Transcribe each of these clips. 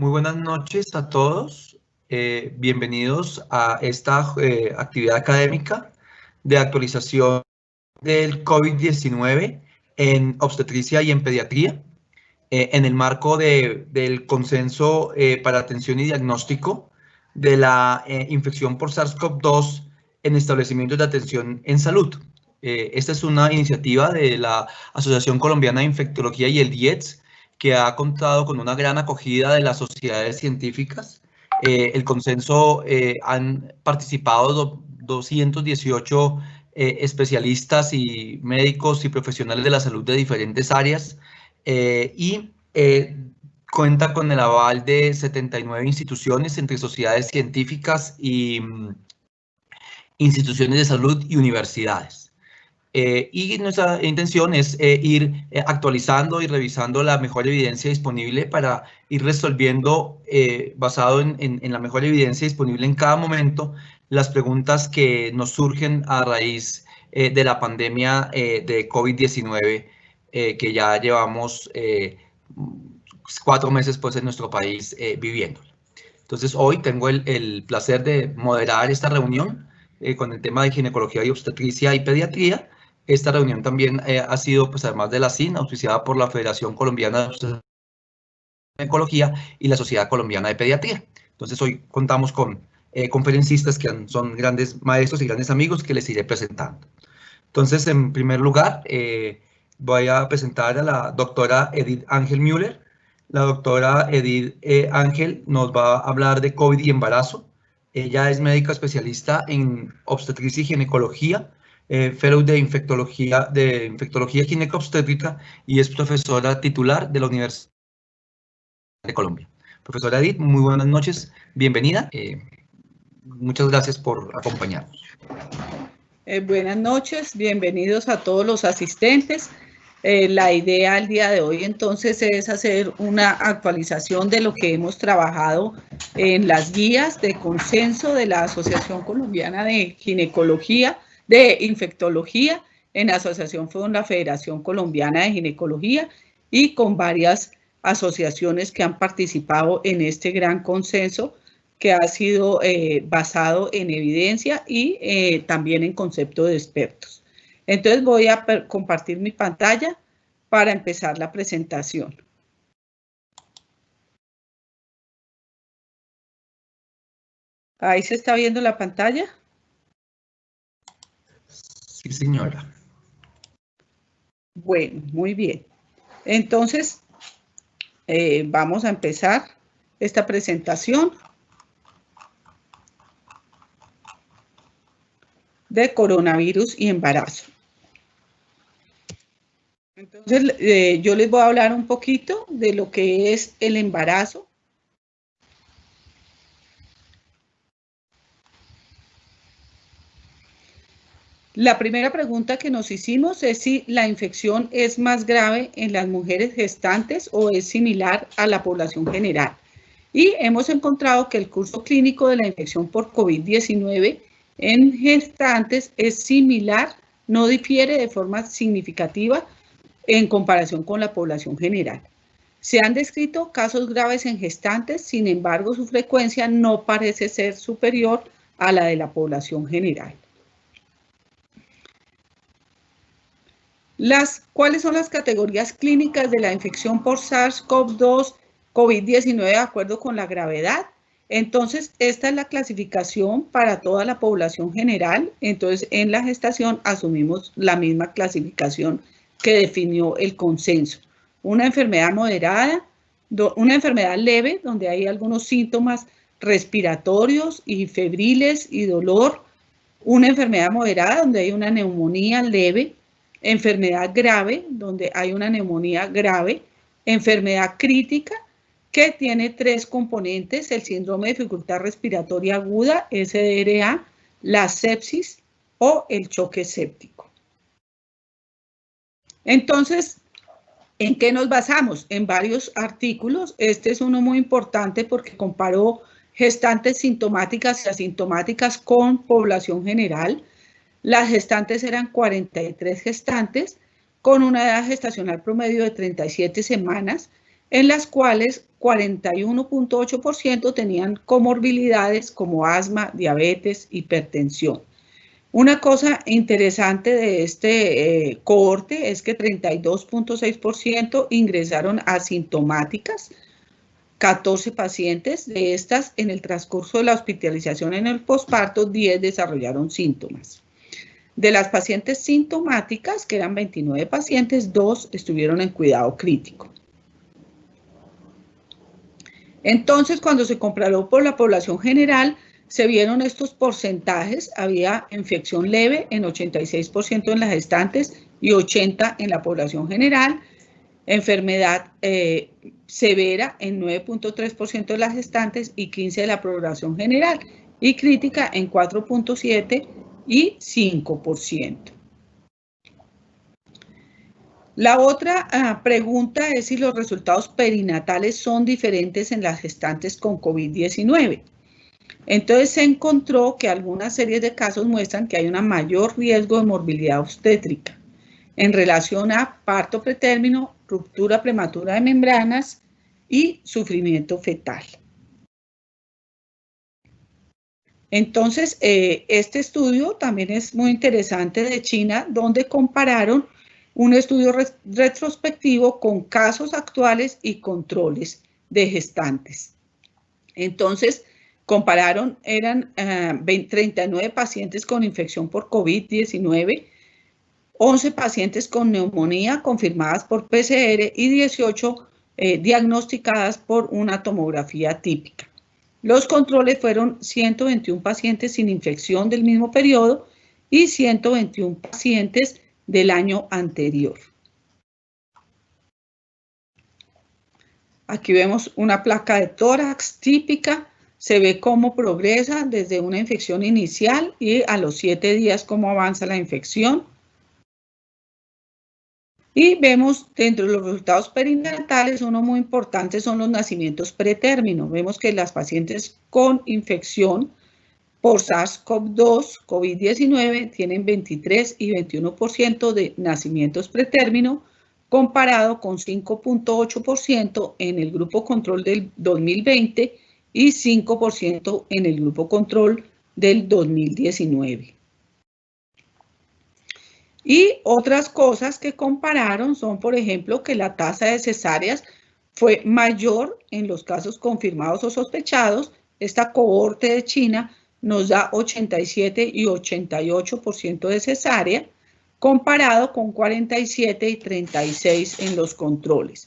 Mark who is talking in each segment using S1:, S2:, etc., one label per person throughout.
S1: Muy buenas noches a todos. Bienvenidos a esta actividad académica de actualización del COVID-19 en obstetricia y en pediatría, en el marco del consenso para atención y diagnóstico de la infección por SARS-CoV-2 en establecimientos de atención en salud. Esta es una iniciativa de la Asociación Colombiana de Infectología y el DIETS, que ha contado con una gran acogida de las sociedades científicas. El consenso han participado 218 especialistas y médicos y profesionales de la salud de diferentes áreas y cuenta con el aval de 79 instituciones entre sociedades científicas y instituciones de salud y universidades. Y nuestra intención es ir actualizando y revisando la mejor evidencia disponible para ir resolviendo, basado en la mejor evidencia disponible en cada momento, las preguntas que nos surgen a raíz de la pandemia de COVID-19 que ya llevamos 4 meses pues, en nuestro país viviendo. Entonces, hoy tengo el placer de moderar esta reunión con el tema de ginecología y obstetricia y pediatría. Esta reunión también ha sido, pues además de la CIN, auspiciada por la Federación Colombiana de Ginecología y la Sociedad Colombiana de Pediatría. Entonces, hoy contamos con conferencistas que son grandes maestros y grandes amigos que les iré presentando. Entonces, en primer lugar, voy a presentar a la doctora Edith Ángel Müller. La doctora Edith Ángel nos va a hablar de COVID y embarazo. Ella es médica especialista en obstetricia y ginecología, fellow de infectología gineco-obstétrica y es profesora titular de la Universidad de Colombia. Profesora Edith, muy buenas noches, bienvenida. Muchas gracias por acompañarnos.
S2: Buenas noches, bienvenidos a todos los asistentes. La idea al día de hoy entonces es hacer una actualización de lo que hemos trabajado en las guías de consenso de la Asociación Colombiana de Ginecología, de Infectología, en asociación con la Federación Colombiana de Ginecología y con varias asociaciones que han participado en este gran consenso que ha sido basado en evidencia y también en concepto de expertos. Entonces voy a compartir mi pantalla para empezar la presentación. ¿Ahí se está viendo la pantalla?
S1: Sí, señora.
S2: Bueno, muy bien. Entonces, vamos a empezar esta presentación de coronavirus y embarazo. Entonces, yo les voy a hablar un poquito de lo que es el embarazo. La primera pregunta que nos hicimos es si la infección es más grave en las mujeres gestantes o es similar a la población general. Y hemos encontrado que el curso clínico de la infección por COVID-19 en gestantes es similar, no difiere de forma significativa en comparación con la población general. Se han descrito casos graves en gestantes, sin embargo, su frecuencia no parece ser superior a la de la población general. ¿Cuáles son las categorías clínicas de la infección por SARS-CoV-2, COVID-19 de acuerdo con la gravedad? Entonces, esta es la clasificación para toda la población general. Entonces, en la gestación asumimos la misma clasificación que definió el consenso. Una enfermedad moderada, una enfermedad leve, donde hay algunos síntomas respiratorios y febriles y dolor. Una enfermedad moderada, donde hay una neumonía leve. Enfermedad grave, donde hay una neumonía grave. Enfermedad crítica, que tiene 3 componentes: el síndrome de dificultad respiratoria aguda, SDRA, la sepsis o el choque séptico. Entonces, ¿en qué nos basamos? En varios artículos. Este es uno muy importante porque comparó gestantes sintomáticas y asintomáticas con población general. Las gestantes eran 43 gestantes con una edad gestacional promedio de 37 semanas. en las cuales 41.8% tenían comorbilidades como asma, diabetes, hipertensión. Una cosa interesante de este cohorte es que 32.6% ingresaron asintomáticas, 14 pacientes de estas en el transcurso de la hospitalización en el posparto, 10 desarrollaron síntomas. De las pacientes sintomáticas, que eran 29 pacientes, 2 estuvieron en cuidado crítico. Entonces, cuando se comparó por la población general, se vieron estos porcentajes. Había infección leve en 86% en las gestantes y 80% en la población general. Enfermedad severa en 9.3% de las gestantes y 15% de la población general. Y crítica en 4.7% y 5%. La otra pregunta es si los resultados perinatales son diferentes en las gestantes con COVID-19. Entonces se encontró que algunas series de casos muestran que hay un mayor riesgo de morbilidad obstétrica en relación a parto pretérmino, ruptura prematura de membranas y sufrimiento fetal. Entonces, este estudio también es muy interesante de China, donde compararon un estudio retrospectivo con casos actuales y controles de gestantes. Entonces, compararon, eran 39 pacientes con infección por COVID-19, 11 pacientes con neumonía confirmadas por PCR y 18 diagnosticadas por una tomografía típica. Los controles fueron 121 pacientes sin infección del mismo periodo y 121 pacientes del año anterior. Aquí vemos una placa de tórax típica. Se ve cómo progresa desde una infección inicial y a los 7 días cómo avanza la infección. Y vemos dentro de los resultados perinatales, uno muy importante son los nacimientos pretérmino. Vemos que las pacientes con infección por SARS-CoV-2, COVID-19, tienen 23 y 21% de nacimientos pretérmino, comparado con 5.8% en el grupo control del 2020 y 5% en el grupo control del 2019. Y otras cosas que compararon son, por ejemplo, que la tasa de cesáreas fue mayor en los casos confirmados o sospechados. Esta cohorte de China nos da 87 y 88% de cesárea, comparado con 47 y 36 en los controles.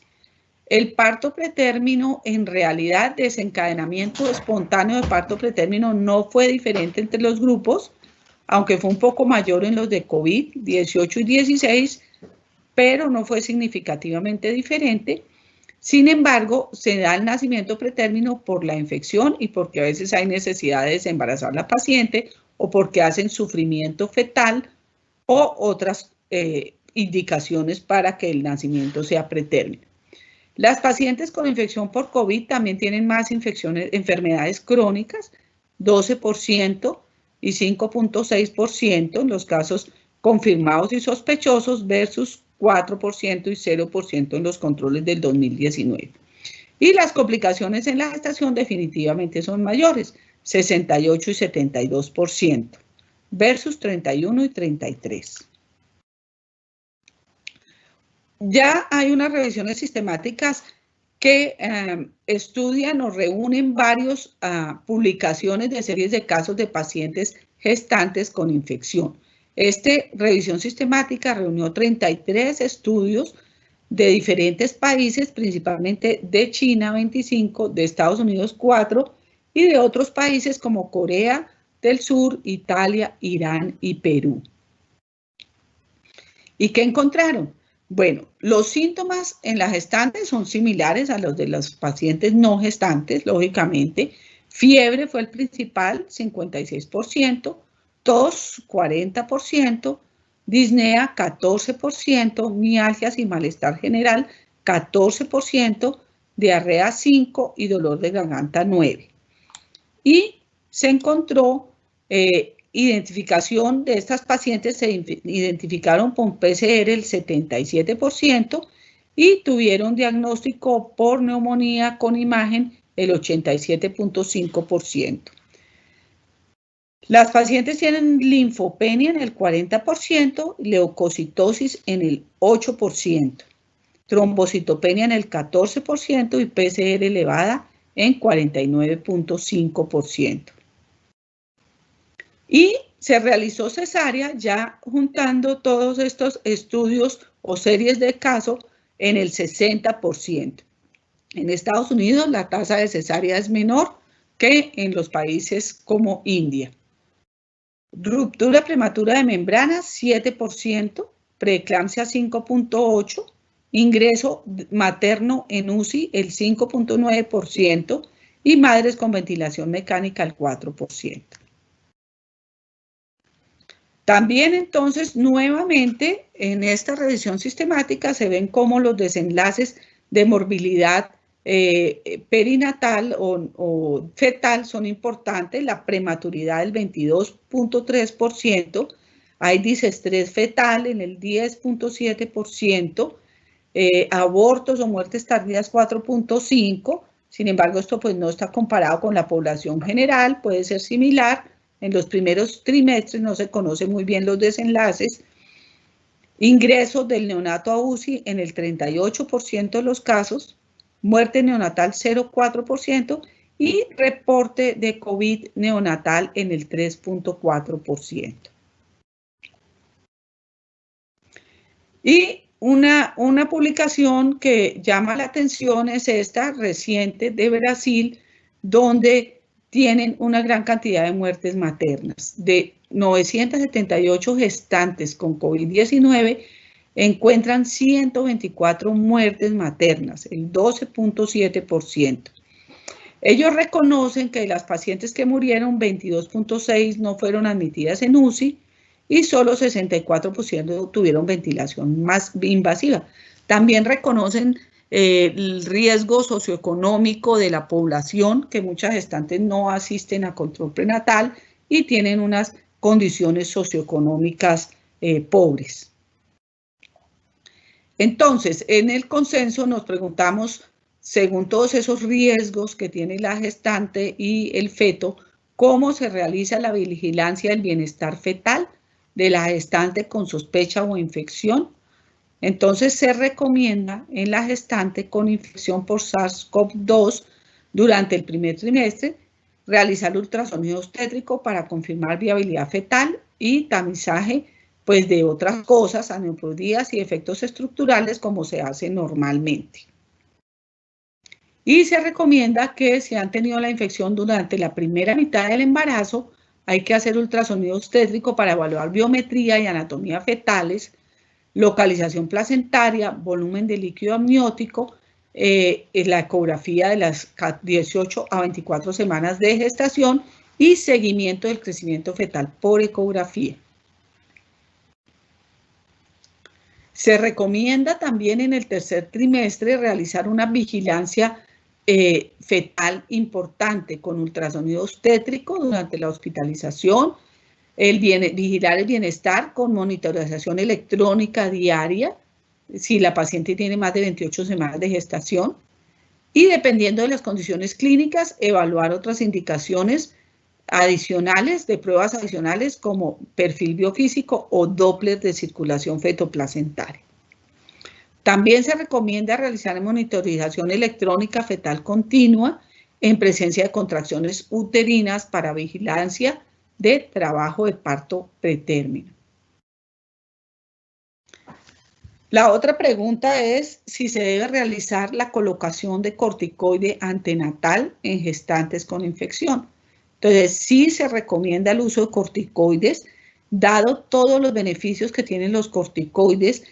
S2: El parto pretérmino, en realidad, desencadenamiento espontáneo de parto pretérmino no fue diferente entre los grupos, aunque fue un poco mayor en los de COVID, 18 y 16, pero no fue significativamente diferente. Sin embargo, se da el nacimiento pretérmino por la infección y porque a veces hay necesidad de desembarazar a la paciente o porque hacen sufrimiento fetal o otras indicaciones para que el nacimiento sea pretérmino. Las pacientes con infección por COVID también tienen más enfermedades crónicas, 12% y 5.6% en los casos confirmados y sospechosos versus 4% y 0% en los controles del 2019. Y las complicaciones en la gestación definitivamente son mayores, 68 y 72% versus 31 y 33%. Ya hay unas revisiones sistemáticas que estudian o reúnen varias publicaciones de series de casos de pacientes gestantes con infección. Esta revisión sistemática reunió 33 estudios de diferentes países, principalmente de China 25, de Estados Unidos 4 y de otros países como Corea del Sur, Italia, Irán y Perú. ¿Y qué encontraron? Bueno, los síntomas en las gestantes son similares a los de los pacientes no gestantes, lógicamente. Fiebre fue el principal, 56%, tos, 40%, disnea, 14%, mialgias y malestar general, 14%, diarrea, 5% y dolor de garganta, 9%. Y se encontró identificación de estas pacientes, se identificaron con PCR el 77% y tuvieron diagnóstico por neumonía con imagen el 87.5%. Las pacientes tienen linfopenia en el 40%, leucocitosis en el 8%, trombocitopenia en el 14% y PCR elevada en 49.5%. Y se realizó cesárea ya juntando todos estos estudios o series de casos en el 60%. En Estados Unidos la tasa de cesárea es menor que en los países como India. Ruptura prematura de membranas 7%, preeclampsia 5.8%, ingreso materno en UCI el 5.9% y madres con ventilación mecánica el 4%. También entonces nuevamente en esta revisión sistemática se ven cómo los desenlaces de morbilidad perinatal o fetal son importantes, la prematuridad del 22.3%, hay disestrés fetal en el 10.7%, abortos o muertes tardías 4.5%, sin embargo esto pues no está comparado con la población general, puede ser similar, en los primeros trimestres no se conocen muy bien los desenlaces, ingresos del neonato a UCI en el 38% de los casos, muerte neonatal 0.4% y reporte de COVID neonatal en el 3.4%. Y una publicación que llama la atención es esta reciente de Brasil, donde tienen una gran cantidad de muertes maternas. De 978 gestantes con COVID-19, encuentran 124 muertes maternas, el 12.7%. Ellos reconocen que de las pacientes que murieron, 22.6 no fueron admitidas en UCI y solo 64% tuvieron ventilación más invasiva. También reconocen el riesgo socioeconómico de la población, que muchas gestantes no asisten a control prenatal y tienen unas condiciones socioeconómicas pobres. Entonces, en el consenso nos preguntamos, según todos esos riesgos que tiene la gestante y el feto, ¿cómo se realiza la vigilancia del bienestar fetal de la gestante con sospecha o infección? Entonces, se recomienda en la gestante con infección por SARS-CoV-2 durante el primer trimestre realizar ultrasonido obstétrico para confirmar viabilidad fetal y tamizaje pues de otras cosas, aneuploidías y efectos estructurales como se hace normalmente. Y se recomienda que si han tenido la infección durante la primera mitad del embarazo, hay que hacer ultrasonido obstétrico para evaluar biometría y anatomía fetales, localización placentaria, volumen de líquido amniótico, la ecografía de las 18 a 24 semanas de gestación y seguimiento del crecimiento fetal por ecografía. Se recomienda también en el tercer trimestre realizar una vigilancia fetal importante con ultrasonido obstétrico durante la hospitalización, vigilar el bienestar con monitorización electrónica diaria, si la paciente tiene más de 28 semanas de gestación, y dependiendo de las condiciones clínicas, evaluar otras indicaciones adicionales, de pruebas adicionales como perfil biofísico o Doppler de circulación fetoplacentaria. También se recomienda realizar monitorización electrónica fetal continua en presencia de contracciones uterinas para vigilancia de trabajo de parto pretérmino. La otra pregunta es si se debe realizar la colocación de corticoide antenatal en gestantes con infección. Entonces, sí se recomienda el uso de corticoides, dado todos los beneficios que tienen los corticoides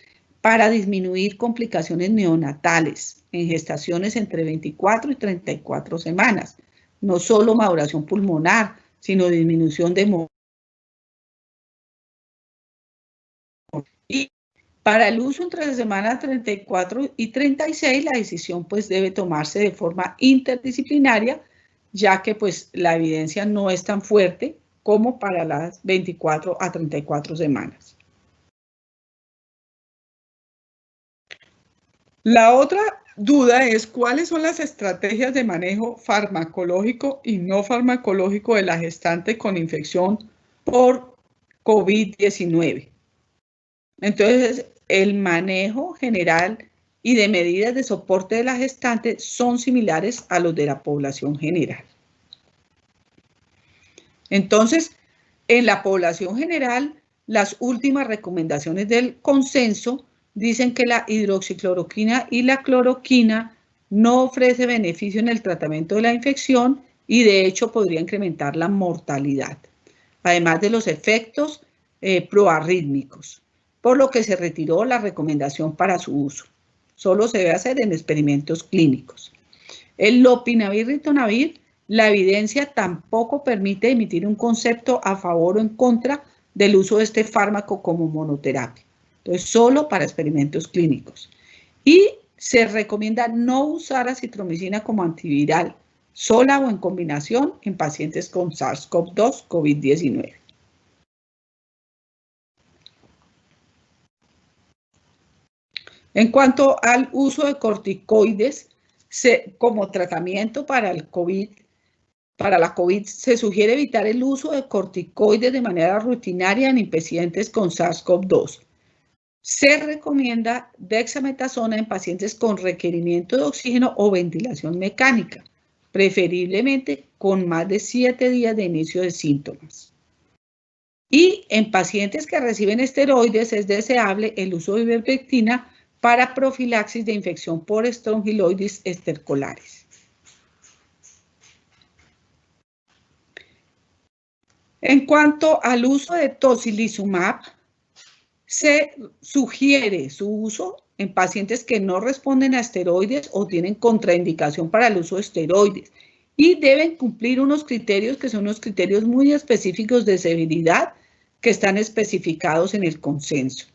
S2: para disminuir complicaciones neonatales en gestaciones entre 24 y 34 semanas. No solo maduración pulmonar, sino disminución de y para el uso entre las semanas 34 y 36, la decisión pues debe tomarse de forma interdisciplinaria, ya que pues la evidencia no es tan fuerte como para las 24 a 34 semanas. La otra duda es cuáles son las estrategias de manejo farmacológico y no farmacológico de la gestante con infección por COVID-19. Entonces, el manejo general y de medidas de soporte de la gestante son similares a los de la población general. Entonces, en la población general, las últimas recomendaciones del consenso dicen que la hidroxicloroquina y la cloroquina no ofrece beneficio en el tratamiento de la infección y de hecho podría incrementar la mortalidad, además de los efectos proarrítmicos, por lo que se retiró la recomendación para su uso. Solo se debe hacer en experimentos clínicos. El lopinavir-ritonavir, la evidencia tampoco permite emitir un concepto a favor o en contra del uso de este fármaco como monoterapia. Entonces, solo para experimentos clínicos. Y se recomienda no usar acitromicina como antiviral, sola o en combinación en pacientes con SARS-CoV-2, COVID-19. En cuanto al uso de corticoides como tratamiento para el COVID, para la COVID, se sugiere evitar el uso de corticoides de manera rutinaria en pacientes con SARS-CoV-2. Se recomienda dexametasona en pacientes con requerimiento de oxígeno o ventilación mecánica, preferiblemente con más de 7 días de inicio de síntomas. Y en pacientes que reciben esteroides es deseable el uso de ivermectina para profilaxis de infección por Strongyloides estercolaris. En cuanto al uso de tocilizumab, se sugiere su uso en pacientes que no responden a esteroides o tienen contraindicación para el uso de esteroides y deben cumplir unos criterios que son unos criterios muy específicos de severidad que están especificados en el consenso.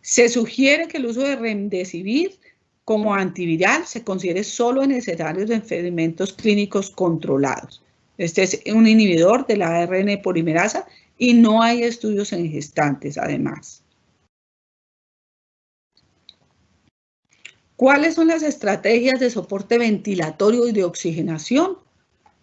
S2: Se sugiere que el uso de remdesivir como antiviral se considere solo en escenarios de experimentos clínicos controlados. Este es un inhibidor de la ARN polimerasa y no hay estudios en gestantes, además. ¿Cuáles son las estrategias de soporte ventilatorio y de oxigenación?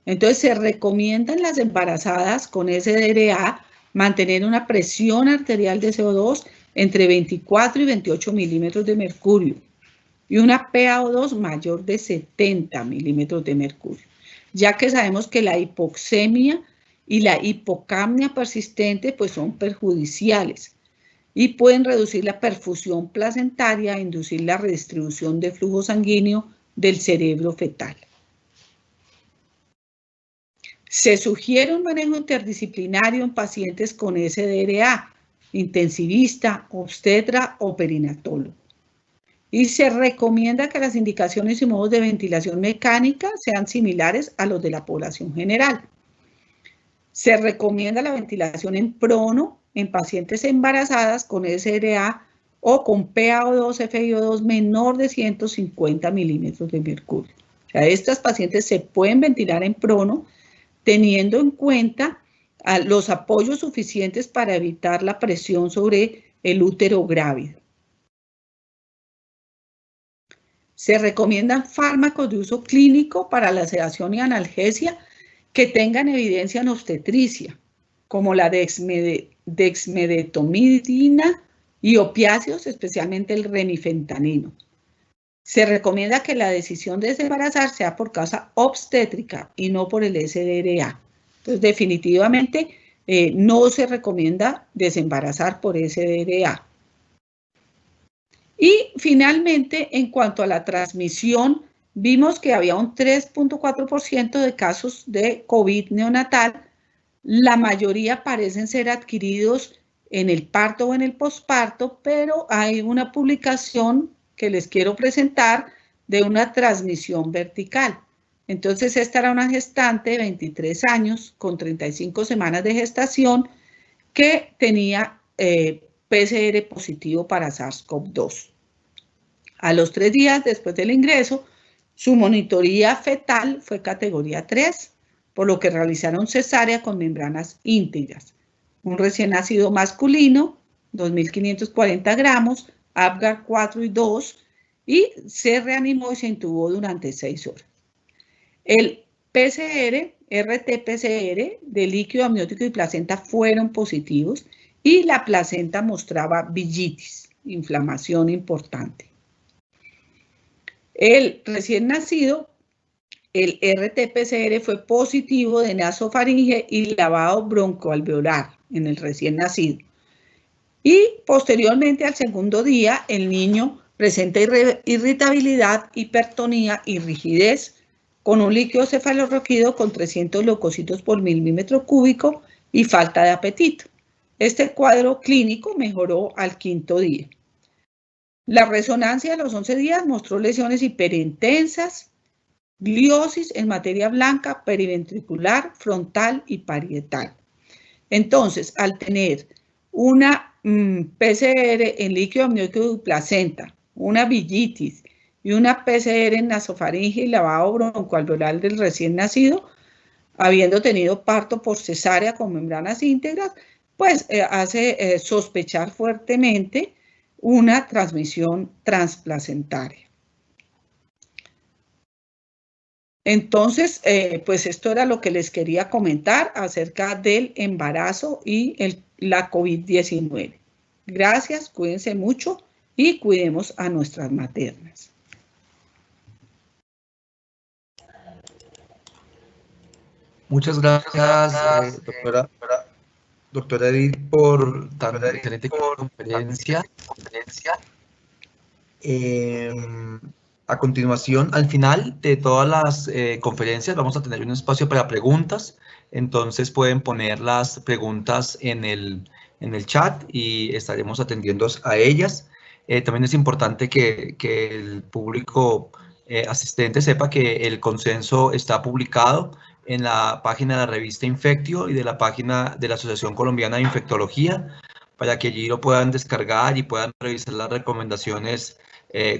S2: Entonces, se recomienda en las embarazadas con SDRA mantener una presión arterial de CO2 entre 24 y 28 milímetros de mercurio y una PaO2 mayor de 70 milímetros de mercurio, ya que sabemos que la hipoxemia y la hipocapnia persistente pues son perjudiciales y pueden reducir la perfusión placentaria e inducir la redistribución de flujo sanguíneo del cerebro fetal. Se sugiere un manejo interdisciplinario en pacientes con SDRA, intensivista, obstetra o perinatólogo. Y se recomienda que las indicaciones y modos de ventilación mecánica sean similares a los de la población general. Se recomienda la ventilación en prono en pacientes embarazadas con SDRA o con PaO2, FiO2 menor de 150 milímetros de mercurio. O sea, estas pacientes se pueden ventilar en prono teniendo en cuenta los apoyos suficientes para evitar la presión sobre el útero grávido. Se recomiendan fármacos de uso clínico para la sedación y analgesia que tengan evidencia en obstetricia, como la dexmedetomidina y opiáceos, especialmente el remifentanino. Se recomienda que la decisión de desembarazar sea por causa obstétrica y no por el SDRA. Entonces, definitivamente no se recomienda desembarazar por SDRA. Y finalmente, en cuanto a la transmisión, vimos que había un 3.4% de casos de COVID neonatal. La mayoría parecen ser adquiridos en el parto o en el posparto, pero hay una publicación que les quiero presentar de una transmisión vertical. Entonces, esta era una gestante de 23 años con 35 semanas de gestación que tenía PCR positivo para SARS-CoV-2. A los 3 días después del ingreso, su monitoría fetal fue categoría 3, por lo que realizaron cesárea con membranas íntegras. Un recién nacido masculino, 2.540 gramos, Apgar 4 y 2, y se reanimó y se intubó durante 6 horas. El PCR, RT-PCR de líquido amniótico y placenta fueron positivos y la placenta mostraba villitis, inflamación importante. El recién nacido, el RT-PCR fue positivo de nasofaringe y lavado broncoalveolar en el recién nacido. Y posteriormente al segundo día, el niño presenta irritabilidad, hipertonía y rigidez con un líquido cefalorraquídeo con 300 leucocitos por milímetro cúbico y falta de apetito. Este cuadro clínico mejoró al 5.º día. La resonancia de los 11 días mostró lesiones hiperintensas, gliosis en materia blanca, periventricular, frontal y parietal. Entonces, al tener una PCR en líquido amniótico y placenta, una villitis y una PCR en nasofaringe y lavado broncoalveolar del recién nacido, habiendo tenido parto por cesárea con membranas íntegras, pues hace sospechar fuertemente una transmisión transplacentaria. Entonces, pues esto era lo que les quería comentar acerca del embarazo y la COVID-19. Gracias, cuídense mucho y cuidemos a nuestras maternas.
S1: Muchas gracias, doctora Edith, por tan excelente conferencia. A continuación, al final de todas las conferencias, vamos a tener un espacio para preguntas. Entonces pueden poner las preguntas en el chat y estaremos atendiendo a ellas. También es importante que el público asistente sepa que el consenso está publicado en la página de la revista Infectio y de la página de la Asociación Colombiana de Infectología, para que allí lo puedan descargar y puedan revisar las recomendaciones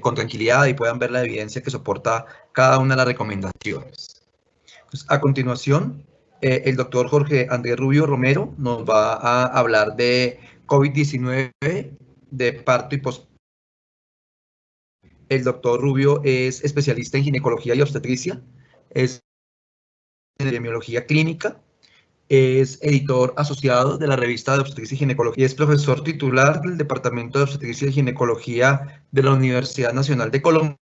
S1: con tranquilidad y puedan ver la evidencia que soporta cada una de las recomendaciones. Pues, a continuación, el doctor Jorge Andrés Rubio Romero nos va a hablar de COVID-19, de parto y posparto. El doctor Rubio es especialista en ginecología y obstetricia, es en epidemiología clínica, es editor asociado de la revista de Obstetricia y Ginecología, es profesor titular del Departamento de Obstetricia y Ginecología de la Universidad Nacional de Colombia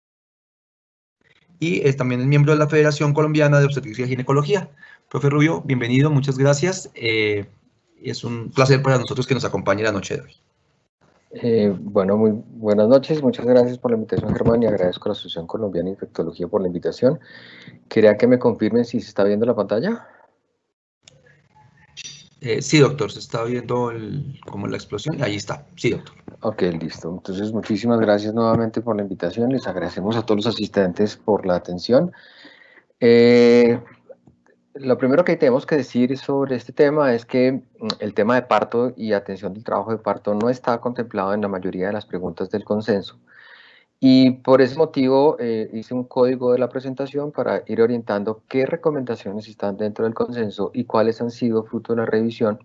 S1: y también es miembro de la Federación Colombiana de Obstetricia y Ginecología. Profe Rubio, bienvenido, muchas gracias. Es un placer para nosotros que nos acompañe la noche de hoy.
S3: Bueno, muy buenas noches, muchas gracias por la invitación, Germán, y agradezco a la Asociación Colombiana de Infectología por la invitación. Quería que me confirmen si se está viendo la pantalla.
S1: Sí, doctor, se está viendo como la explosión. Ahí está. Sí, doctor.
S3: Ok, listo. Entonces, muchísimas gracias nuevamente por la invitación. Les agradecemos a todos los asistentes por la atención. Lo primero que tenemos que decir sobre este tema es que el tema de parto y atención del trabajo de parto no está contemplado en la mayoría de las preguntas del consenso. Y por ese motivo hice un código de la presentación para ir orientando qué recomendaciones están dentro del consenso y cuáles han sido fruto de la revisión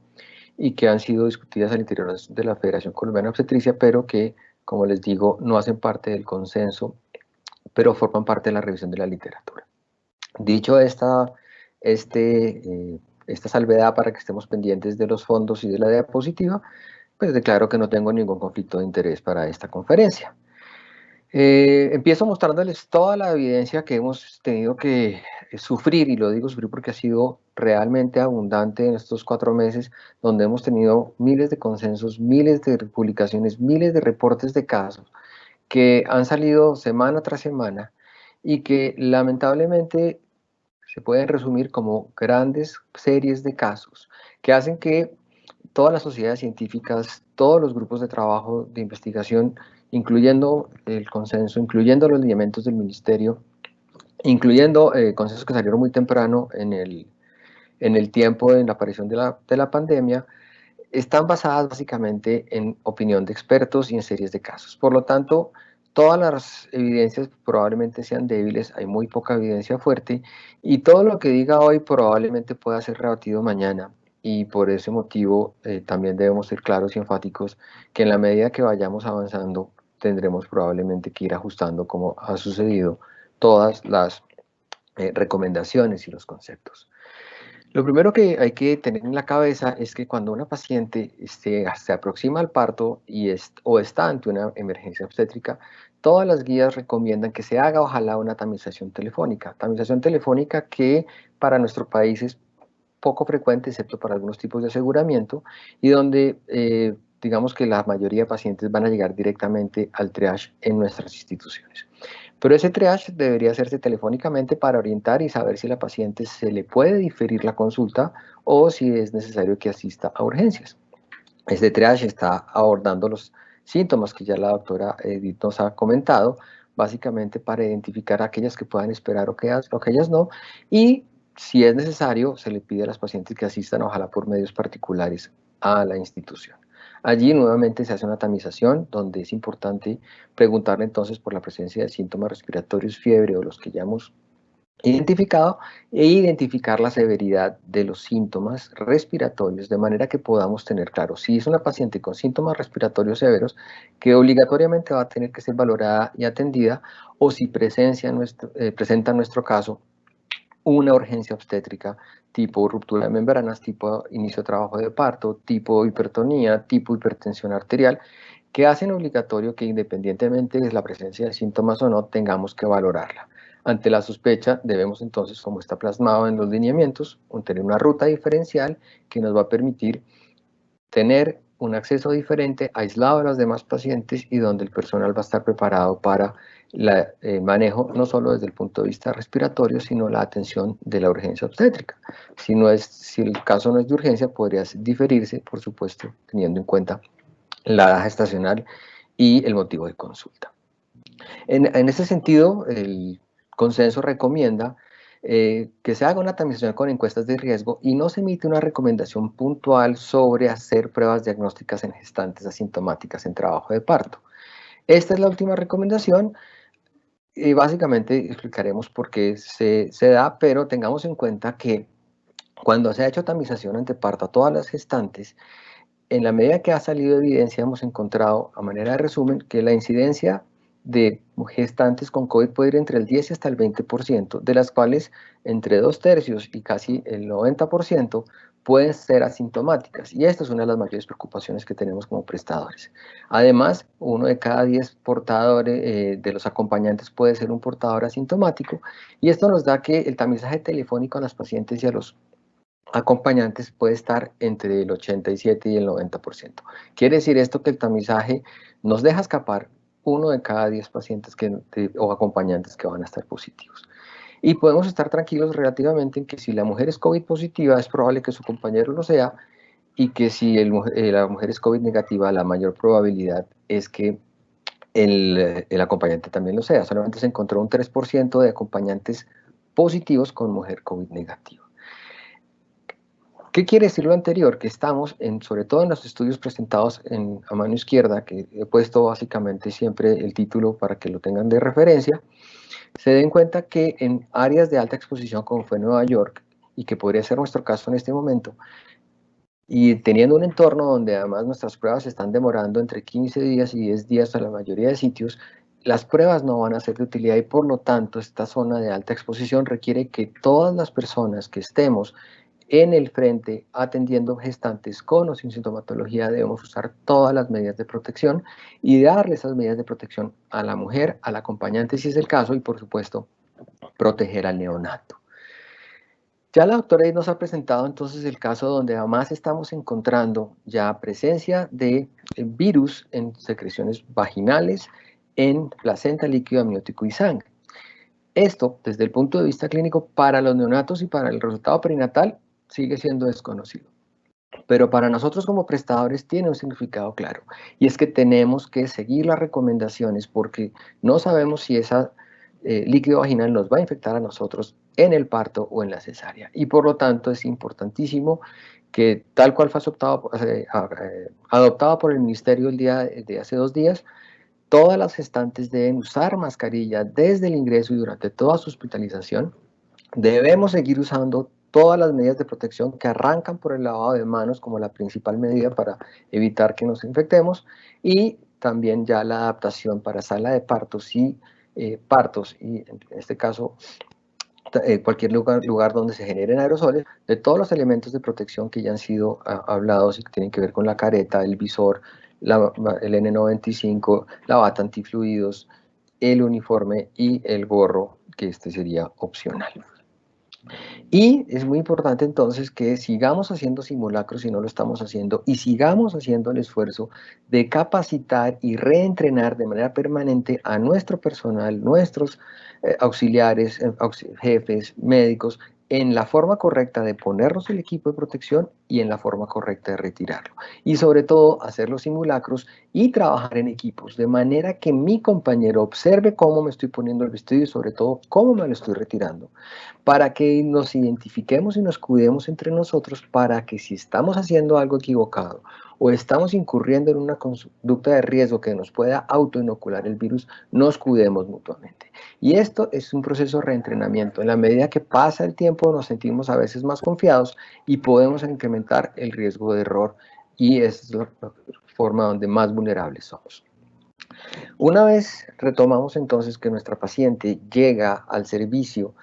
S3: y que han sido discutidas al interior de la Federación Colombiana de Obstetricia, pero que, como les digo, no hacen parte del consenso, pero forman parte de la revisión de la literatura. Dicho esta salvedad para que estemos pendientes de los fondos y de la diapositiva, pues declaro que no tengo ningún conflicto de interés para esta conferencia. Empiezo mostrándoles toda la evidencia que hemos tenido que sufrir, y lo digo sufrir porque ha sido realmente abundante en estos 4 meses, donde hemos tenido miles de consensos, miles de publicaciones, miles de reportes de casos que han salido semana tras semana y que lamentablemente se pueden resumir como grandes series de casos que hacen que todas las sociedades científicas, todos los grupos de trabajo de investigación, incluyendo el consenso, incluyendo los lineamientos del ministerio, incluyendo consensos que salieron muy temprano en el tiempo de la aparición de la pandemia, están basadas básicamente en opinión de expertos y en series de casos. Por lo tanto, todas las evidencias probablemente sean débiles, hay muy poca evidencia fuerte, y todo lo que diga hoy probablemente pueda ser rebatido mañana. Y por ese motivo también debemos ser claros y enfáticos que en la medida que vayamos avanzando tendremos probablemente que ir ajustando, como ha sucedido, todas las recomendaciones y los conceptos. Lo primero que hay que tener en la cabeza es que cuando una paciente se aproxima al parto o está ante una emergencia obstétrica, todas las guías recomiendan que se haga ojalá una tamización telefónica que para nuestro país es poco frecuente, excepto para algunos tipos de aseguramiento, y donde digamos que la mayoría de pacientes van a llegar directamente al triage en nuestras instituciones. Pero ese triage debería hacerse telefónicamente para orientar y saber si a la paciente se le puede diferir la consulta o si es necesario que asista a urgencias. Este triage está abordando los síntomas que ya la doctora Edith nos ha comentado, básicamente para identificar aquellas que puedan esperar o aquellas no, y si es necesario, se le pide a las pacientes que asistan, ojalá por medios particulares, a la institución. Allí nuevamente se hace una tamización donde es importante preguntarle entonces por la presencia de síntomas respiratorios, fiebre o los que ya hemos identificado, e identificar la severidad de los síntomas respiratorios de manera que podamos tener claro si es una paciente con síntomas respiratorios severos que obligatoriamente va a tener que ser valorada y atendida, o si presenta en nuestro caso una urgencia obstétrica tipo ruptura de membranas, tipo inicio de trabajo de parto, tipo hipertonía, tipo hipertensión arterial, que hacen obligatorio que independientemente de la presencia de síntomas o no, tengamos que valorarla. Ante la sospecha debemos entonces, como está plasmado en los lineamientos, tener una ruta diferencial que nos va a permitir tener un acceso diferente, aislado de los demás pacientes y donde el personal va a estar preparado para el manejo, no solo desde el punto de vista respiratorio, sino la atención de la urgencia obstétrica. Si el caso no es de urgencia, podría diferirse, por supuesto, teniendo en cuenta la edad gestacional y el motivo de consulta. En ese sentido, el consenso recomienda que se haga una tamización con encuestas de riesgo y no se emite una recomendación puntual sobre hacer pruebas diagnósticas en gestantes asintomáticas en trabajo de parto. Esta es la última recomendación y básicamente explicaremos por qué se da, pero tengamos en cuenta que cuando se ha hecho tamización ante parto a todas las gestantes, en la medida que ha salido evidencia, hemos encontrado, a manera de resumen, que la incidencia de gestantes con COVID puede ir entre el 10 y hasta el 20%, de las cuales entre 2/3 y casi el 90% pueden ser asintomáticas. Y esta es una de las mayores preocupaciones que tenemos como prestadores. Además, 1 de cada 10 portadores de los acompañantes puede ser un portador asintomático, y esto nos da que el tamizaje telefónico a las pacientes y a los acompañantes puede estar entre el 87 y el 90%. Quiere decir esto que el tamizaje nos deja escapar 1 de cada 10 pacientes o acompañantes que van a estar positivos. Y podemos estar tranquilos relativamente en que si la mujer es COVID positiva, es probable que su compañero lo sea, y que si la mujer es COVID negativa, la mayor probabilidad es que el acompañante también lo sea. Solamente se encontró un 3% de acompañantes positivos con mujer COVID negativa. ¿Qué quiere decir lo anterior? Que estamos, sobre todo en los estudios presentados a mano izquierda, que he puesto básicamente siempre el título para que lo tengan de referencia, se den cuenta que en áreas de alta exposición como fue Nueva York, y que podría ser nuestro caso en este momento, y teniendo un entorno donde además nuestras pruebas se están demorando entre 15 días y 10 días a la mayoría de sitios, las pruebas no van a ser de utilidad y por lo tanto esta zona de alta exposición requiere que todas las personas que estemos en el frente atendiendo gestantes con o sin sintomatología debemos usar todas las medidas de protección y darle esas medidas de protección a la mujer, al acompañante si es el caso, y por supuesto proteger al neonato. Ya la doctora nos ha presentado entonces el caso donde además estamos encontrando ya presencia de virus en secreciones vaginales, en placenta, líquido amniótico y sangre. Esto, desde el punto de vista clínico, para los neonatos y para el resultado perinatal, sigue siendo desconocido. Pero para nosotros como prestadores tiene un significado claro, y es que tenemos que seguir las recomendaciones porque no sabemos si ese líquido vaginal nos va a infectar a nosotros en el parto o en la cesárea. Y por lo tanto es importantísimo que, tal cual fue adoptado por el Ministerio el día de hace 2 días, todas las gestantes deben usar mascarilla desde el ingreso y durante toda su hospitalización. Debemos seguir usando todas las medidas de protección que arrancan por el lavado de manos como la principal medida para evitar que nos infectemos, y también ya la adaptación para sala de partos y partos, y en este caso cualquier lugar donde se generen aerosoles, de todos los elementos de protección que ya han sido hablados y que tienen que ver con la careta, el visor, el N95, la bata antifluidos, el uniforme y el gorro, que este sería opcional. Y es muy importante entonces que sigamos haciendo simulacros si no lo estamos haciendo y sigamos haciendo el esfuerzo de capacitar y reentrenar de manera permanente a nuestro personal, nuestros auxiliares, jefes, médicos, en la forma correcta de ponernos el equipo de protección y en la forma correcta de retirarlo. Y sobre todo hacer los simulacros y trabajar en equipos, de manera que mi compañero observe cómo me estoy poniendo el vestido y sobre todo cómo me lo estoy retirando, para que nos identifiquemos y nos cuidemos entre nosotros, para que si estamos haciendo algo equivocado o estamos incurriendo en una conducta de riesgo que nos pueda autoinocular el virus, nos cuidemos mutuamente. Y esto es un proceso de reentrenamiento. En la medida que pasa el tiempo nos sentimos a veces más confiados y podemos incrementar el riesgo de error, y esa es la forma donde más vulnerables somos. Una vez retomamos entonces que nuestra paciente llega al servicio,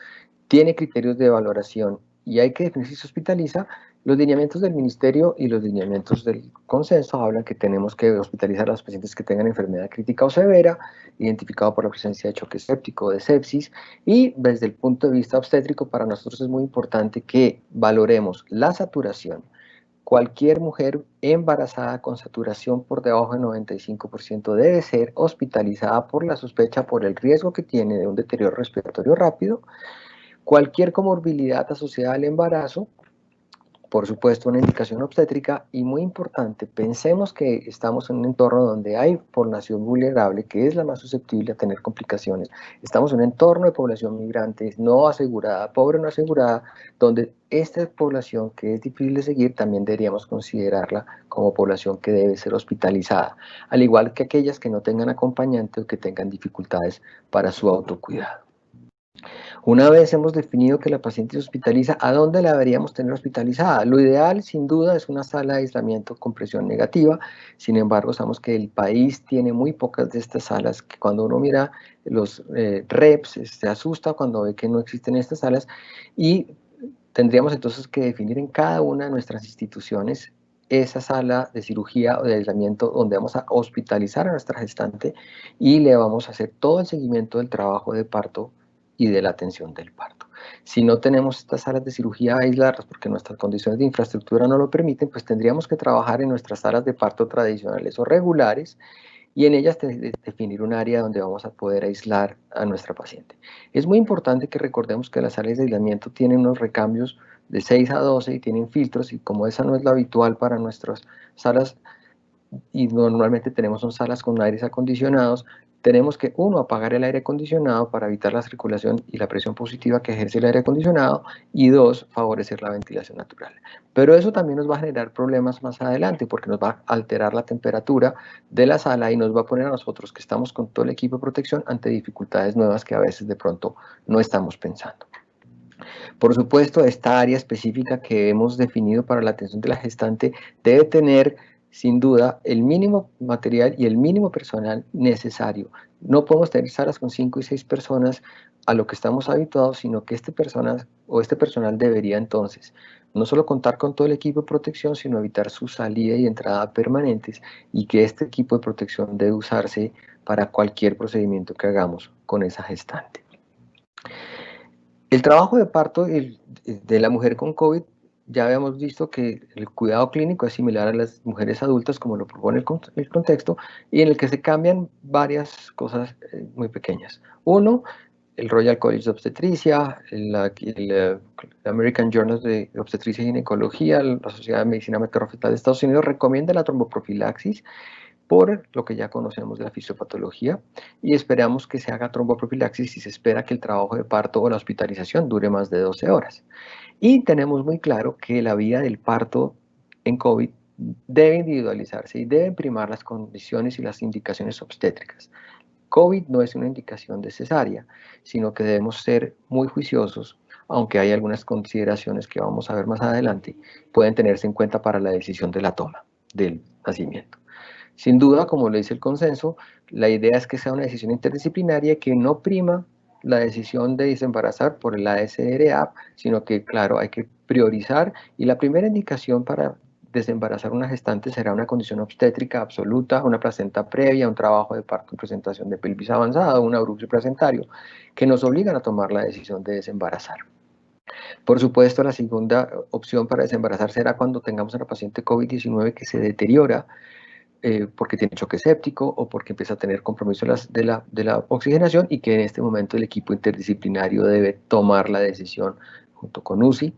S3: tiene criterios de valoración y hay que definir si se hospitaliza, los lineamientos del ministerio y los lineamientos del consenso hablan que tenemos que hospitalizar a los pacientes que tengan enfermedad crítica o severa, identificado por la presencia de choque séptico o de sepsis, y desde el punto de vista obstétrico para nosotros es muy importante que valoremos la saturación. Cualquier mujer embarazada con saturación por debajo del 95% debe ser hospitalizada por la sospecha por el riesgo que tiene de un deterioro respiratorio rápido. Cualquier comorbilidad asociada al embarazo, por supuesto una indicación obstétrica, y muy importante, pensemos que estamos en un entorno donde hay población vulnerable, que es la más susceptible a tener complicaciones. Estamos en un entorno de población migrante no asegurada, pobre no asegurada, donde esta población que es difícil de seguir también deberíamos considerarla como población que debe ser hospitalizada, al igual que aquellas que no tengan acompañante o que tengan dificultades para su autocuidado. Una vez hemos definido que la paciente se hospitaliza, ¿a dónde la deberíamos tener hospitalizada? Lo ideal, sin duda, es una sala de aislamiento con presión negativa. Sin embargo, sabemos que el país tiene muy pocas de estas salas, que cuando uno mira los reps, se asusta cuando ve que no existen estas salas, y tendríamos entonces que definir en cada una de nuestras instituciones esa sala de cirugía o de aislamiento donde vamos a hospitalizar a nuestra gestante y le vamos a hacer todo el seguimiento del trabajo de parto y de la atención del parto. Si no tenemos estas salas de cirugía aisladas porque nuestras condiciones de infraestructura no lo permiten, pues tendríamos que trabajar en nuestras salas de parto tradicionales o regulares y en ellas definir un área donde vamos a poder aislar a nuestra paciente. Es muy importante que recordemos que las salas de aislamiento tienen unos recambios de 6 a 12 y tienen filtros, y como esa no es lo habitual para nuestras salas, y normalmente tenemos son salas con aires acondicionados, tenemos que, uno, apagar el aire acondicionado para evitar la circulación y la presión positiva que ejerce el aire acondicionado, y dos, favorecer la ventilación natural. Pero eso también nos va a generar problemas más adelante porque nos va a alterar la temperatura de la sala y nos va a poner a nosotros, que estamos con todo el equipo de protección, ante dificultades nuevas que a veces de pronto no estamos pensando. Por supuesto, esta área específica que hemos definido para la atención de la gestante debe tener, sin duda, el mínimo material y el mínimo personal necesario. No podemos tener salas con 5 y 6 personas a lo que estamos habituados, sino que este personal debería entonces no solo contar con todo el equipo de protección, sino evitar su salida y entrada permanentes, y que este equipo de protección debe usarse para cualquier procedimiento que hagamos con esa gestante. El trabajo de parto de la mujer con COVID, ya habíamos visto que el cuidado clínico es similar a las mujeres adultas, como lo propone el contexto, y en el que se cambian varias cosas muy pequeñas. Uno, el Royal College de Obstetricia, el American Journal de Obstetricia y Ginecología, la Sociedad de Medicina Materno-Fetal de Estados Unidos recomienda la tromboprofilaxis por lo que ya conocemos de la fisiopatología, y esperamos que se haga tromboprofilaxis si se espera que el trabajo de parto o la hospitalización dure más de 12 horas. Y tenemos muy claro que la vía del parto en COVID debe individualizarse y deben primar las condiciones y las indicaciones obstétricas. COVID no es una indicación de cesárea, sino que debemos ser muy juiciosos, aunque hay algunas consideraciones que vamos a ver más adelante, pueden tenerse en cuenta para la decisión de la toma del nacimiento. Sin duda, como le dice el consenso, la idea es que sea una decisión interdisciplinaria que no prima la decisión de desembarazar por el ASDRA, sino que, claro, hay que priorizar, y la primera indicación para desembarazar una gestante será una condición obstétrica absoluta, una placenta previa, un trabajo de parto en presentación de pelvis avanzada, un abrupto placentario, que nos obligan a tomar la decisión de desembarazar. Por supuesto, la segunda opción para desembarazar será cuando tengamos a la paciente COVID-19 que se deteriora porque tiene choque séptico o porque empieza a tener compromiso de la oxigenación, y que en este momento el equipo interdisciplinario debe tomar la decisión junto con UCI.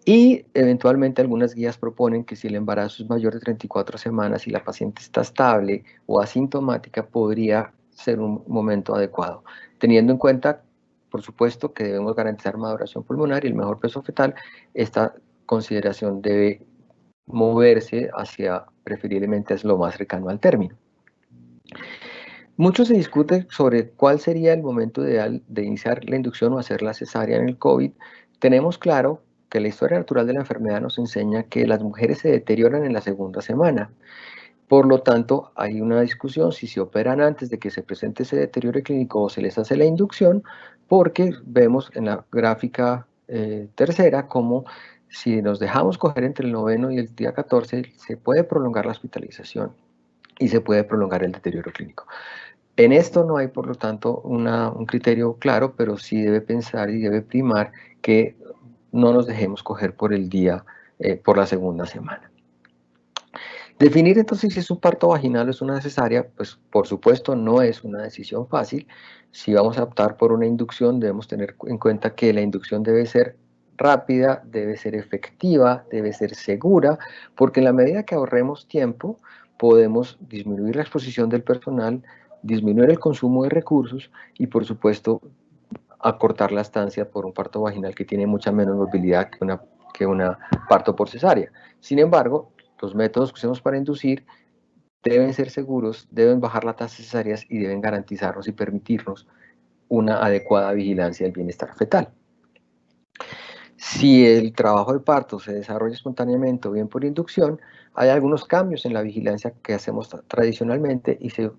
S3: Y eventualmente algunas guías proponen que si el embarazo es mayor de 34 semanas y la paciente está estable o asintomática, podría ser un momento adecuado, teniendo en cuenta, por supuesto, que debemos garantizar maduración pulmonar y el mejor peso fetal. Esta consideración debe moverse hacia, preferiblemente, es lo más cercano al término. Mucho se discute sobre cuál sería el momento ideal de iniciar la inducción o hacer la cesárea en el COVID. Tenemos claro que la historia natural de la enfermedad nos enseña que las mujeres se deterioran en la segunda semana. Por lo tanto, hay una discusión si se operan antes de que se presente ese deterioro clínico o se les hace la inducción, porque vemos en la gráfica tercera como si nos dejamos coger entre el 9º y el día 14, se puede prolongar la hospitalización y se puede prolongar el deterioro clínico. En esto no hay, por lo tanto, un criterio claro, pero sí debe pensar y debe primar que no nos dejemos coger por el día, por la segunda semana. Definir entonces si es un parto vaginal o es una cesárea, pues por supuesto no es una decisión fácil. Si vamos a optar por una inducción, debemos tener en cuenta que la inducción debe ser rápida, debe ser efectiva, debe ser segura, porque en la medida que ahorremos tiempo, podemos disminuir la exposición del personal, disminuir el consumo de recursos y, por supuesto, acortar la estancia por un parto vaginal que tiene mucha menos movilidad que una parto por cesárea. Sin embargo, los métodos que usemos para inducir deben ser seguros, deben bajar las tasas cesáreas y deben garantizarnos y permitirnos una adecuada vigilancia del bienestar fetal. Si el trabajo de parto se desarrolla espontáneamente o bien por inducción, hay algunos cambios en la vigilancia que hacemos tradicionalmente y se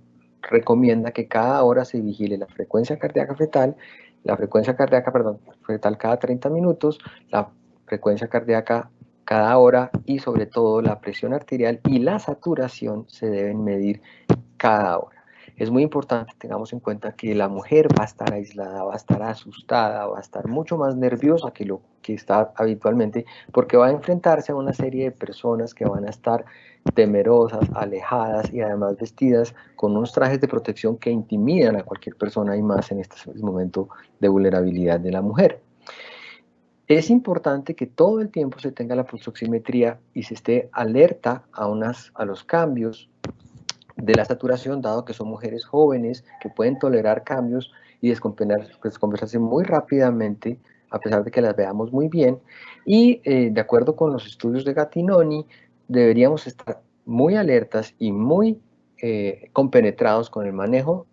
S3: recomienda que cada hora se vigile la frecuencia cardíaca fetal, fetal cada 30 minutos, la frecuencia cardíaca cada hora y sobre todo la presión arterial y la saturación se deben medir cada hora. Es muy importante que tengamos en cuenta que la mujer va a estar aislada, va a estar asustada, va a estar mucho más nerviosa que lo que está habitualmente, porque va a enfrentarse a una serie de personas que van a estar temerosas, alejadas y además vestidas con unos trajes de protección que intimidan a cualquier persona, y más en este momento de vulnerabilidad de la mujer. Es importante que todo el tiempo se tenga la pulsoximetría y se esté alerta a los cambios de la saturación, dado que son mujeres jóvenes que pueden tolerar cambios y descompensarse muy rápidamente, a pesar de que las veamos muy bien. Y de acuerdo con los estudios de Gattinoni, deberíamos estar muy alertas y muy compenetrados con el manejo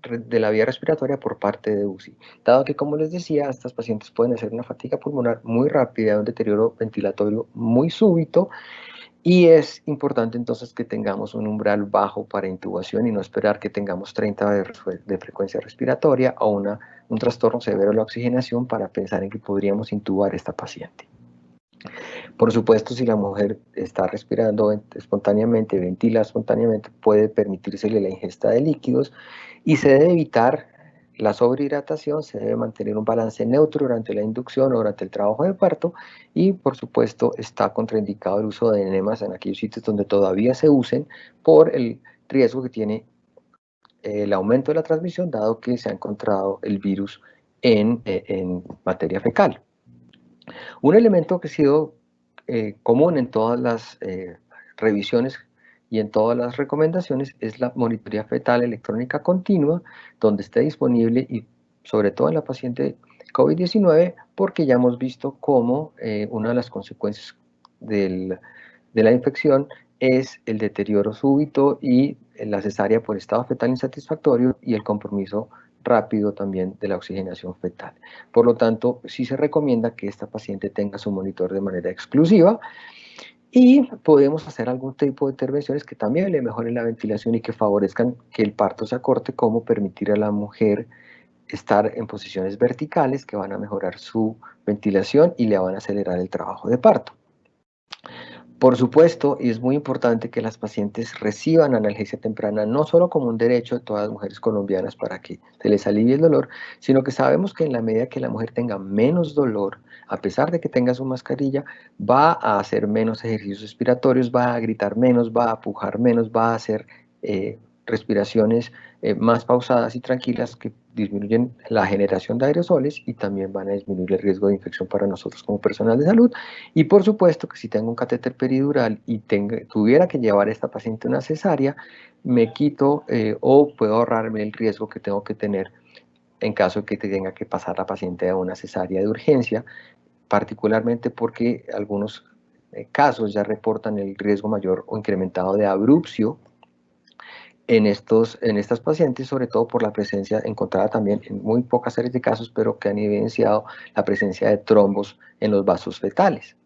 S3: de la vía respiratoria por parte de UCI, dado que, como les decía, estas pacientes pueden hacer una fatiga pulmonar muy rápida, un deterioro ventilatorio muy súbito, y es importante entonces que tengamos un umbral bajo para intubación y no esperar que tengamos 30 de frecuencia respiratoria o un trastorno severo de la oxigenación para pensar en que podríamos intubar a esta paciente. Por supuesto, si la mujer está respirando espontáneamente, ventila espontáneamente, puede permitírsele la ingesta de líquidos y se debe evitar la sobrehidratación, se debe mantener un balance neutro durante la inducción o durante el trabajo de parto, y por supuesto está contraindicado el uso de enemas en aquellos sitios donde todavía se usen por el riesgo que tiene el aumento de la transmisión, dado que se ha encontrado el virus en materia fecal. Un elemento que ha sido común en todas las revisiones y en todas las recomendaciones es la monitoría fetal electrónica continua, donde esté disponible, y sobre todo en la paciente COVID-19, porque ya hemos visto cómo una de las consecuencias de la infección es el deterioro súbito y la cesárea por estado fetal insatisfactorio y el compromiso rápido también de la oxigenación fetal. Por lo tanto, sí se recomienda que esta paciente tenga su monitor de manera exclusiva. Y podemos hacer algún tipo de intervenciones que también le mejoren la ventilación y que favorezcan que el parto se acorte, como permitir a la mujer estar en posiciones verticales que van a mejorar su ventilación y le van a acelerar el trabajo de parto. Por supuesto, y es muy importante que las pacientes reciban analgesia temprana, no solo como un derecho de todas las mujeres colombianas para que se les alivie el dolor, sino que sabemos que en la medida que la mujer tenga menos dolor, a pesar de que tenga su mascarilla, va a hacer menos ejercicios respiratorios, va a gritar menos, va a pujar menos, va a hacer respiraciones más pausadas y tranquilas, que disminuyen la generación de aerosoles y también van a disminuir el riesgo de infección para nosotros como personal de salud. Y por supuesto que si tengo un catéter peridural y tuviera que llevar a esta paciente una cesárea, me quito o puedo ahorrarme el riesgo que tengo que tener en caso de que tenga que pasar la paciente a una cesárea de urgencia, particularmente porque algunos casos ya reportan el riesgo mayor o incrementado de abrupcio en estas pacientes, sobre todo por la presencia encontrada también en muy pocas series de casos, pero que han evidenciado la presencia de trombos en los vasos fetales.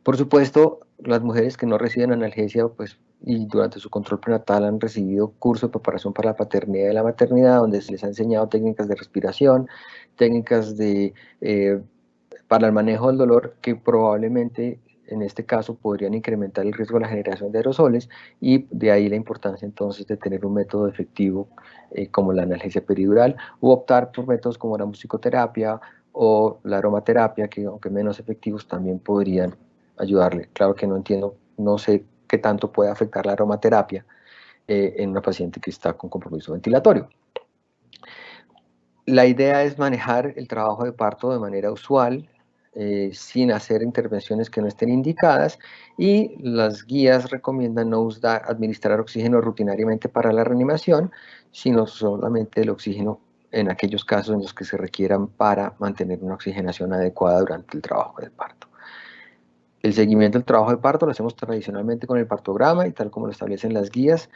S3: Por supuesto, las mujeres que no reciben analgesia, pues, y durante su control prenatal han recibido curso de preparación para la paternidad y la maternidad, donde se les ha enseñado técnicas de respiración, técnicas para el manejo del dolor, que probablemente en este caso podrían incrementar el riesgo de la generación de aerosoles, y de ahí la importancia entonces de tener un método efectivo como la analgesia peridural, u optar por métodos como la musicoterapia o la aromaterapia, que aunque menos efectivos también podrían ayudarle. Claro que no entiendo, no sé qué tanto puede afectar la aromaterapia en una paciente que está con compromiso ventilatorio. La idea es manejar el trabajo de parto de manera usual, sin hacer intervenciones que no estén indicadas, y las guías recomiendan no administrar oxígeno rutinariamente para la reanimación, sino solamente el oxígeno en aquellos casos en los que se requieran para mantener una oxigenación adecuada durante el trabajo del parto. El seguimiento del trabajo de parto lo hacemos tradicionalmente con el partograma y tal como lo establecen las guías,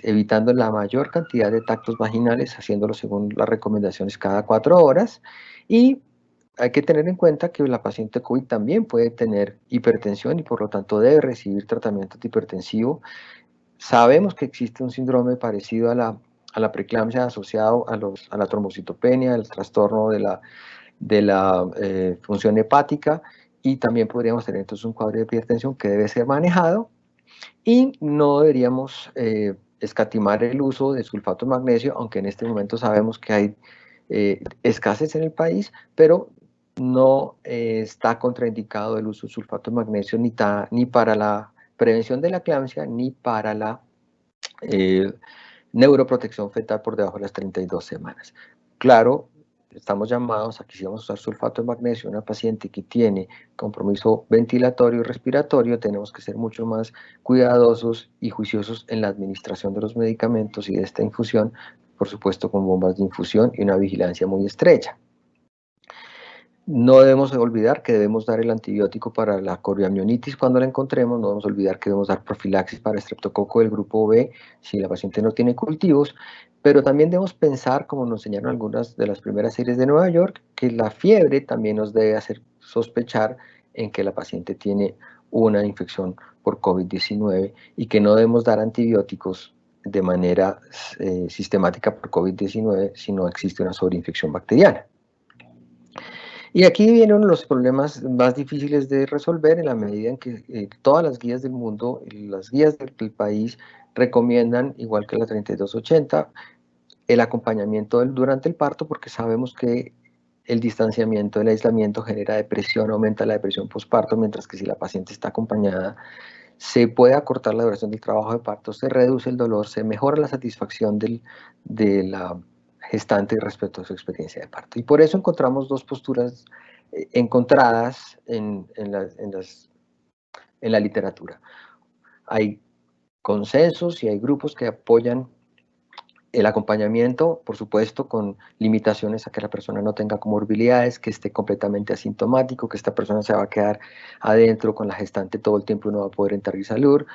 S3: evitando la mayor cantidad de tactos vaginales, haciéndolo según las recomendaciones cada 4 horas. Y hay que tener en cuenta que la paciente COVID también puede tener hipertensión y por lo tanto debe recibir tratamiento antihipertensivo. Sabemos que existe un síndrome parecido a la preeclampsia asociado a la trombocitopenia, el trastorno de la función hepática, y también podríamos tener entonces un cuadro de hipertensión que debe ser manejado, y no deberíamos escatimar el uso de sulfato de magnesio, aunque en este momento sabemos que hay escasez en el país, pero no está contraindicado el uso de sulfato de magnesio ni para la prevención de la eclampsia ni para la neuroprotección fetal por debajo de las 32 semanas. Claro, estamos llamados a que si vamos a usar sulfato de magnesio en una paciente que tiene compromiso ventilatorio y respiratorio, tenemos que ser mucho más cuidadosos y juiciosos en la administración de los medicamentos y de esta infusión, por supuesto con bombas de infusión y una vigilancia muy estrecha. No debemos olvidar que debemos dar el antibiótico para la corioamnionitis cuando la encontremos, no debemos olvidar que debemos dar profilaxis para estreptococo del grupo B si la paciente no tiene cultivos, pero también debemos pensar, como nos enseñaron algunas de las primeras series de Nueva York, que la fiebre también nos debe hacer sospechar en que la paciente tiene una infección por COVID-19 y que no debemos dar antibióticos de manera sistemática por COVID-19 si no existe una sobreinfección bacteriana. Y aquí vienen los problemas más difíciles de resolver en la medida en que todas las guías del mundo y las guías del país recomiendan, igual que la 3280, el acompañamiento durante el parto, porque sabemos que el distanciamiento, el aislamiento genera depresión, aumenta la depresión postparto, mientras que si la paciente está acompañada, se puede acortar la duración del trabajo de parto, se reduce el dolor, se mejora la satisfacción de la gestante respecto a su experiencia de parto. Y por eso encontramos dos posturas encontradas en la literatura. Hay consensos y hay grupos que apoyan el acompañamiento, por supuesto, con limitaciones a que la persona no tenga comorbilidades, que esté completamente asintomático, que esta persona se va a quedar adentro con la gestante todo el tiempo y no va a poder entrar y salir,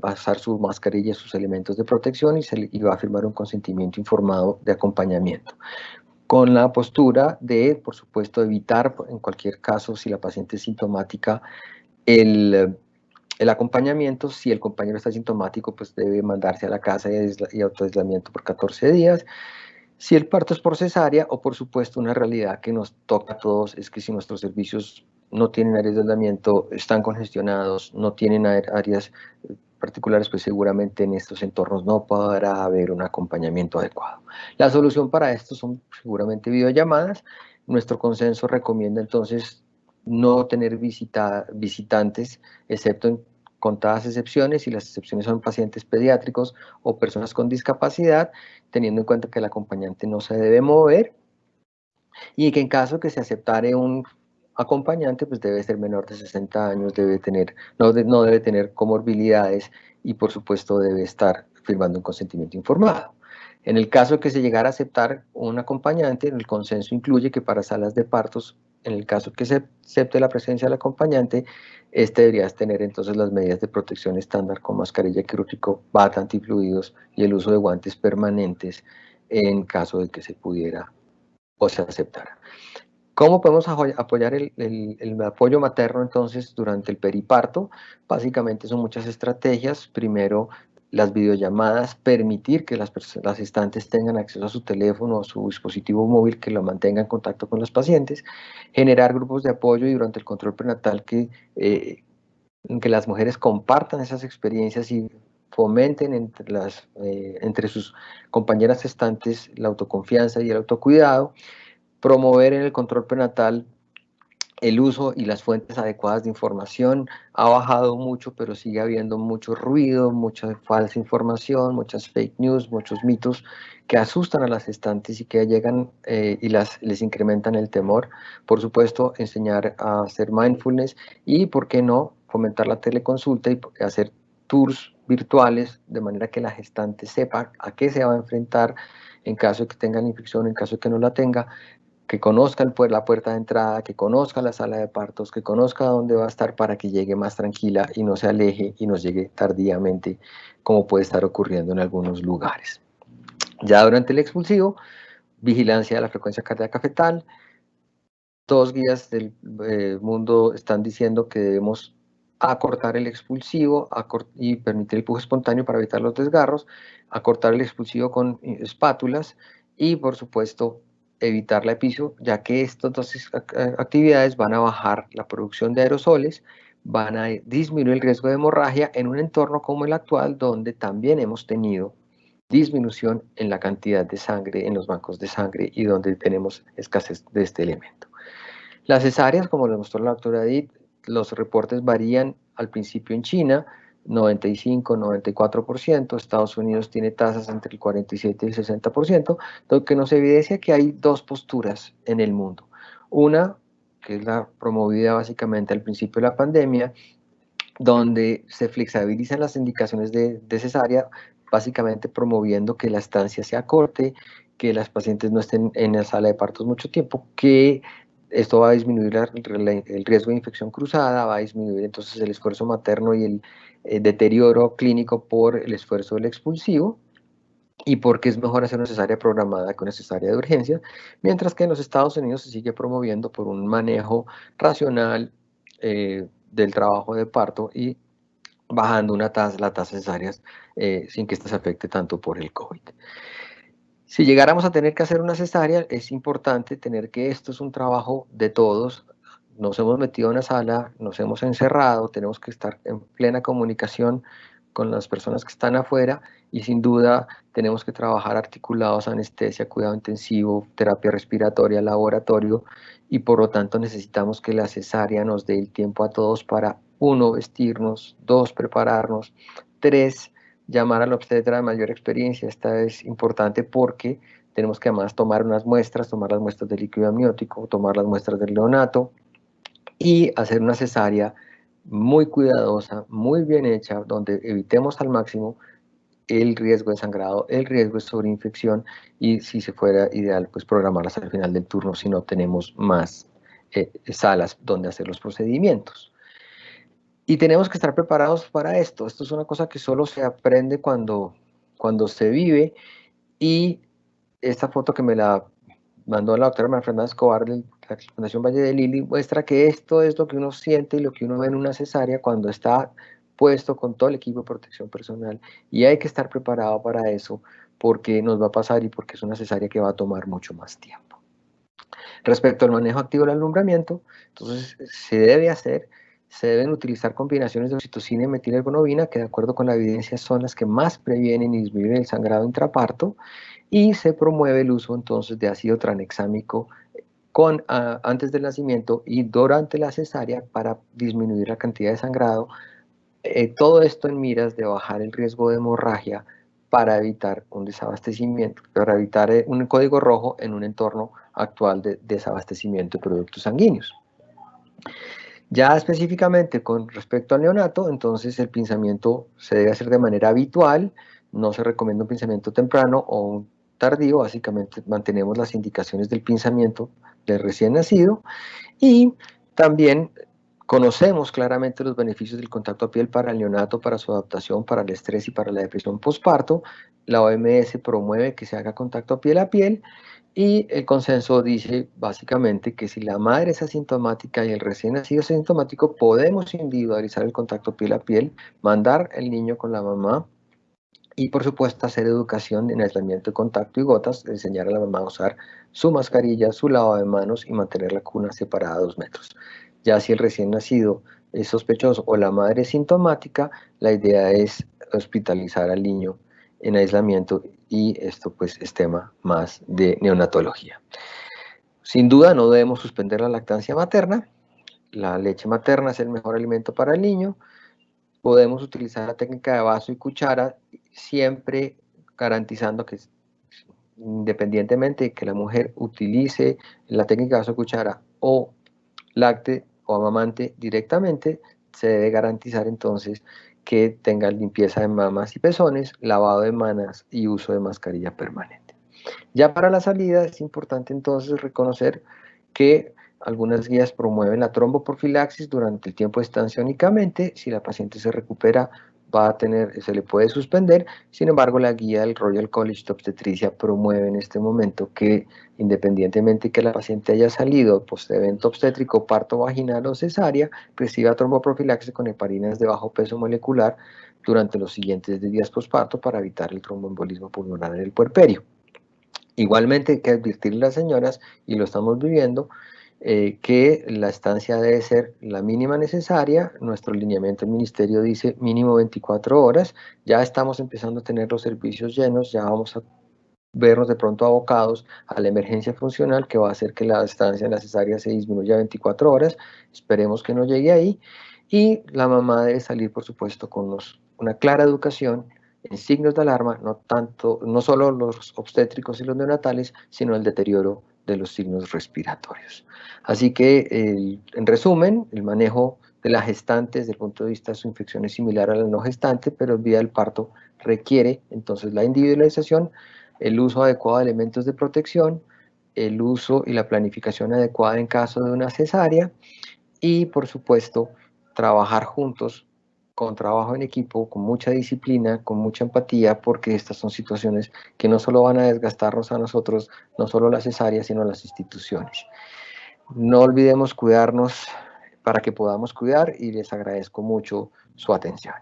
S3: va a usar su mascarilla, sus elementos de protección y va a firmar un consentimiento informado de acompañamiento. Con la postura de, por supuesto, evitar en cualquier caso, si la paciente es sintomática, el El acompañamiento, si el compañero está sintomático, pues debe mandarse a la casa y autoaislamiento por 14 días. Si el parto es por cesárea, o por supuesto una realidad que nos toca a todos, es que si nuestros servicios no tienen áreas de aislamiento, están congestionados, no tienen áreas particulares, pues seguramente en estos entornos no podrá haber un acompañamiento adecuado. La solución para esto son seguramente videollamadas. Nuestro consenso recomienda entonces no tener visitantes, excepto en contadas excepciones, y las excepciones son pacientes pediátricos o personas con discapacidad, teniendo en cuenta que el acompañante no se debe mover, y que en caso que se aceptare un acompañante, pues debe ser menor de 60 años, no debe tener comorbilidades, y por supuesto debe estar firmando un consentimiento informado. En el caso que se llegara a aceptar un acompañante, el consenso incluye que para salas de partos, en el caso que se acepte la presencia del acompañante, debería tener entonces las medidas de protección estándar con mascarilla quirúrgico, bata, antifluidos y el uso de guantes permanentes en caso de que se pudiera o se aceptara. ¿Cómo podemos apoyar el apoyo materno entonces durante el periparto? Básicamente son muchas estrategias. Primero, las videollamadas, permitir que las gestantes tengan acceso a su teléfono o su dispositivo móvil que lo mantenga en contacto con los pacientes, generar grupos de apoyo, y durante el control prenatal que las mujeres compartan esas experiencias y fomenten entre sus compañeras gestantes la autoconfianza y el autocuidado. Promover en el control prenatal el uso y las fuentes adecuadas de información. Ha bajado mucho, pero sigue habiendo mucho ruido, mucha falsa información, muchas fake news, muchos mitos que asustan a las gestantes y que llegan y les incrementan el temor. Por supuesto, enseñar a hacer mindfulness y, ¿por qué no?, fomentar la teleconsulta y hacer tours virtuales, de manera que la gestante sepa a qué se va a enfrentar en caso de que tenga la infección, en caso de que no la tenga, que conozca la puerta de entrada, que conozca la sala de partos, que conozca dónde va a estar, para que llegue más tranquila y no se aleje y nos llegue tardíamente, como puede estar ocurriendo en algunos lugares. Ya durante el expulsivo, vigilancia de la frecuencia cardíaca fetal. Dos guías del mundo están diciendo que debemos acortar el expulsivo y permitir el empuje espontáneo para evitar los desgarros, acortar el expulsivo con espátulas y, por supuesto, evitar la episo, ya que estas dos actividades van a bajar la producción de aerosoles, van a disminuir el riesgo de hemorragia en un entorno como el actual, donde también hemos tenido disminución en la cantidad de sangre en los bancos de sangre y donde tenemos escasez de este elemento. Las cesáreas, como lo mostró la doctora Edith, los reportes varían. Al principio en China, 95, 94%, Estados Unidos tiene tasas entre el 47 y el 60%, lo que nos evidencia que hay dos posturas en el mundo. Una, que es la promovida básicamente al principio de la pandemia, donde se flexibilizan las indicaciones de cesárea, básicamente promoviendo que la estancia sea corte, que las pacientes no estén en la sala de partos mucho tiempo, que esto va a disminuir el riesgo de infección cruzada, va a disminuir entonces el esfuerzo materno y el deterioro clínico por el esfuerzo del expulsivo, y porque es mejor hacer una cesárea programada que una cesárea de urgencia, mientras que en los Estados Unidos se sigue promoviendo por un manejo racional del trabajo de parto y bajando la tasa de cesáreas sin que esto se afecte tanto por el COVID. Si llegáramos a tener que hacer una cesárea, es importante tener que esto es un trabajo de todos. Nos hemos metido en una sala, nos hemos encerrado, tenemos que estar en plena comunicación con las personas que están afuera, y sin duda tenemos que trabajar articulados: anestesia, cuidado intensivo, terapia respiratoria, laboratorio, y por lo tanto necesitamos que la cesárea nos dé el tiempo a todos para, 1, vestirnos, 2, prepararnos, 3, llamar al obstetra de mayor experiencia. Esta es importante porque tenemos que además tomar unas muestras, tomar las muestras de líquido amniótico, tomar las muestras del neonato y hacer una cesárea muy cuidadosa, muy bien hecha, donde evitemos al máximo el riesgo de sangrado, el riesgo de sobreinfección, y si se fuera ideal, pues programarlas al final del turno si no tenemos más salas donde hacer los procedimientos. Y tenemos que estar preparados para esto. Esto es una cosa que solo se aprende cuando se vive, y esta foto que me la mandó la doctora María Fernanda Escobar de la Fundación Valle de Lili muestra que esto es lo que uno siente y lo que uno ve en una cesárea cuando está supuesto, con todo el equipo de protección personal, y hay que estar preparado para eso, porque nos va a pasar y porque es una cesárea que va a tomar mucho más tiempo. Respecto al manejo activo del alumbramiento, entonces se deben utilizar combinaciones de oxitocina y metilherbonobina, que de acuerdo con la evidencia son las que más previenen y disminuyen el sangrado intraparto, y se promueve el uso entonces de ácido tranexámico antes del nacimiento y durante la cesárea para disminuir la cantidad de sangrado. Todo esto en miras de bajar el riesgo de hemorragia para evitar un desabastecimiento, para evitar un código rojo en un entorno actual de desabastecimiento de productos sanguíneos. Ya específicamente con respecto al neonato, entonces el pinzamiento se debe hacer de manera habitual, no se recomienda un pinzamiento temprano o un tardío, básicamente mantenemos las indicaciones del pinzamiento del recién nacido, y también conocemos claramente los beneficios del contacto a piel para el neonato, para su adaptación, para el estrés y para la depresión postparto. La OMS promueve que se haga contacto a piel, y el consenso dice básicamente que si la madre es asintomática y el recién nacido es asintomático, podemos individualizar el contacto piel a piel, mandar el niño con la mamá y por supuesto hacer educación en aislamiento de contacto y gotas, enseñar a la mamá a usar su mascarilla, su lavado de manos y mantener la cuna separada a 2 metros. Ya si el recién nacido es sospechoso o la madre es sintomática, la idea es hospitalizar al niño en aislamiento, y esto pues es tema más de neonatología. Sin duda no debemos suspender la lactancia materna. La leche materna es el mejor alimento para el niño. Podemos utilizar la técnica de vaso y cuchara, siempre garantizando que, independientemente de que la mujer utilice la técnica de vaso y cuchara o lacte o amamante directamente, se debe garantizar entonces que tenga limpieza de mamas y pezones, lavado de manos y uso de mascarilla permanente. Ya para la salida es importante entonces reconocer que algunas guías promueven la tromboprofilaxis durante el tiempo de estancia únicamente. Si la paciente se recupera, se le puede suspender. Sin embargo, la guía del Royal College de Obstetricia promueve en este momento que, independientemente de que la paciente haya salido post-evento obstétrico, parto vaginal o cesárea, reciba tromboprofilaxis con heparinas de bajo peso molecular durante los siguientes días postparto para evitar el tromboembolismo pulmonar en el puerperio. Igualmente hay que advertirle a las señoras, y lo estamos viviendo, que la estancia debe ser la mínima necesaria. Nuestro lineamiento del ministerio dice mínimo 24 horas. Ya estamos empezando a tener los servicios llenos, ya vamos a vernos de pronto abocados a la emergencia funcional, que va a hacer que la estancia en la cesárea se disminuya a 24 horas. Esperemos que no llegue ahí. Y la mamá debe salir, por supuesto, con una clara educación en signos de alarma, no solo los obstétricos y los neonatales, sino el deterioro de los signos respiratorios. Así que, en resumen, el manejo de la gestante desde el punto de vista de su infección es similar a la no gestante, pero el día del parto requiere entonces la individualización, el uso adecuado de elementos de protección, el uso y la planificación adecuada en caso de una cesárea, y por supuesto trabajar juntos, con trabajo en equipo, con mucha disciplina, con mucha empatía, porque estas son situaciones que no solo van a desgastarnos a nosotros, no solo las cesáreas, sino las instituciones. No olvidemos cuidarnos para que podamos cuidar, y les agradezco mucho su atención.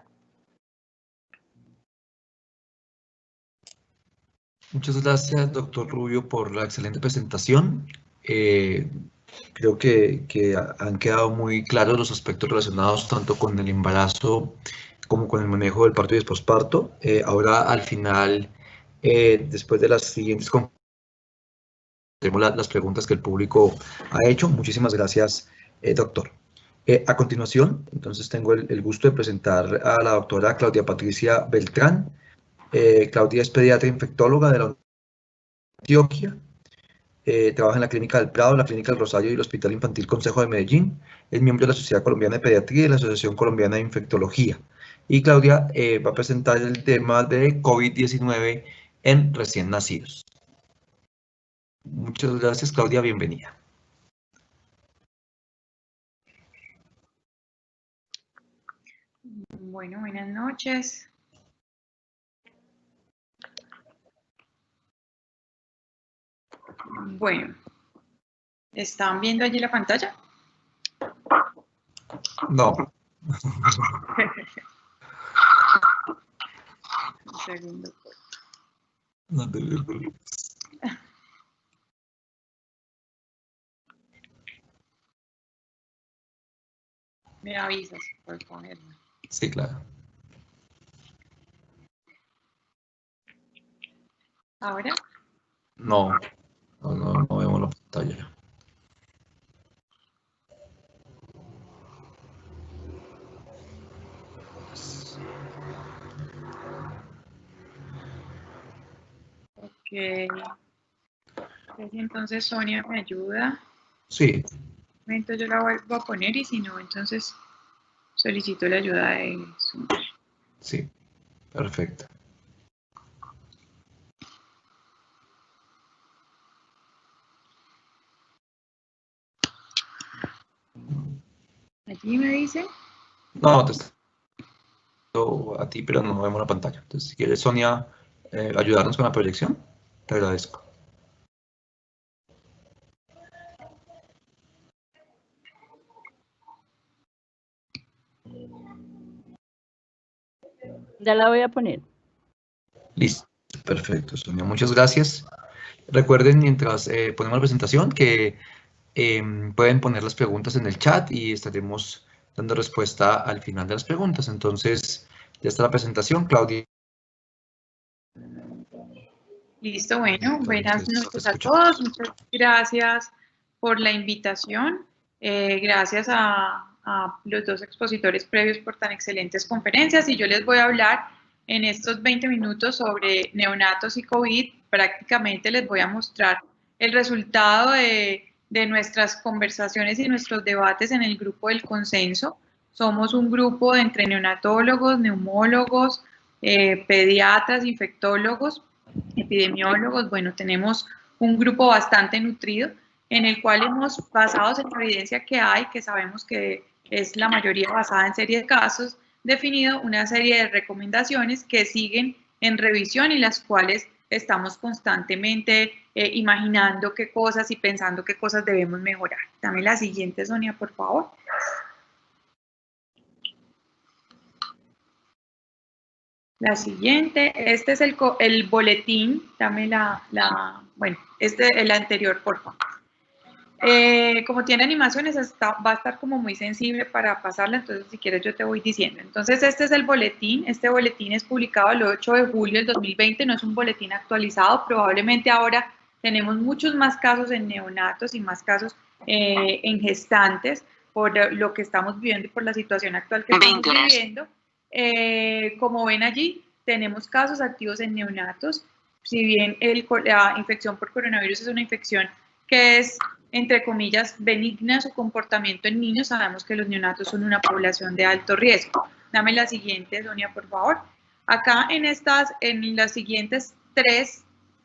S1: Muchas gracias, doctor Rubio, por la excelente presentación. Creo que han quedado muy claros los aspectos relacionados tanto con el embarazo como con el manejo del parto y del posparto. Ahora, al final, después de las siguientes tenemos las preguntas que el público ha hecho. Muchísimas gracias, doctor. A continuación, entonces tengo el gusto de presentar a la doctora Claudia Patricia Beltrán. Claudia es pediatra infectóloga de la Antioquia. Trabaja en la Clínica del Prado, la Clínica del Rosario y el Hospital Infantil Consejo de Medellín. Es miembro de la Sociedad Colombiana de Pediatría y de la Asociación Colombiana de Infectología. Y Claudia va a presentar el tema de COVID-19 en recién nacidos. Muchas gracias, Claudia. Bienvenida.
S4: Bueno, buenas noches. Bueno, ¿están viendo allí la pantalla?
S1: No.
S4: segundo.
S1: No te preocupes.
S4: Me avisas, por favor.
S1: Sí, claro.
S4: ¿Ahora?
S1: No vemos la pantalla.
S4: Ok. Entonces Sonia me ayuda.
S1: Sí.
S4: Un momento yo la vuelvo a poner y si no, entonces solicito la ayuda de Zoom.
S1: Sí, perfecto.
S4: Allí me dice.
S1: No, te estoy a ti, pero no vemos la pantalla. Entonces, si quieres, Sonia, ayudarnos con la proyección, te agradezco.
S5: Ya la voy a poner.
S1: Listo, perfecto, Sonia. Muchas gracias. Recuerden, mientras ponemos la presentación, que pueden poner las preguntas en el chat y estaremos dando respuesta al final de las preguntas. Entonces, ya está la presentación. Claudia.
S4: Listo, bueno, buenas
S1: Entonces,
S4: noches a todos. Muchas gracias por la invitación. Gracias a los dos expositores previos por tan excelentes conferencias. Y yo les voy a hablar en estos 20 minutos sobre neonatos y COVID. Prácticamente les voy a mostrar el resultado de nuestras conversaciones y nuestros debates en el grupo del consenso. Somos un grupo entre neonatólogos, neumólogos, pediatras, infectólogos, epidemiólogos. Bueno, tenemos un grupo bastante nutrido en el cual hemos, basados en la evidencia que hay, que sabemos que es la mayoría basada en serie de casos, definido una serie de recomendaciones que siguen en revisión y las cuales estamos constantemente imaginando qué cosas y pensando qué cosas debemos mejorar. Dame la siguiente, Sonia, por favor. La siguiente, este es el boletín, dame bueno, el anterior, por favor. Como tiene animaciones, va a estar como muy sensible para pasarla, entonces si quieres yo te voy diciendo. Entonces este es el boletín, este boletín es publicado el 8 de julio del 2020, no es un boletín actualizado, probablemente ahora tenemos muchos más casos en neonatos y más casos en gestantes por lo que estamos viviendo y por la situación actual que estamos viviendo. Como ven allí, tenemos casos activos en neonatos, si bien la infección por coronavirus es una infección que es, entre comillas, benigna su comportamiento en niños, sabemos que los neonatos son una población de alto riesgo. Dame la siguiente, Sonia, por favor. Acá en las siguientes 3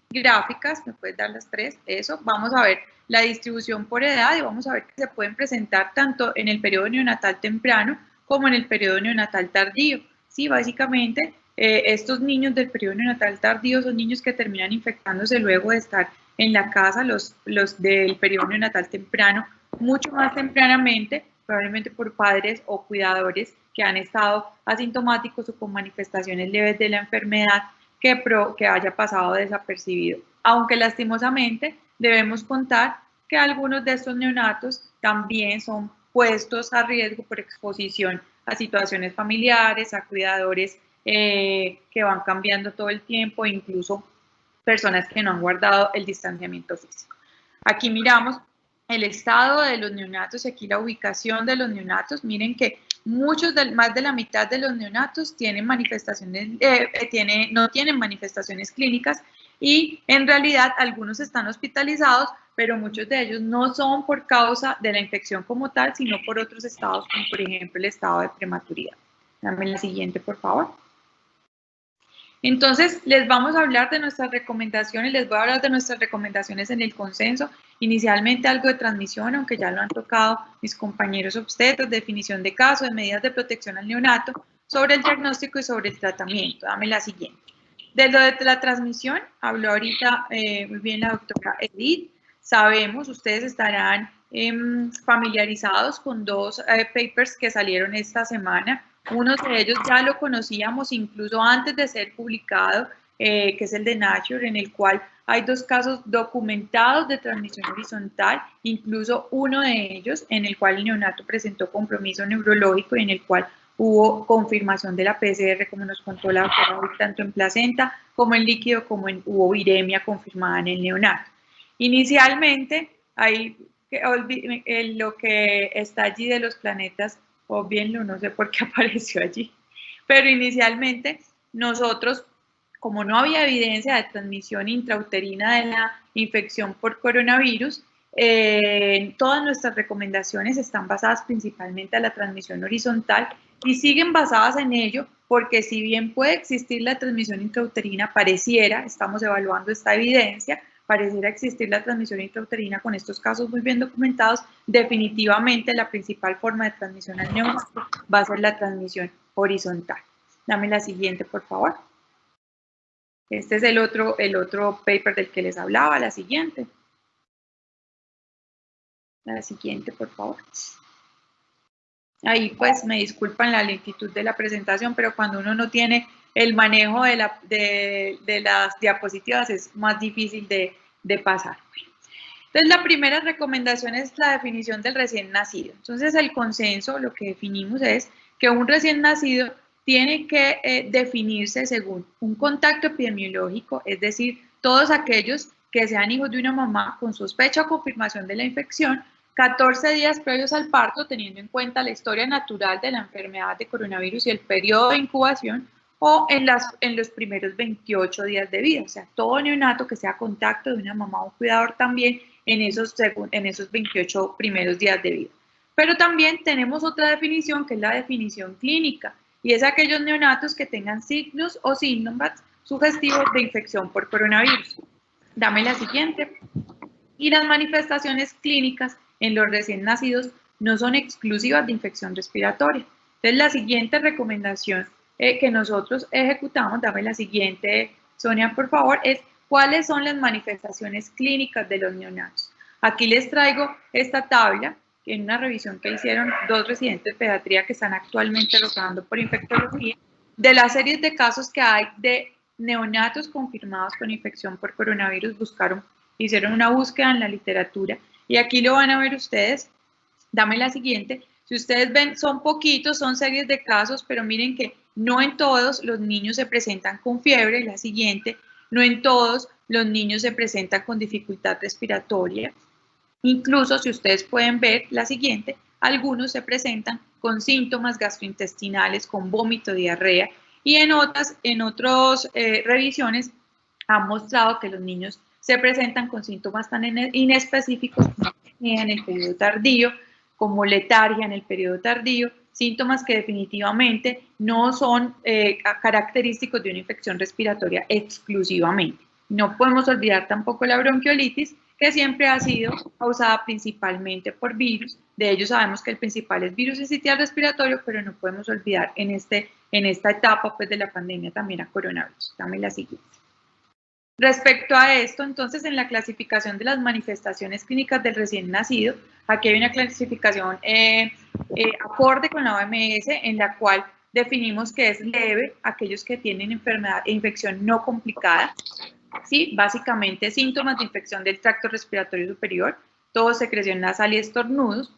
S4: gráficas, ¿me puedes dar las 3? Eso, vamos a ver la distribución por edad y vamos a ver que se pueden presentar tanto en el periodo neonatal temprano como en el periodo neonatal tardío. Sí, básicamente, estos niños del periodo neonatal tardío son niños que terminan infectándose luego de estar en la casa, los del periodo neonatal temprano, mucho más tempranamente, probablemente por padres o cuidadores que han estado asintomáticos o con manifestaciones leves de la enfermedad que haya pasado desapercibido. Aunque lastimosamente debemos contar que algunos de estos neonatos también son puestos a riesgo por exposición a situaciones familiares, a cuidadores que van cambiando todo el tiempo, incluso personas que no han guardado el distanciamiento físico. Aquí miramos el estado de los neonatos y aquí la ubicación de los neonatos. Miren que más de la mitad de los neonatos tienen manifestaciones, no tienen manifestaciones clínicas y en realidad algunos están hospitalizados, pero muchos de ellos no son por causa de la infección como tal, sino por otros estados, como por ejemplo el estado de prematuridad. Dame la siguiente, por favor. Entonces, les vamos a hablar de nuestras recomendaciones, les voy a hablar de nuestras recomendaciones en el consenso. Inicialmente algo de transmisión, aunque ya lo han tocado mis compañeros obstetras, definición de caso, de medidas de protección al neonato, sobre el diagnóstico y sobre el tratamiento. Dame la siguiente. De lo de la transmisión, habló ahorita muy bien la doctora Edith. Sabemos, ustedes estarán familiarizados con 2 papers que salieron esta semana. Uno de ellos ya lo conocíamos incluso antes de ser publicado, que es el de Nature, en el cual hay 2 casos documentados de transmisión horizontal, incluso uno de ellos en el cual el neonato presentó compromiso neurológico y en el cual hubo confirmación de la PCR, como nos contó la doctora, tanto en placenta como en líquido, como hubo viremia confirmada en el neonato. Inicialmente, lo que está allí de los planetas, obvienlo, no sé por qué apareció allí, pero inicialmente nosotros, como no había evidencia de transmisión intrauterina de la infección por coronavirus, todas nuestras recomendaciones están basadas principalmente en la transmisión horizontal y siguen basadas en ello, porque si bien puede existir la transmisión intrauterina, estamos evaluando esta evidencia, pareciera existir la transmisión intrauterina con estos casos muy bien documentados, definitivamente la principal forma de transmisión al neonato va a ser la transmisión horizontal. Dame la siguiente, por favor. Este es el otro paper del que les hablaba, la siguiente. La siguiente, por favor. Ahí pues me disculpan la lentitud de la presentación, pero cuando uno no tiene el manejo de las diapositivas es más difícil de pasar. Entonces la primera recomendación es la definición del recién nacido. Entonces el consenso, lo que definimos es que un recién nacido tiene que definirse según un contacto epidemiológico, es decir, todos aquellos que sean hijos de una mamá con sospecha o confirmación de la infección, 14 días previos al parto, teniendo en cuenta la historia natural de la enfermedad de coronavirus y el periodo de incubación, o en los primeros 28 días de vida. O sea, todo neonato que sea contacto de una mamá o un cuidador también en esos 28 primeros días de vida. Pero también tenemos otra definición, que es la definición clínica, y es aquellos neonatos que tengan signos o síntomas sugestivos de infección por coronavirus. Dame la siguiente. Y las manifestaciones clínicas en los recién nacidos no son exclusivas de infección respiratoria. Entonces, la siguiente recomendación que nosotros ejecutamos, dame la siguiente, Sonia, por favor, es cuáles son las manifestaciones clínicas de los neonatos. Aquí les traigo esta tabla, en una revisión que hicieron 2 residentes de pediatría que están actualmente rotando por infectología, de las series de casos que hay de neonatos confirmados con infección por coronavirus, hicieron una búsqueda en la literatura y aquí lo van a ver ustedes. Dame la siguiente. Si ustedes ven, son poquitos, son series de casos, pero miren que no en todos los niños se presentan con fiebre. La siguiente, no en todos los niños se presentan con dificultad respiratoria. Incluso, si ustedes pueden ver, la siguiente, algunos se presentan con síntomas gastrointestinales, con vómito, diarrea, y en otras revisiones han mostrado que los niños se presentan con síntomas tan inespecíficos como en el periodo tardío, como letargia en el periodo tardío, síntomas que definitivamente no son característicos de una infección respiratoria exclusivamente. No podemos olvidar tampoco la bronquiolitis, que siempre ha sido causada principalmente por virus. De ellos sabemos que el principal es virus sincitial respiratorio, pero no podemos olvidar en esta etapa pues, de la pandemia también a coronavirus. Dame la siguiente. Respecto a esto, entonces, en la clasificación de las manifestaciones clínicas del recién nacido, aquí hay una clasificación acorde con la OMS, en la cual definimos que es leve aquellos que tienen enfermedad e infección no complicada, ¿sí? Básicamente síntomas de infección del tracto respiratorio superior, tos, secreción nasal y estornudos,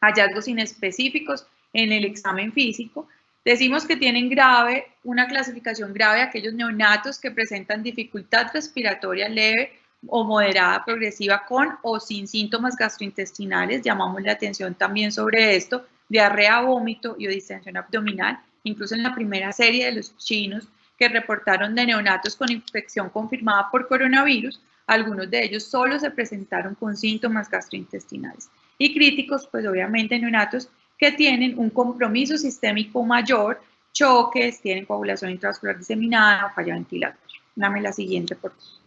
S4: hallazgos inespecíficos en el examen físico. Decimos que tienen una clasificación grave aquellos neonatos que presentan dificultad respiratoria leve o moderada progresiva con o sin síntomas gastrointestinales. Llamamos la atención también sobre esto, diarrea, vómito y o distensión abdominal. Incluso en la primera serie de los chinos que reportaron de neonatos con infección confirmada por coronavirus, algunos de ellos solo se presentaron con síntomas gastrointestinales. Y críticos, pues obviamente neonatos que tienen un compromiso sistémico mayor, choques, tienen coagulación intravascular diseminada o falla ventilatoria. Dame la siguiente, por favor.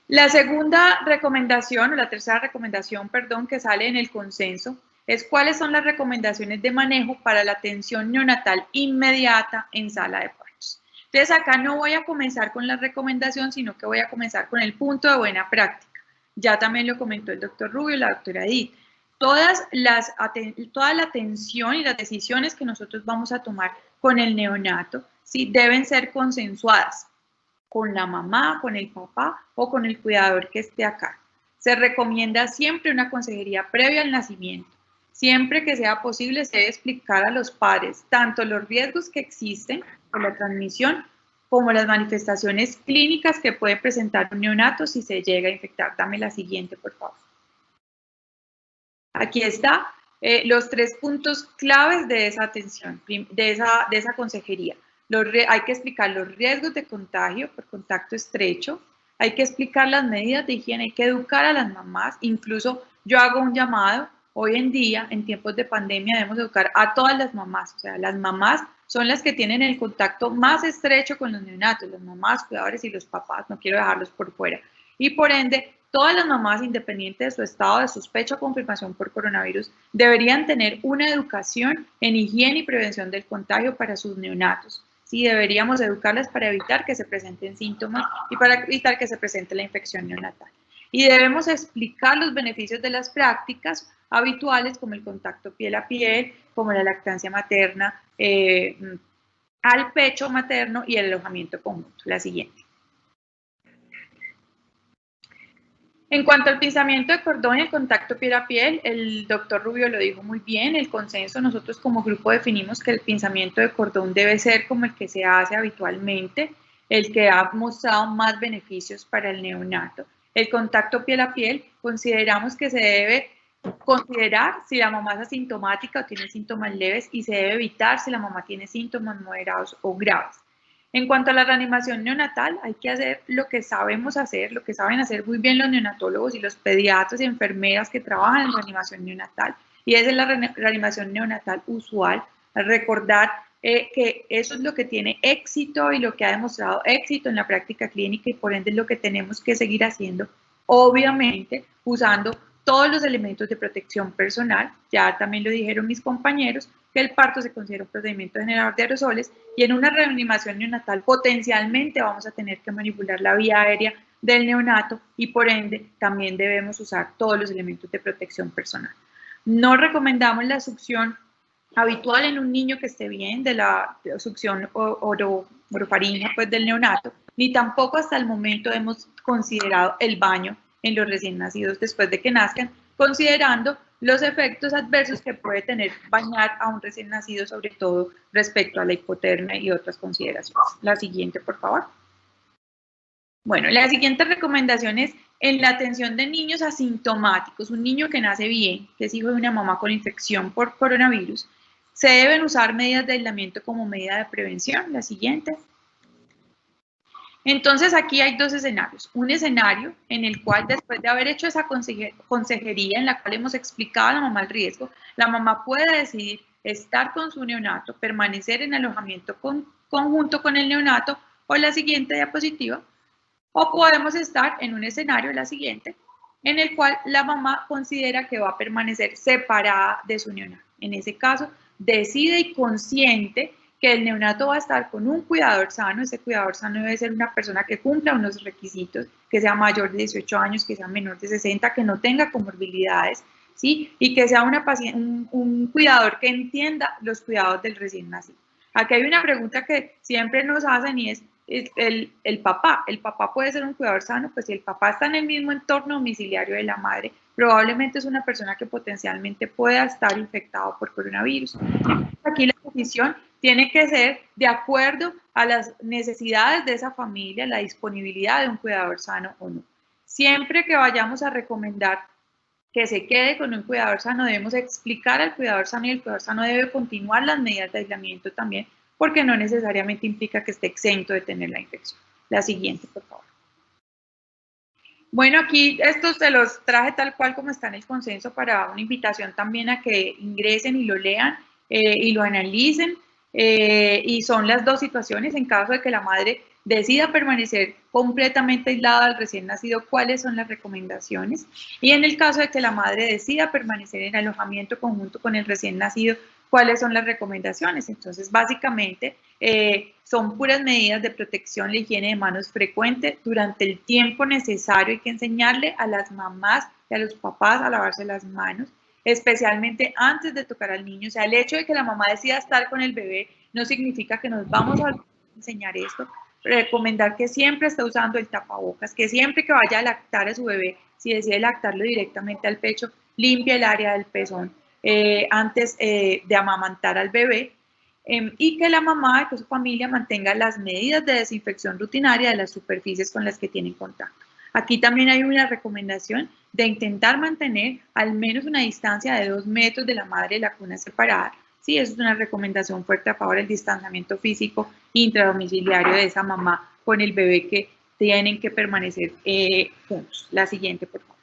S4: La segunda recomendación, o la tercera recomendación, perdón, que sale en el consenso, es cuáles son las recomendaciones de manejo para la atención neonatal inmediata en sala de partos. Entonces, acá no voy a comenzar con la recomendación, sino que voy a comenzar con el punto de buena práctica. Ya también lo comentó el doctor Rubio y la doctora Edith. toda la atención y las decisiones que nosotros vamos a tomar con el neonato, ¿sí? Deben ser consensuadas con la mamá, con el papá o con el cuidador que esté acá. Se recomienda siempre una consejería previa al nacimiento. Siempre que sea posible, se debe explicar a los padres tanto los riesgos que existen por la transmisión como las manifestaciones clínicas que puede presentar un neonato si se llega a infectar. Dame la siguiente, por favor. Aquí está los 3 puntos claves de esa atención, de esa consejería. Hay que explicar los riesgos de contagio por contacto estrecho, hay que explicar las medidas de higiene, hay que educar a las mamás, incluso yo hago un llamado, hoy en día, en tiempos de pandemia, debemos educar a todas las mamás, o sea, las mamás son las que tienen el contacto más estrecho con los neonatos, las mamás, cuidadores y los papás, no quiero dejarlos por fuera, y por ende, todas las mamás, independiente de su estado de sospecha o confirmación por coronavirus, deberían tener una educación en higiene y prevención del contagio para sus neonatos. Sí, deberíamos educarlas para evitar que se presenten síntomas y para evitar que se presente la infección neonatal. Y debemos explicar los beneficios de las prácticas habituales como el contacto piel a piel, como la lactancia materna al pecho materno y el alojamiento conjunto. La siguiente. En cuanto al pinzamiento de cordón y el contacto piel a piel, el doctor Rubio lo dijo muy bien, el consenso, nosotros como grupo definimos que el pinzamiento de cordón debe ser como el que se hace habitualmente, el que ha mostrado más beneficios para el neonato. El contacto piel a piel, consideramos que se debe considerar si la mamá es asintomática o tiene síntomas leves y se debe evitar si la mamá tiene síntomas moderados o graves. En cuanto a la reanimación neonatal, hay que hacer lo que sabemos hacer, lo que saben hacer muy bien los neonatólogos y los pediatras y enfermeras que trabajan en reanimación neonatal, y esa es la reanimación neonatal usual. Recordar que eso es lo que tiene éxito y lo que ha demostrado éxito en la práctica clínica y por ende es lo que tenemos que seguir haciendo, obviamente usando todos los elementos de protección personal. Ya también lo dijeron mis compañeros, que el parto se considera un procedimiento generador de aerosoles y en una reanimación neonatal potencialmente vamos a tener que manipular la vía aérea del neonato y por ende también debemos usar todos los elementos de protección personal. No recomendamos la succión habitual en un niño que esté bien de la succión orofaringea pues, del neonato, ni tampoco hasta el momento hemos considerado el baño en los recién nacidos después de que nazcan, considerando los efectos adversos que puede tener bañar a un recién nacido, sobre todo respecto a la hipotermia y otras consideraciones. La siguiente, por favor. Bueno, la siguiente recomendación es en la atención de niños asintomáticos, un niño que nace bien, que es hijo de una mamá con infección por coronavirus, se deben usar medidas de aislamiento como medida de prevención. La siguiente. Entonces aquí hay 2 escenarios. Un escenario en el cual después de haber hecho esa consejería en la cual hemos explicado a la mamá el riesgo, la mamá puede decidir estar con su neonato, permanecer en alojamiento conjunto con el neonato o la siguiente diapositiva, o podemos estar en un escenario, la siguiente, en el cual la mamá considera que va a permanecer separada de su neonato. En ese caso, decide y consciente que el neonato va a estar con un cuidador sano. Ese cuidador sano debe ser una persona que cumpla unos requisitos, que sea mayor de 18 años, que sea menor de 60, que no tenga comorbilidades, ¿sí? Y que sea un cuidador que entienda los cuidados del recién nacido. Aquí hay una pregunta que siempre nos hacen y es el papá. ¿El papá puede ser un cuidador sano? Pues si el papá está en el mismo entorno domiciliario de la madre, probablemente es una persona que potencialmente pueda estar infectado por coronavirus. Aquí la decisión tiene que ser de acuerdo a las necesidades de esa familia, la disponibilidad de un cuidador sano o no. Siempre que vayamos a recomendar que se quede con un cuidador sano, debemos explicar al cuidador sano y el cuidador sano debe continuar las medidas de aislamiento también, porque no necesariamente implica que esté exento de tener la infección. La siguiente, por favor. Bueno, aquí estos se los traje tal cual como está en el consenso para una invitación también a que ingresen y lo lean y lo analicen. Y son las 2 situaciones en caso de que la madre decida permanecer completamente aislada al recién nacido, cuáles son las recomendaciones, y en el caso de que la madre decida permanecer en alojamiento conjunto con el recién nacido, cuáles son las recomendaciones. Entonces, básicamente, son puras medidas de protección, la higiene de manos frecuente durante el tiempo necesario. Hay que enseñarle a las mamás y a los papás a lavarse las manos. especialmente antes de tocar al niño. O sea, el hecho de que la mamá decida estar con el bebé no significa que nos vamos a enseñar esto. Recomendar que siempre esté usando el tapabocas, que siempre que vaya a lactar a su bebé, si decide lactarlo directamente al pecho, limpie el área del pezón antes de amamantar al bebé. Y que la mamá y que su familia mantenga las medidas de desinfección rutinaria de las superficies con las que tienen contacto. Aquí también hay una recomendación de intentar mantener al menos una distancia de 2 metros de la madre de la cuna separada. Sí, eso es una recomendación fuerte a favor del distanciamiento físico intradomiciliario de esa mamá con el bebé, que tienen que permanecer juntos. La siguiente, por favor.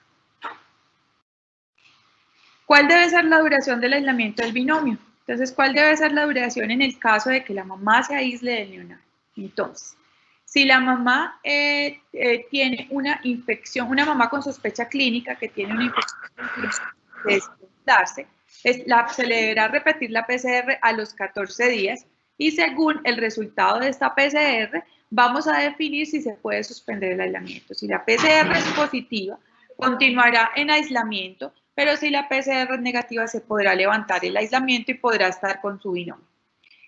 S4: ¿Cuál debe ser la duración del aislamiento del binomio? Entonces, ¿cuál debe ser la duración en el caso de que la mamá se aísle del neonato? Entonces, si la mamá tiene una infección, una mamá con sospecha clínica que tiene una infección de darse, se le deberá repetir la PCR a los 14 días y según el resultado de esta PCR vamos a definir si se puede suspender el aislamiento. Si la PCR es positiva, continuará en aislamiento, pero si la PCR es negativa, se podrá levantar el aislamiento y podrá estar con su binomio.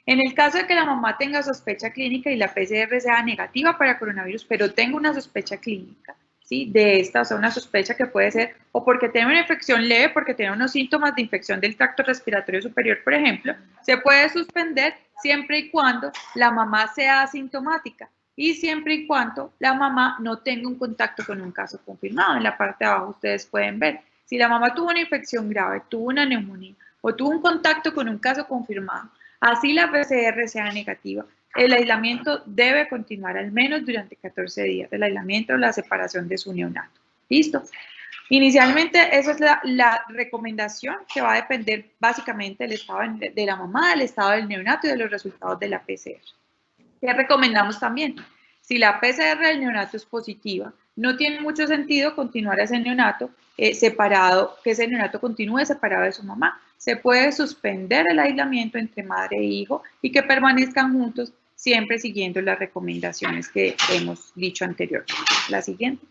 S4: En el caso de que la mamá tenga sospecha clínica y la PCR sea negativa para coronavirus, pero tenga una sospecha clínica, ¿sí? De esta, o sea, una sospecha que puede ser o porque tiene una infección leve, porque tiene unos síntomas de infección del tracto respiratorio superior, por ejemplo, se puede suspender siempre y cuando la mamá sea asintomática y siempre y cuando la mamá no tenga un contacto con un caso confirmado. En la parte de abajo ustedes pueden ver. Si la mamá tuvo una infección grave, tuvo una neumonía o tuvo un contacto con un caso confirmado, así la PCR sea negativa, el aislamiento debe continuar al menos durante 14 días, el aislamiento o la separación de su neonato. ¿Listo? Inicialmente, esa es la recomendación que va a depender básicamente del estado de la mamá, del estado del neonato y de los resultados de la PCR. ¿Qué recomendamos también? Si la PCR del neonato es positiva, no tiene mucho sentido continuar a ese neonato separado, que ese neonato continúe separado de su mamá. Se puede suspender el aislamiento entre madre e hijo y que permanezcan juntos, siempre siguiendo las recomendaciones que hemos dicho anteriormente. La siguiente.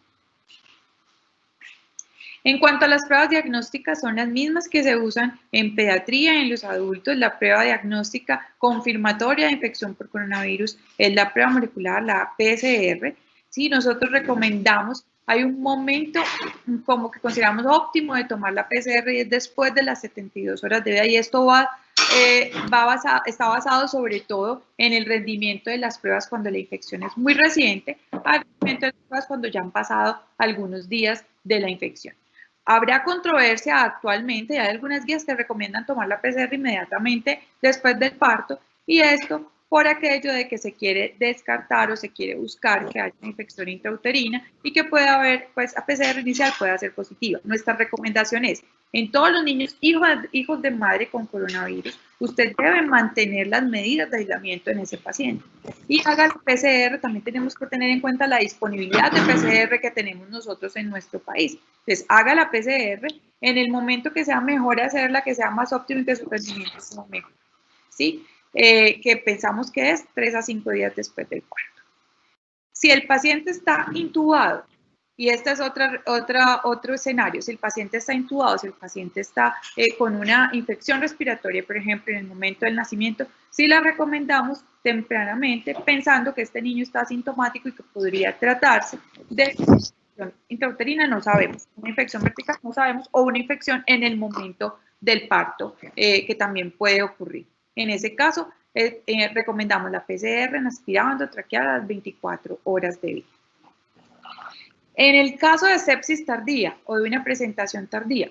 S4: En cuanto a las pruebas diagnósticas, son las mismas que se usan en pediatría en los adultos. La prueba diagnóstica confirmatoria de infección por coronavirus es la prueba molecular, la PCR. Sí, nosotros recomendamos, hay un momento como que consideramos óptimo de tomar la PCR y es después de las 72 horas de vida, y esto está basado sobre todo en el rendimiento de las pruebas cuando la infección es muy reciente, al rendimiento de las pruebas cuando ya han pasado algunos días de la infección. Habrá controversia actualmente, hay algunas guías que recomiendan tomar la PCR inmediatamente después del parto, y esto por aquello de que se quiere descartar o se quiere buscar que haya una infección intrauterina y que pueda haber, pues, la PCR inicial pueda ser positiva. Nuestra recomendación es, en todos los niños hijos de madre con coronavirus, usted debe mantener las medidas de aislamiento en ese paciente. Y haga la PCR, también tenemos que tener en cuenta la disponibilidad de PCR que tenemos nosotros en nuestro país. Entonces, haga la PCR en el momento que sea mejor hacerla, que sea más óptimo y que su rendimiento sea mejor. ¿Sí? Que pensamos que es 3 a 5 días después del parto. Si el paciente está intubado, y este es otro escenario, si el paciente está intubado, si el paciente está con una infección respiratoria, por ejemplo, en el momento del nacimiento, sí la recomendamos tempranamente, pensando que este niño está asintomático y que podría tratarse de infección intrauterina, no sabemos, una infección vertical no sabemos, o una infección en el momento del parto, que también puede ocurrir. En ese caso, recomendamos la PCR en aspirado endotraqueal a las 24 horas de vida. En el caso de sepsis tardía o de una presentación tardía,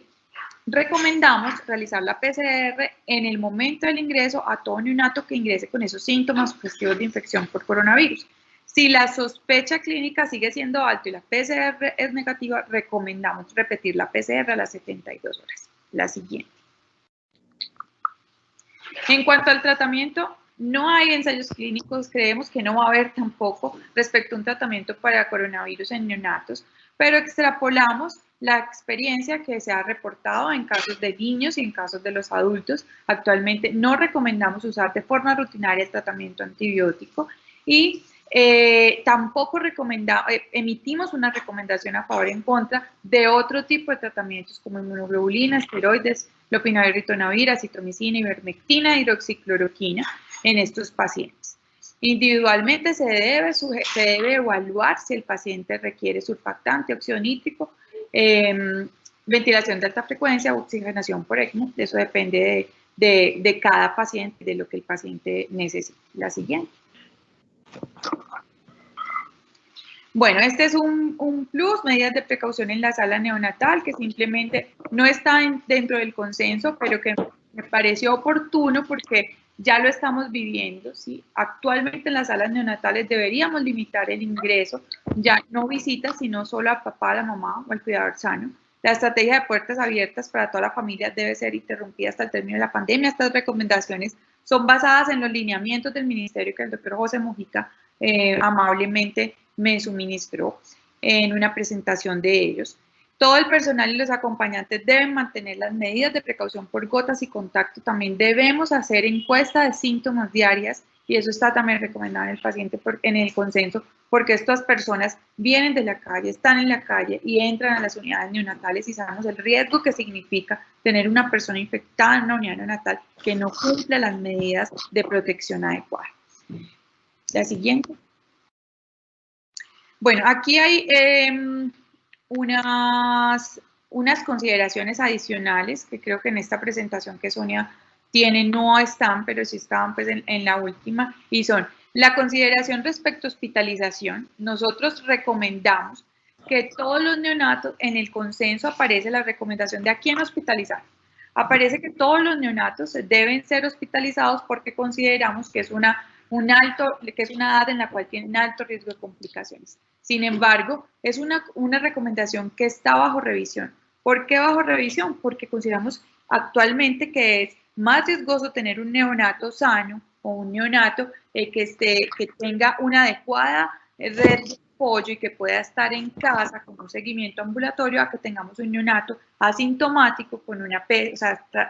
S4: recomendamos realizar la PCR en el momento del ingreso a todo neonato que ingrese con esos síntomas sugestivos de infección por coronavirus. Si la sospecha clínica sigue siendo alta y la PCR es negativa, recomendamos repetir la PCR a las 72 horas. La siguiente. En cuanto al tratamiento, no hay ensayos clínicos, creemos que no va a haber tampoco respecto a un tratamiento para coronavirus en neonatos, pero extrapolamos la experiencia que se ha reportado en casos de niños y en casos de los adultos. Actualmente no recomendamos usar de forma rutinaria el tratamiento antibiótico y Tampoco emitimos una recomendación a favor o en contra de otro tipo de tratamientos como inmunoglobulina, esteroides, lopinavir, ritonavir, acitromicina, ivermectina, hidroxicloroquina en estos pacientes. Individualmente se debe evaluar si el paciente requiere surfactante, óxido nítrico, ventilación de alta frecuencia, oxigenación por ECMO. Eso depende de cada paciente, de lo que el paciente necesite. La siguiente. Bueno, este es un plus, medidas de precaución en la sala neonatal, que simplemente no está dentro del consenso, pero que me pareció oportuno porque ya lo estamos viviendo, ¿sí? Actualmente en las salas neonatales deberíamos limitar el ingreso, ya no visitas, sino solo a papá, a la mamá o al cuidador sano. La estrategia de puertas abiertas para toda la familia debe ser interrumpida hasta el término de la pandemia. Estas recomendaciones son basadas en los lineamientos del ministerio que el doctor José Mujica amablemente me suministró en una presentación de ellos. Todo el personal y los acompañantes deben mantener las medidas de precaución por gotas y contacto. También debemos hacer encuesta de síntomas diarias y eso está también recomendado en el paciente en el consenso, porque estas personas vienen de la calle, están en la calle y entran a las unidades neonatales y sabemos el riesgo que significa tener una persona infectada en una unidad neonatal que no cumple las medidas de protección adecuadas. La siguiente. Bueno, aquí hay unas consideraciones adicionales que creo que en esta presentación que Sonia tiene no están, pero sí estaban pues en la última, y son la consideración respecto a hospitalización. Nosotros recomendamos que todos los neonatos, en el consenso aparece la recomendación de a quién hospitalizar. Aparece que todos los neonatos deben ser hospitalizados porque consideramos que es una edad en la cual tienen alto riesgo de complicaciones. Sin embargo, es una recomendación que está bajo revisión. ¿Por qué bajo revisión? Porque consideramos actualmente que es más riesgoso tener un neonato sano o un neonato que tenga una adecuada red de apoyo y que pueda estar en casa con un seguimiento ambulatorio a que tengamos un neonato asintomático con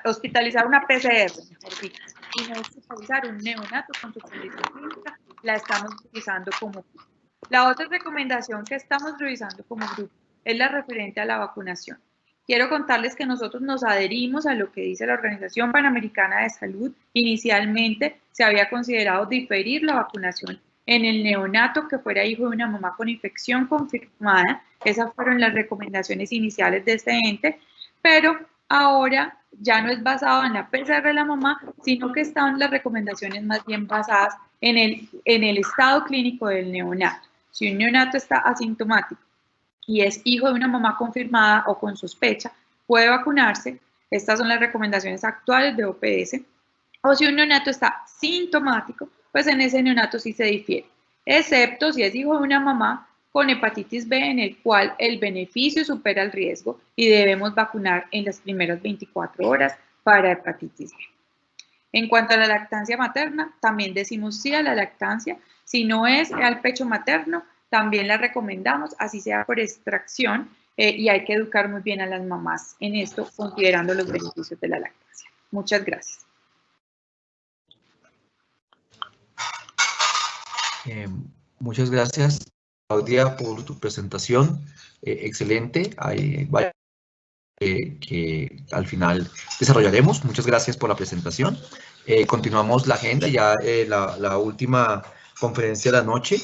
S4: hospitalizar una PCR, mejor dicho, y no hospitalizar un neonato con su condición clínica, la estamos utilizando como grupo. La otra recomendación que estamos revisando como grupo es la referente a la vacunación. Quiero contarles que nosotros nos adherimos a lo que dice la Organización Panamericana de Salud. Inicialmente se había considerado diferir la vacunación en el neonato que fuera hijo de una mamá con infección confirmada. Esas fueron las recomendaciones iniciales de este ente, pero ahora ya no es basado en la PCR de la mamá, sino que están las recomendaciones más bien basadas en el estado clínico del neonato. Si un neonato está asintomático y es hijo de una mamá confirmada o con sospecha, puede vacunarse. Estas son las recomendaciones actuales de OPS. O si un neonato está sintomático, pues en ese neonato sí se difiere, excepto si es hijo de una mamá con hepatitis B en el cual el beneficio supera el riesgo y debemos vacunar en las primeras 24 horas para hepatitis B. En cuanto a la lactancia materna, también decimos sí a la lactancia. Si no es al pecho materno, también la recomendamos, así sea por extracción, y hay que educar muy bien a las mamás en esto, considerando los beneficios de la lactancia. Muchas gracias.
S1: Muchas gracias, Claudia, por tu presentación. Excelente. Hay varias que al final desarrollaremos. Muchas gracias por la presentación. Continuamos la agenda, ya la última conferencia de la noche.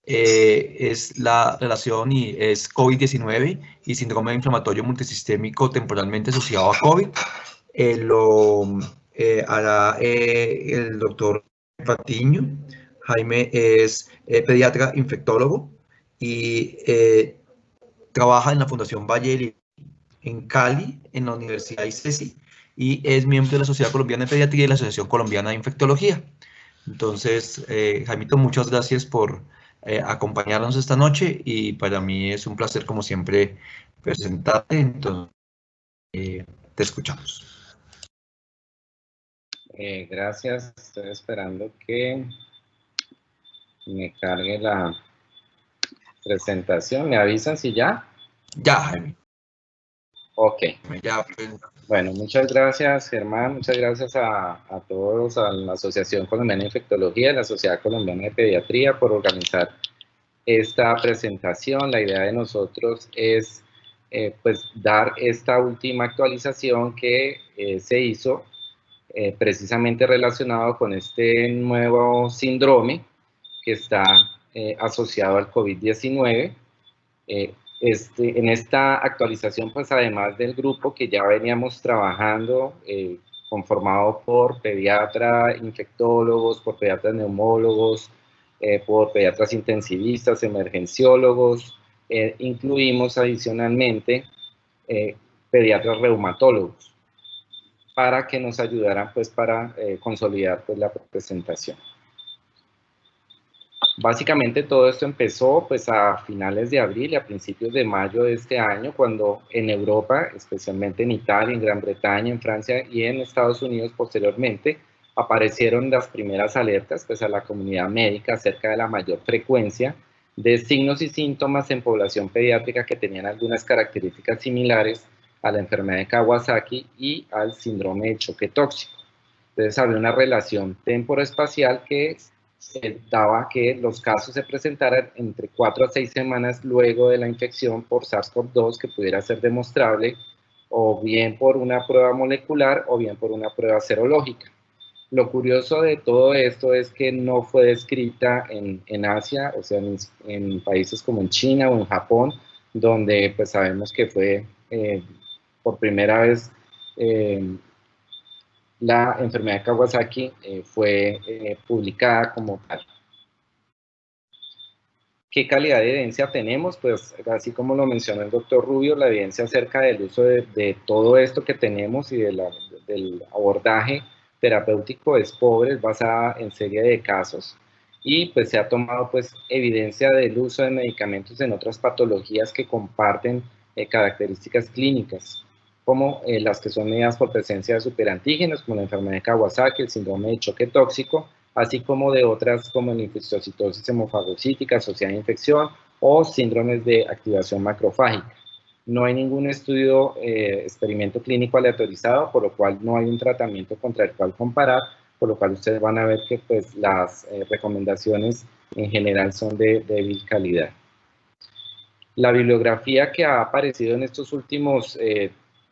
S1: Es la relación y es COVID-19 y síndrome inflamatorio multisistémico temporalmente asociado a COVID. Lo hará el doctor Patiño. Jaime es pediatra infectólogo y trabaja en la Fundación Valle en Cali, en la Universidad ICESI, y es miembro de la Sociedad Colombiana de Pediatría y la Asociación Colombiana de Infectología. Entonces, Jaimito, muchas gracias por acompañarnos esta noche y para mí es un placer, como siempre, presentarte. Entonces, te escuchamos.
S5: Gracias, estoy esperando que me cargue la presentación. ¿Me avisan si ya?
S1: Ya, Jaime.
S5: Ok.
S1: Ya, pues.
S5: Bueno, muchas gracias, Germán. Muchas gracias a todos, a la Asociación Colombiana de Infectología y la Sociedad Colombiana de Pediatría por organizar esta presentación. La idea de nosotros es pues dar esta última actualización que se hizo precisamente relacionado con este nuevo síndrome que está asociado al COVID-19. En esta actualización, pues además del grupo que ya veníamos trabajando, conformado por pediatras, infectólogos, por pediatras neumólogos, por pediatras intensivistas, emergenciólogos, incluimos adicionalmente pediatras reumatólogos para que nos ayudaran pues para consolidar pues la presentación. Básicamente todo esto empezó pues a finales de abril y a principios de mayo de este año, cuando en Europa, especialmente en Italia, en Gran Bretaña, en Francia y en Estados Unidos posteriormente, aparecieron las primeras alertas pues a la comunidad médica acerca de la mayor frecuencia de signos y síntomas en población pediátrica que tenían algunas características similares a la enfermedad de Kawasaki y al síndrome de choque tóxico. Entonces había una relación temporoespacial que daba que los casos se presentaran entre 4 a 6 semanas luego de la infección por SARS-CoV-2 que pudiera ser demostrable o bien por una prueba molecular o bien por una prueba serológica. Lo curioso de todo esto es que no fue descrita en Asia, o sea, en países como en China o en Japón, donde pues sabemos que fue por primera vez la enfermedad de Kawasaki fue publicada como tal. ¿Qué calidad de evidencia tenemos? Pues así como lo mencionó el doctor Rubio, la evidencia acerca del uso de todo esto que tenemos y del abordaje terapéutico es pobre, es basada en serie de casos y pues se ha tomado pues evidencia del uso de medicamentos en otras patologías que comparten características clínicas, como las que son mediadas por presencia de superantígenos, como la enfermedad de Kawasaki, el síndrome de choque tóxico, así como de otras como linfocitosis hemofagocítica asociada a infección o síndromes de activación macrofágica. No hay ningún estudio, experimento clínico aleatorizado, por lo cual no hay un tratamiento contra el cual comparar, por lo cual ustedes van a ver que pues, las recomendaciones en general son de débil calidad. La bibliografía que ha aparecido en estos últimos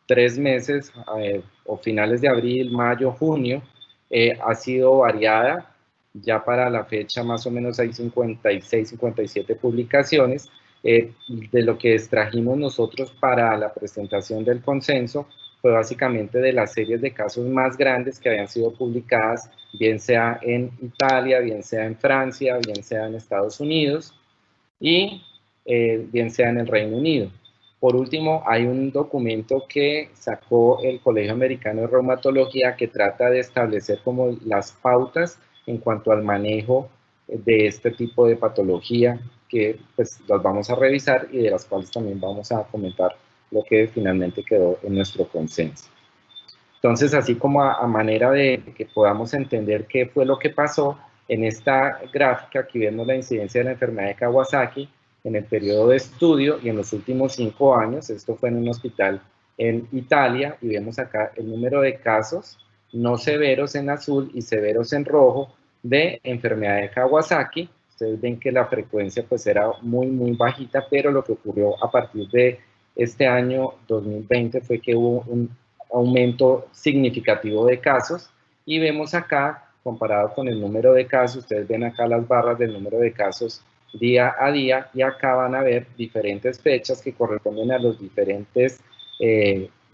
S5: 3 meses, o finales de abril, mayo, junio, ha sido variada. Ya para la fecha más o menos hay 56, 57 publicaciones. De lo que extrajimos nosotros para la presentación del consenso fue básicamente de las series de casos más grandes que habían sido publicadas, bien sea en Italia, bien sea en Francia, bien sea en Estados Unidos y bien sea en el Reino Unido. Por último, hay un documento que sacó el Colegio Americano de Reumatología que trata de establecer como las pautas en cuanto al manejo de este tipo de patología que pues las vamos a revisar y de las cuales también vamos a comentar lo que finalmente quedó en nuestro consenso. Entonces, así como a manera de que podamos entender qué fue lo que pasó, en esta gráfica aquí vemos la incidencia de la enfermedad de Kawasaki en el periodo de estudio y en los últimos 5 años. Esto fue en un hospital en Italia y vemos acá el número de casos no severos en azul y severos en rojo de enfermedad de Kawasaki. Ustedes ven que la frecuencia pues era muy bajita, pero lo que ocurrió a partir de este año 2020 fue que hubo un aumento significativo de casos y vemos acá, comparado con el número de casos, ustedes ven acá las barras del número de casos día a día y acá van a ver diferentes fechas que corresponden a los diferentes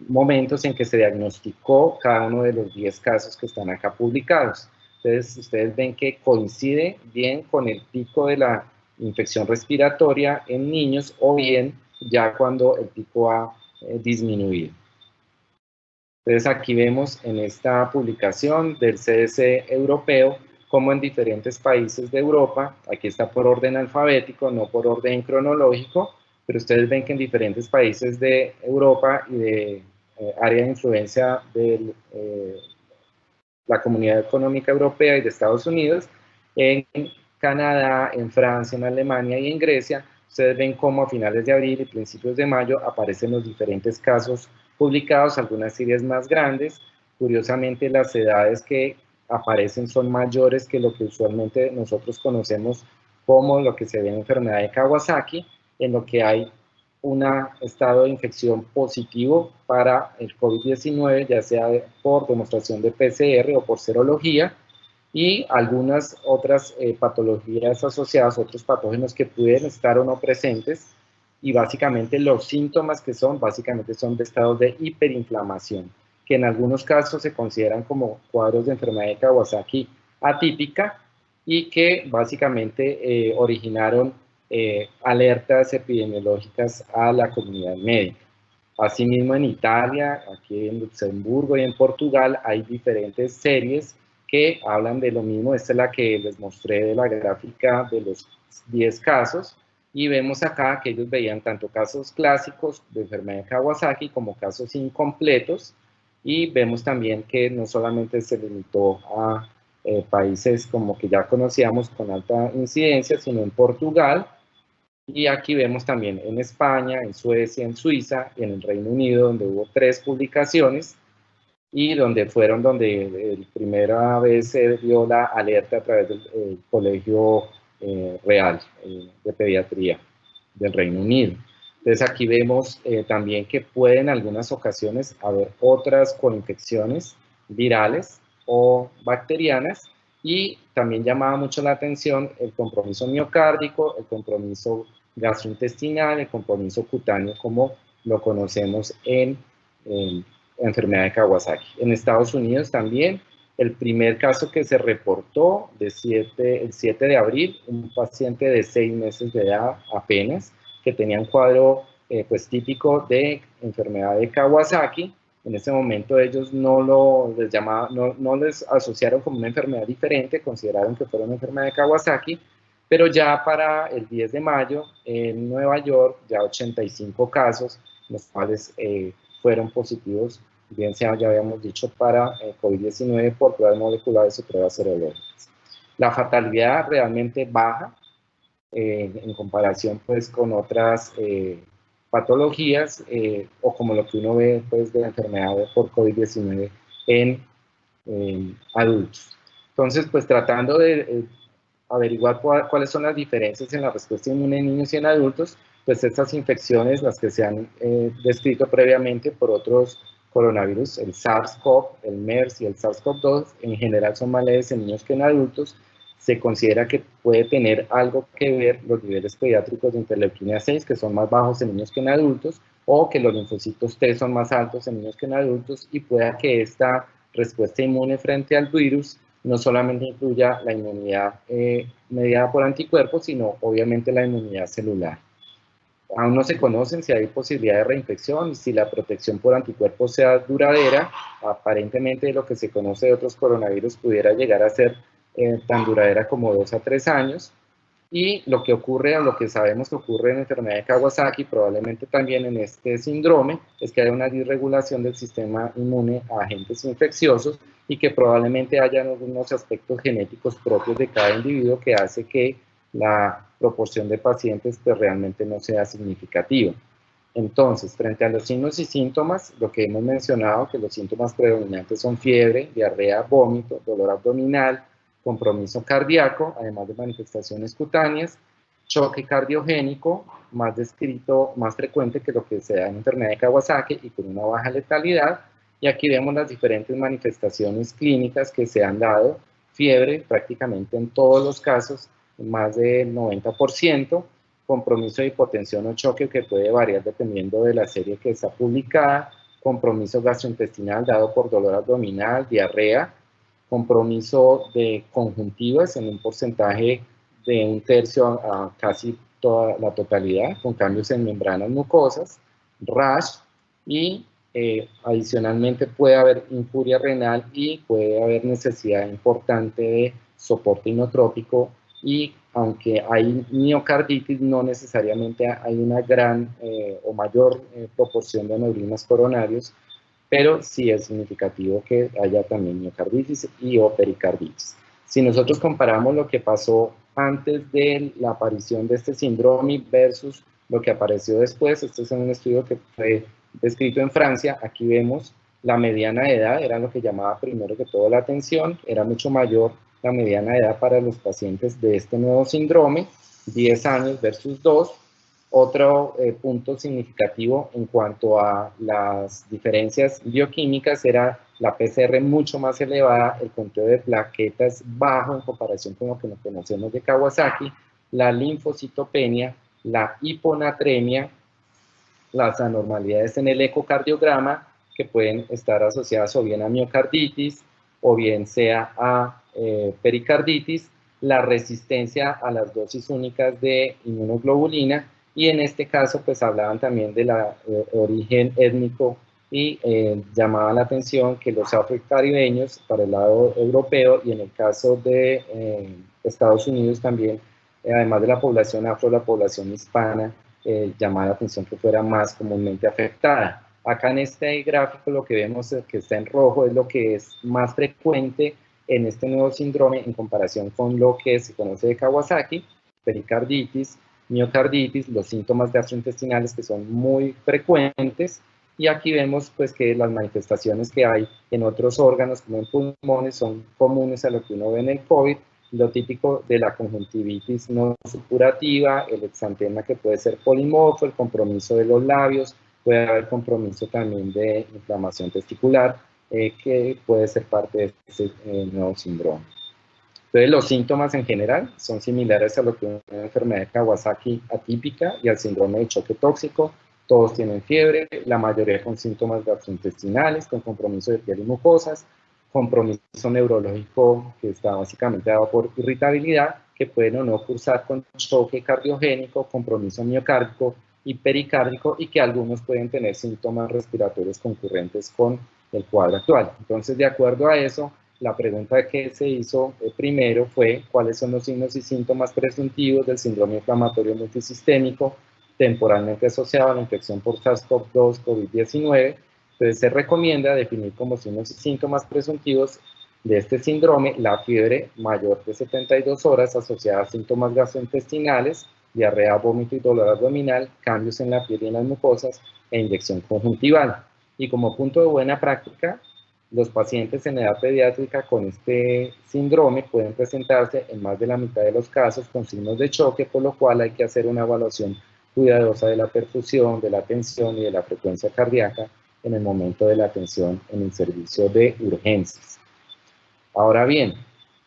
S5: momentos en que se diagnosticó cada uno de los 10 casos que están acá publicados. Entonces ustedes ven que coincide bien con el pico de la infección respiratoria en niños o bien ya cuando el pico ha disminuido. Entonces aquí vemos en esta publicación del CDC europeo como en diferentes países de Europa, aquí está por orden alfabético, no por orden cronológico, pero ustedes ven que en diferentes países de Europa y de área de influencia de la Comunidad Económica Europea y de Estados Unidos, en Canadá, en Francia, en Alemania y en Grecia, ustedes ven cómo a finales de abril y principios de mayo aparecen los diferentes casos publicados, algunas series más grandes. Curiosamente, las edades que aparecen son mayores que lo que usualmente nosotros conocemos como lo que se ve en enfermedad de Kawasaki, en lo que hay un estado de infección positivo para el COVID-19, ya sea por demostración de PCR o por serología, y algunas otras patologías asociadas, otros patógenos que pueden estar o no presentes, y básicamente los síntomas que son, básicamente son de estados de hiperinflamación, que en algunos casos se consideran como cuadros de enfermedad de Kawasaki atípica, y que básicamente originaron alertas epidemiológicas a la comunidad médica. Asimismo, en Italia, aquí en Luxemburgo y en Portugal hay diferentes series que hablan de lo mismo. Esta es la que les mostré de la gráfica de los 10 casos, y vemos acá que ellos veían tanto casos clásicos de enfermedad de Kawasaki como casos incompletos, y vemos también que no solamente se limitó a países como que ya conocíamos con alta incidencia, sino en Portugal, y aquí vemos también en España, en Suecia, en Suiza y en el Reino Unido, donde hubo 3 publicaciones, y donde primera vez se dio la alerta a través del Colegio Real de Pediatría del Reino Unido. Entonces aquí vemos también que pueden en algunas ocasiones haber otras coinfecciones virales o bacterianas, y también llamaba mucho la atención el compromiso miocárdico, el compromiso gastrointestinal, el compromiso cutáneo, como lo conocemos en enfermedad de Kawasaki. En Estados Unidos también, el primer caso que se reportó el 7 de abril, un paciente de 6 meses de edad apenas, que tenía un cuadro pues típico de enfermedad de Kawasaki. En ese momento ellos no les asociaron como una enfermedad diferente, consideraron que fuera una enfermedad de Kawasaki, pero ya para el 10 de mayo en Nueva York, ya 85 casos, los cuales fueron positivos, bien sea, ya habíamos dicho, para COVID-19 por pruebas moleculares o pruebas serológicas. La fatalidad realmente baja en comparación pues con otras patologías o como lo que uno ve pues de la enfermedad por COVID-19 en adultos. Entonces, pues tratando de averiguar cuáles son las diferencias en la respuesta inmune en niños y en adultos, pues estas infecciones, las que se han descrito previamente por otros coronavirus, el SARS-CoV, el MERS y el SARS-CoV-2, en general son más leves en niños que en adultos. Se considera que puede tener algo que ver los niveles pediátricos de interleuquina 6, que son más bajos en niños que en adultos, o que los linfocitos T son más altos en niños que en adultos, y pueda que esta respuesta inmune frente al virus no solamente incluya la inmunidad mediada por anticuerpos, sino obviamente la inmunidad celular. Aún no se conocen si hay posibilidad de reinfección y si la protección por anticuerpos sea duradera. Aparentemente lo que se conoce de otros coronavirus pudiera llegar a ser tan duradera como 2 a 3 años. Y lo que ocurre, o lo que sabemos que ocurre en la enfermedad de Kawasaki, probablemente también en este síndrome, es que hay una disregulación del sistema inmune a agentes infecciosos, y que probablemente hayan algunos aspectos genéticos propios de cada individuo que hace que la proporción de pacientes pues realmente no sea significativa. Entonces, frente a los signos y síntomas, lo que hemos mencionado, que los síntomas predominantes son fiebre, diarrea, vómito, dolor abdominal, compromiso cardíaco, además de manifestaciones cutáneas, choque cardiogénico, más descrito, más frecuente que lo que se da en enfermedad de Kawasaki y con una baja letalidad. Y aquí vemos las diferentes manifestaciones clínicas que se han dado: fiebre prácticamente en todos los casos, más del 90%, compromiso de hipotensión o choque que puede variar dependiendo de la serie que está publicada, compromiso gastrointestinal dado por dolor abdominal, diarrea, compromiso de conjuntivas en un porcentaje de 1/3 a casi toda la totalidad, con cambios en membranas mucosas, rash, y adicionalmente puede haber infuria renal y puede haber necesidad importante de soporte inotrópico, y aunque hay miocarditis, no necesariamente hay una gran o mayor proporción de aneurismas coronarios, pero sí es significativo que haya también miocarditis y o pericarditis. Si nosotros comparamos lo que pasó antes de la aparición de este síndrome versus lo que apareció después, este es un estudio que fue descrito en Francia. Aquí vemos la mediana de edad, era lo que llamaba primero que todo la atención, era mucho mayor la mediana de edad para los pacientes de este nuevo síndrome, 10 años versus 2. Otro punto significativo en cuanto a las diferencias bioquímicas era la PCR mucho más elevada, el conteo de plaquetas bajo en comparación con lo que nos conocemos de Kawasaki, la linfocitopenia, la hiponatremia, las anormalidades en el ecocardiograma, que pueden estar asociadas o bien a miocarditis o bien sea a pericarditis, la resistencia a las dosis únicas de inmunoglobulina, y en este caso pues hablaban también de la origen étnico y llamaba la atención que los afrocaribeños para el lado europeo y en el caso de Estados Unidos también, además de la población afro, la población hispana llamaba la atención que fuera más comúnmente afectada. Acá en este gráfico lo que vemos que está en rojo es lo que es más frecuente en este nuevo síndrome en comparación con lo que se conoce de Kawasaki, pericarditis, miocarditis, los síntomas gastrointestinales que son muy frecuentes, y aquí vemos pues que las manifestaciones que hay en otros órganos como en pulmones son comunes a lo que uno ve en el COVID, lo típico de la conjuntivitis no supurativa, el exantema que puede ser polimorfo, el compromiso de los labios, puede haber compromiso también de inflamación testicular, que puede ser parte de este nuevo síndrome. Entonces, los síntomas en general son similares a lo que una enfermedad de Kawasaki atípica y al síndrome de choque tóxico. Todos tienen fiebre, la mayoría con síntomas gastrointestinales, con compromiso de piel y mucosas, compromiso neurológico que está básicamente dado por irritabilidad, que pueden o no cursar con choque cardiogénico, compromiso miocárdico y pericárdico, y que algunos pueden tener síntomas respiratorios concurrentes con el cuadro actual. Entonces, de acuerdo a eso, la pregunta que se hizo primero fue cuáles son los signos y síntomas presuntivos del síndrome inflamatorio multisistémico temporalmente asociado a la infección por SARS-CoV-2 COVID-19. Entonces se recomienda definir como signos y síntomas presuntivos de este síndrome la fiebre mayor de 72 horas asociada a síntomas gastrointestinales, diarrea, vómito y dolor abdominal, cambios en la piel y en las mucosas e inyección conjuntival. Y como punto de buena práctica, los pacientes en edad pediátrica con este síndrome pueden presentarse en más de la mitad de los casos con signos de choque, por lo cual hay que hacer una evaluación cuidadosa de la perfusión, de la tensión y de la frecuencia cardíaca en el momento de la atención en el servicio de urgencias. Ahora bien,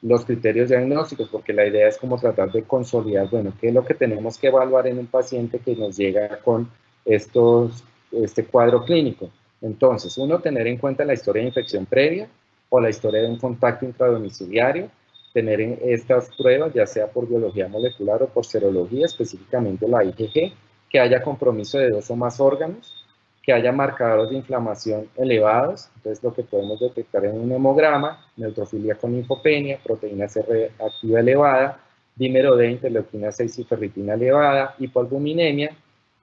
S5: los criterios diagnósticos, porque la idea es como tratar de consolidar, bueno, qué es lo que tenemos que evaluar en un paciente que nos llega con este cuadro clínico. Entonces, uno, tener en cuenta la historia de infección previa o la historia de un contacto intradomiciliario, tener en estas pruebas, ya sea por biología molecular o por serología, específicamente la IgG, que haya compromiso de 2 o más órganos, que haya marcadores de inflamación elevados, entonces lo que podemos detectar en un hemograma, neutrofilia con linfopenia, proteína C reactiva elevada, dímero D, interleuquina 6 y ferritina elevada, hipoalbuminemia,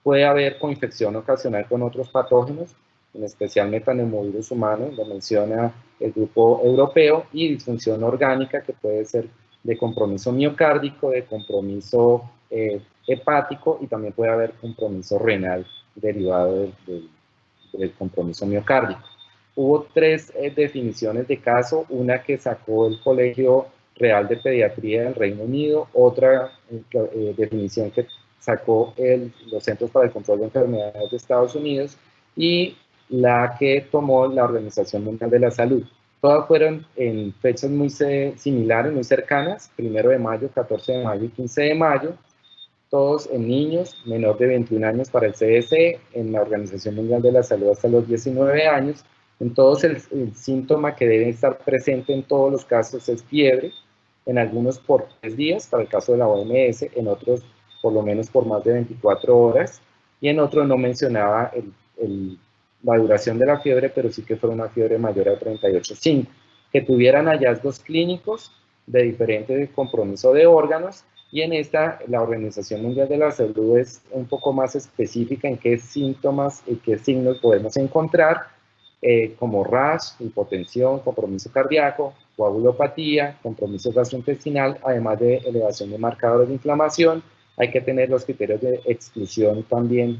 S5: puede haber coinfección ocasional con otros patógenos, en especial metaneumovirus humano, lo menciona el grupo europeo, y disfunción orgánica que puede ser de compromiso miocárdico, de compromiso hepático, y también puede haber compromiso renal derivado del compromiso miocárdico. Hubo 3 definiciones de caso, una que sacó el Colegio Real de Pediatría del Reino Unido, otra definición que sacó los Centros para el Control de Enfermedades de Estados Unidos, y la que tomó la Organización Mundial de la Salud. Todas fueron en fechas muy similares, muy cercanas, 1 de mayo, 14 de mayo y 15 de mayo, todos en niños menor de 21 años para el CDC, en la Organización Mundial de la Salud hasta los 19 años. En todos el síntoma que debe estar presente en todos los casos es fiebre, en algunos por 3 días, para el caso de la OMS, en otros por lo menos por más de 24 horas, y en otros no mencionaba la duración de la fiebre, pero sí que fuera una fiebre mayor a 38,5, que tuvieran hallazgos clínicos de diferente compromiso de órganos, y en esta la Organización Mundial de la Salud es un poco más específica en qué síntomas y qué signos podemos encontrar, como rash, hipotensión, compromiso cardíaco, coagulopatía, compromiso gastrointestinal, además de elevación de marcadores de inflamación. Hay que tener los criterios de exclusión también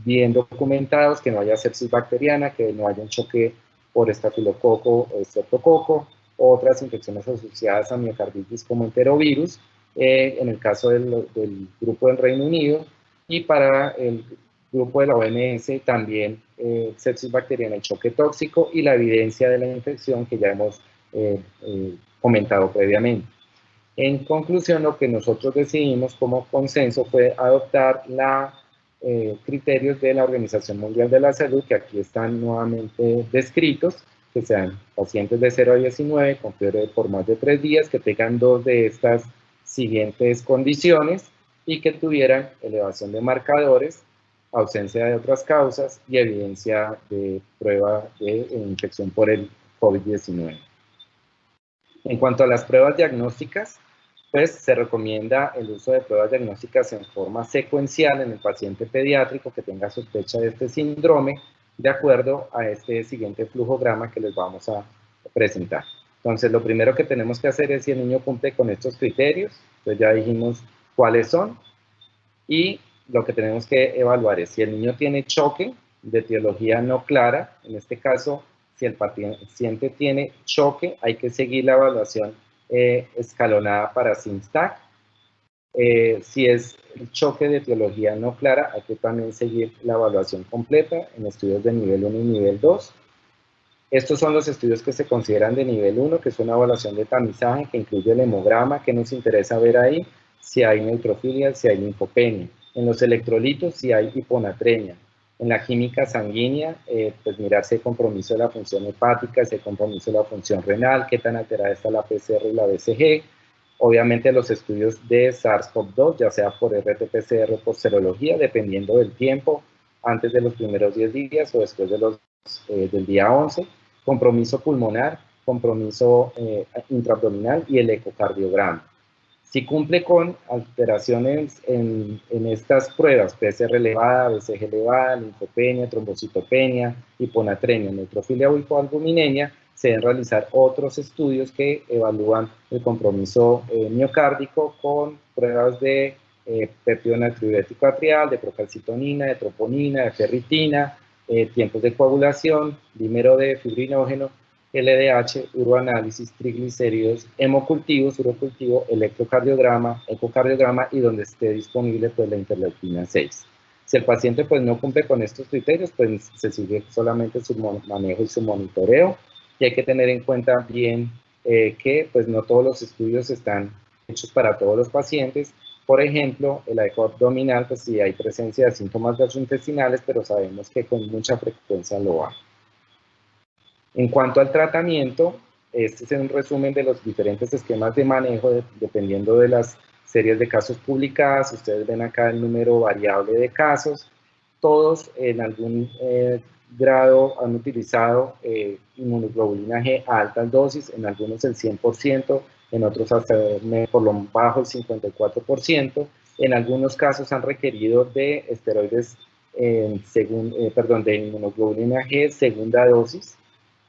S5: bien documentados, que no haya sepsis bacteriana, que no haya un choque por estafilococo o estreptococo, otras infecciones asociadas a miocarditis como enterovirus, en el caso del grupo del Reino Unido, y para el grupo de la OMS también sepsis bacteriana y choque tóxico y la evidencia de la infección que ya hemos comentado previamente. En conclusión, lo que nosotros decidimos como consenso fue adoptar los criterios de la Organización Mundial de la Salud, que aquí están nuevamente descritos, que sean pacientes de 0 a 19 con fiebre por más de 3 días, que tengan 2 de estas siguientes condiciones y que tuvieran elevación de marcadores, ausencia de otras causas y evidencia de prueba de infección por el COVID-19. En cuanto a las pruebas diagnósticas, pues se recomienda el uso de pruebas diagnósticas en forma secuencial en el paciente pediátrico que tenga sospecha de este síndrome, de acuerdo a este siguiente flujograma que les vamos a presentar. Entonces, lo primero que tenemos que hacer es si el niño cumple con estos criterios, pues ya dijimos cuáles son, y lo que tenemos que evaluar es si el niño tiene choque de etiología no clara, en este caso, si el paciente tiene choque, hay que seguir la evaluación escalonada para SIMSTAC. Si es choque de etiología no clara, hay que también seguir la evaluación completa en estudios de nivel 1 y nivel 2. Estos son los estudios que se consideran de nivel 1, que es una evaluación de tamizaje que incluye el hemograma, que nos interesa ver ahí, si hay neutrofilia, si hay linfopenia. En los electrolitos, si hay hiponatremia. En la química sanguínea, pues mirar si hay compromiso de la función hepática, si hay compromiso de la función renal, qué tan alterada está la PCR y la BCG. Obviamente los estudios de SARS-CoV-2, ya sea por RT-PCR o por serología, dependiendo del tiempo, antes de los primeros 10 días o después de del día 11. Compromiso pulmonar, compromiso intraabdominal y el ecocardiograma. Si cumple con alteraciones en estas pruebas, PCR elevada, BCG elevada, linfopenia, trombocitopenia, hiponatremia, neutrofilia o hipoalbuminemia, se deben realizar otros estudios que evalúan el compromiso miocárdico con pruebas de péptido natriurético atrial, de procalcitonina, de troponina, de ferritina, tiempos de coagulación, dímero de fibrinógeno, LDH, uroanálisis, triglicéridos, hemocultivos, urocultivo, electrocardiograma, ecocardiograma y donde esté disponible pues la interleuquina 6. Si el paciente pues no cumple con estos criterios, pues se sigue solamente su manejo y su monitoreo, y hay que tener en cuenta bien que pues no todos los estudios están hechos para todos los pacientes. Por ejemplo, el eco abdominal, pues sí hay presencia de síntomas gastrointestinales, pero sabemos que con mucha frecuencia lo hay. En cuanto al tratamiento, este es un resumen de los diferentes esquemas de manejo dependiendo de las series de casos publicadas. Ustedes ven acá el número variable de casos. Todos en algún grado han utilizado inmunoglobulina G a altas dosis, en algunos el 100%, en otros hasta por lo bajo el 54%. En algunos casos han requerido de esteroides, de inmunoglobulina G segunda dosis,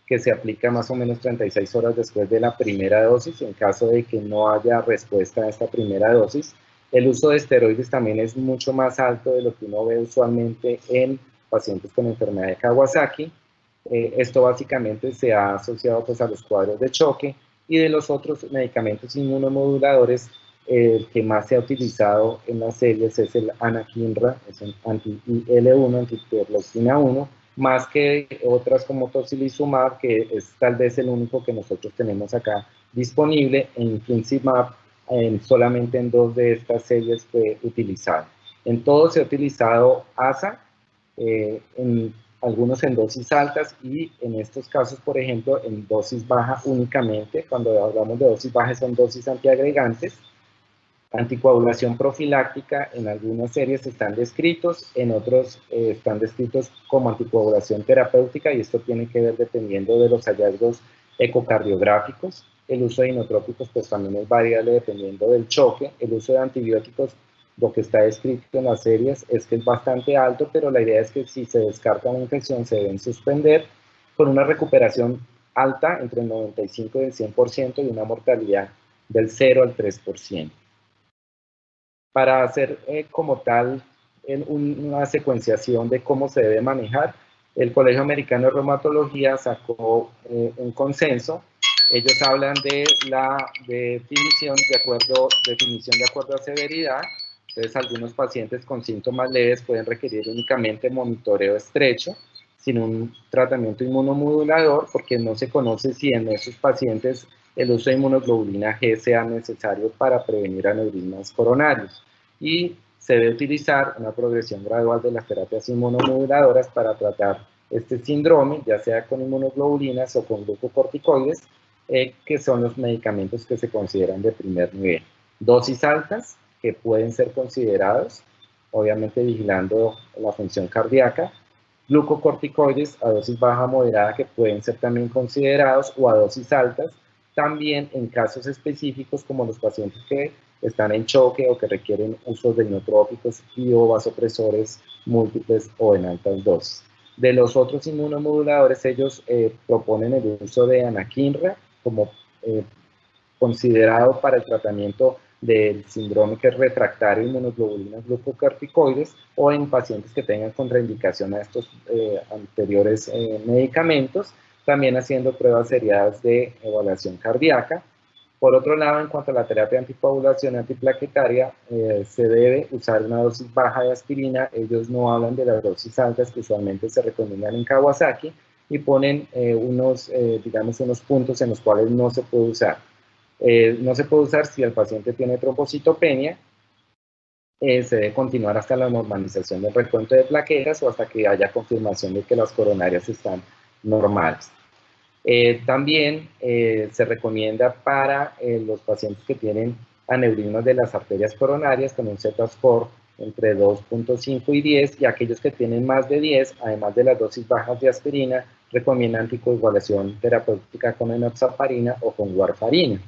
S5: que se aplica más o menos 36 horas después de la primera dosis, en caso de que no haya respuesta a esta primera dosis. El uso de esteroides también es mucho más alto de lo que uno ve usualmente en pacientes con enfermedad de Kawasaki. Esto básicamente se ha asociado pues, a los cuadros de choque, y de los otros medicamentos inmunomoduladores, el que más se ha utilizado en las series es el anakinra, es un anti-IL-1, anti-interleucina 1, más que otras como tocilizumab, que es tal vez el único que nosotros tenemos acá disponible. En infliximab, solamente en 2 de estas series fue utilizado. En todos se ha utilizado ASA, algunos en dosis altas y en estos casos, por ejemplo, en dosis baja únicamente. Cuando hablamos de dosis baja son dosis antiagregantes. Anticoagulación profiláctica en algunas series están descritos, en otros están descritos como anticoagulación terapéutica, y esto tiene que ver dependiendo de los hallazgos ecocardiográficos. El uso de inotrópicos pues también es variable dependiendo del choque. El uso de antibióticos, lo que está descrito en las series es que es bastante alto, pero la idea es que si se descarta una infección se deben suspender, con una recuperación alta entre el 95 y el 100% y una mortalidad del 0 al 3%. Para hacer como tal una secuenciación de cómo se debe manejar. El Colegio Americano de Reumatología sacó un consenso. Ellos hablan de la definición de acuerdo a severidad. Entonces, algunos pacientes con síntomas leves pueden requerir únicamente monitoreo estrecho, sin un tratamiento inmunomodulador, porque no se conoce si en esos pacientes el uso de inmunoglobulina G sea necesario para prevenir aneurismas coronarios. Y se debe utilizar una progresión gradual de las terapias inmunomoduladoras para tratar este síndrome, ya sea con inmunoglobulinas o con glucocorticoides, que son los medicamentos que se consideran de primer nivel. Dosis altas, que pueden ser considerados, obviamente vigilando la función cardíaca, glucocorticoides a dosis baja moderada que pueden ser también considerados, o a dosis altas, también en casos específicos como los pacientes que están en choque o que requieren usos de inotrópicos y o vasopresores múltiples o en altas dosis. De los otros inmunomoduladores, ellos proponen el uso de anakinra como considerado para el tratamiento del síndrome que es refractario a inmunoglobulinas glucocorticoides, o en pacientes que tengan contraindicación a estos anteriores medicamentos, también haciendo pruebas seriadas de evaluación cardíaca. Por otro lado, en cuanto a la terapia anticoagulación antiplaquetaria, se debe usar una dosis baja de aspirina. Ellos no hablan de las dosis altas que usualmente se recomiendan en Kawasaki, y ponen unos puntos en los cuales no se puede usar. No se puede usar si el paciente tiene trombocitopenia. Se debe continuar hasta la normalización del recuento de plaquetas o hasta que haya confirmación de que las coronarias están normales. También se recomienda para los pacientes que tienen aneurismas de las arterias coronarias con un Z-score entre 2.5 y 10, y aquellos que tienen más de 10, además de las dosis bajas de aspirina, recomienda anticoagulación terapéutica con enoxaparina o con warfarina.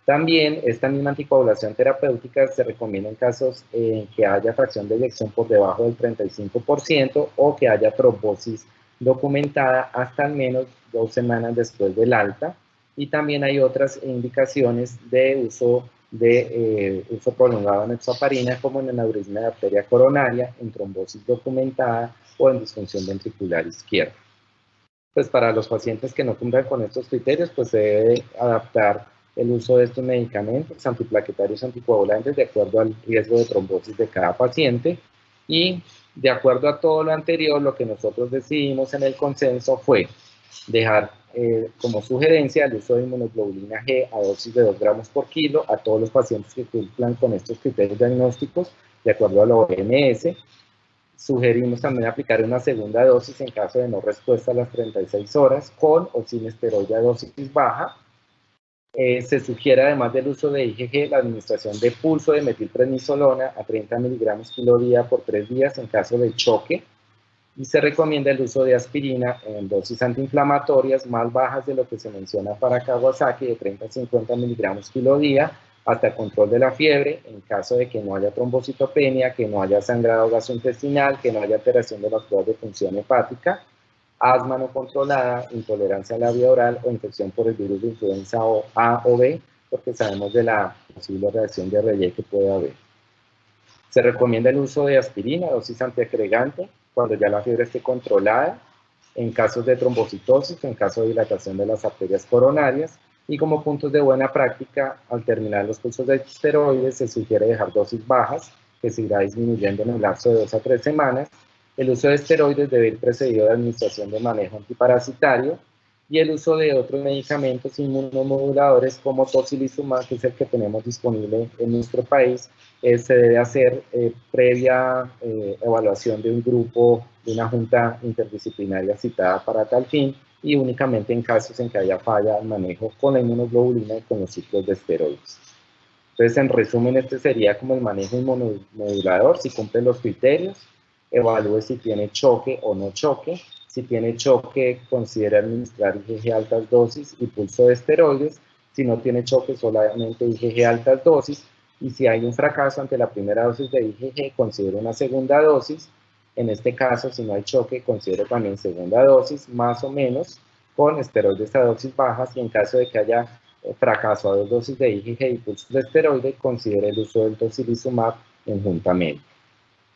S5: También esta misma anticoagulación terapéutica se recomienda en casos en que haya fracción de eyección por debajo del 35% o que haya trombosis documentada hasta al menos 2 semanas después del alta. Y también hay otras indicaciones de uso prolongado de enoxaparina, como en aneurisma de arteria coronaria, en trombosis documentada o en disfunción ventricular izquierda. Pues para los pacientes que no cumplan con estos criterios, pues se debe adaptar el uso de estos medicamentos antiplaquetarios anticoagulantes de acuerdo al riesgo de trombosis de cada paciente. Y de acuerdo a todo lo anterior, lo que nosotros decidimos en el consenso fue dejar como sugerencia el uso de inmunoglobulina G a dosis de 2 gramos por kilo a todos los pacientes que cumplan con estos criterios diagnósticos de acuerdo a la OMS. Sugerimos también aplicar una segunda dosis en caso de no respuesta a las 36 horas, con o sin esteroide a dosis baja. Se sugiere, además del uso de IgG, la administración de pulso de metilprednisolona a 30 miligramos kilo día por 3 días en caso de choque. Y se recomienda el uso de aspirina en dosis antiinflamatorias más bajas de lo que se menciona para Kawasaki, de 30 a 50 miligramos kilo día, hasta el control de la fiebre, en caso de que no haya trombocitopenia, que no haya sangrado gastrointestinal, que no haya alteración de las pruebas de función hepática, asma no controlada, intolerancia a la vía oral o infección por el virus de influenza A o B, porque sabemos de la posible reacción de Reye que puede haber. Se recomienda el uso de aspirina, dosis antiagregante, cuando ya la fiebre esté controlada, en casos de trombocitosis o en caso de dilatación de las arterias coronarias. Y como puntos de buena práctica, al terminar los cursos de esteroides, se sugiere dejar dosis bajas, que se irá disminuyendo en el lapso de 2 a 3 semanas. El uso de esteroides debe ir precedido de administración de manejo antiparasitario, y el uso de otros medicamentos inmunomoduladores como tocilizumab, que es el que tenemos disponible en nuestro país, se debe hacer previa evaluación de un grupo, de una junta interdisciplinaria citada para tal fin, y únicamente en casos en que haya falla al manejo con la inmunoglobulina y con los ciclos de esteroides. Entonces, en resumen, este sería como el manejo inmunomodulador. Si cumple los criterios, evalúe si tiene choque o no choque. Si tiene choque, considere administrar IgG altas dosis y pulso de esteroides. Si no tiene choque, solamente IgG altas dosis. Y si hay un fracaso ante la primera dosis de IgG, considere una segunda dosis. En este caso, si no hay choque, considere también segunda dosis, más o menos, con esteroides a dosis bajas. Y en caso de que haya fracaso a 2 dosis de IgG y pulso de esteroide, considere el uso del tocilizumab conjuntamente.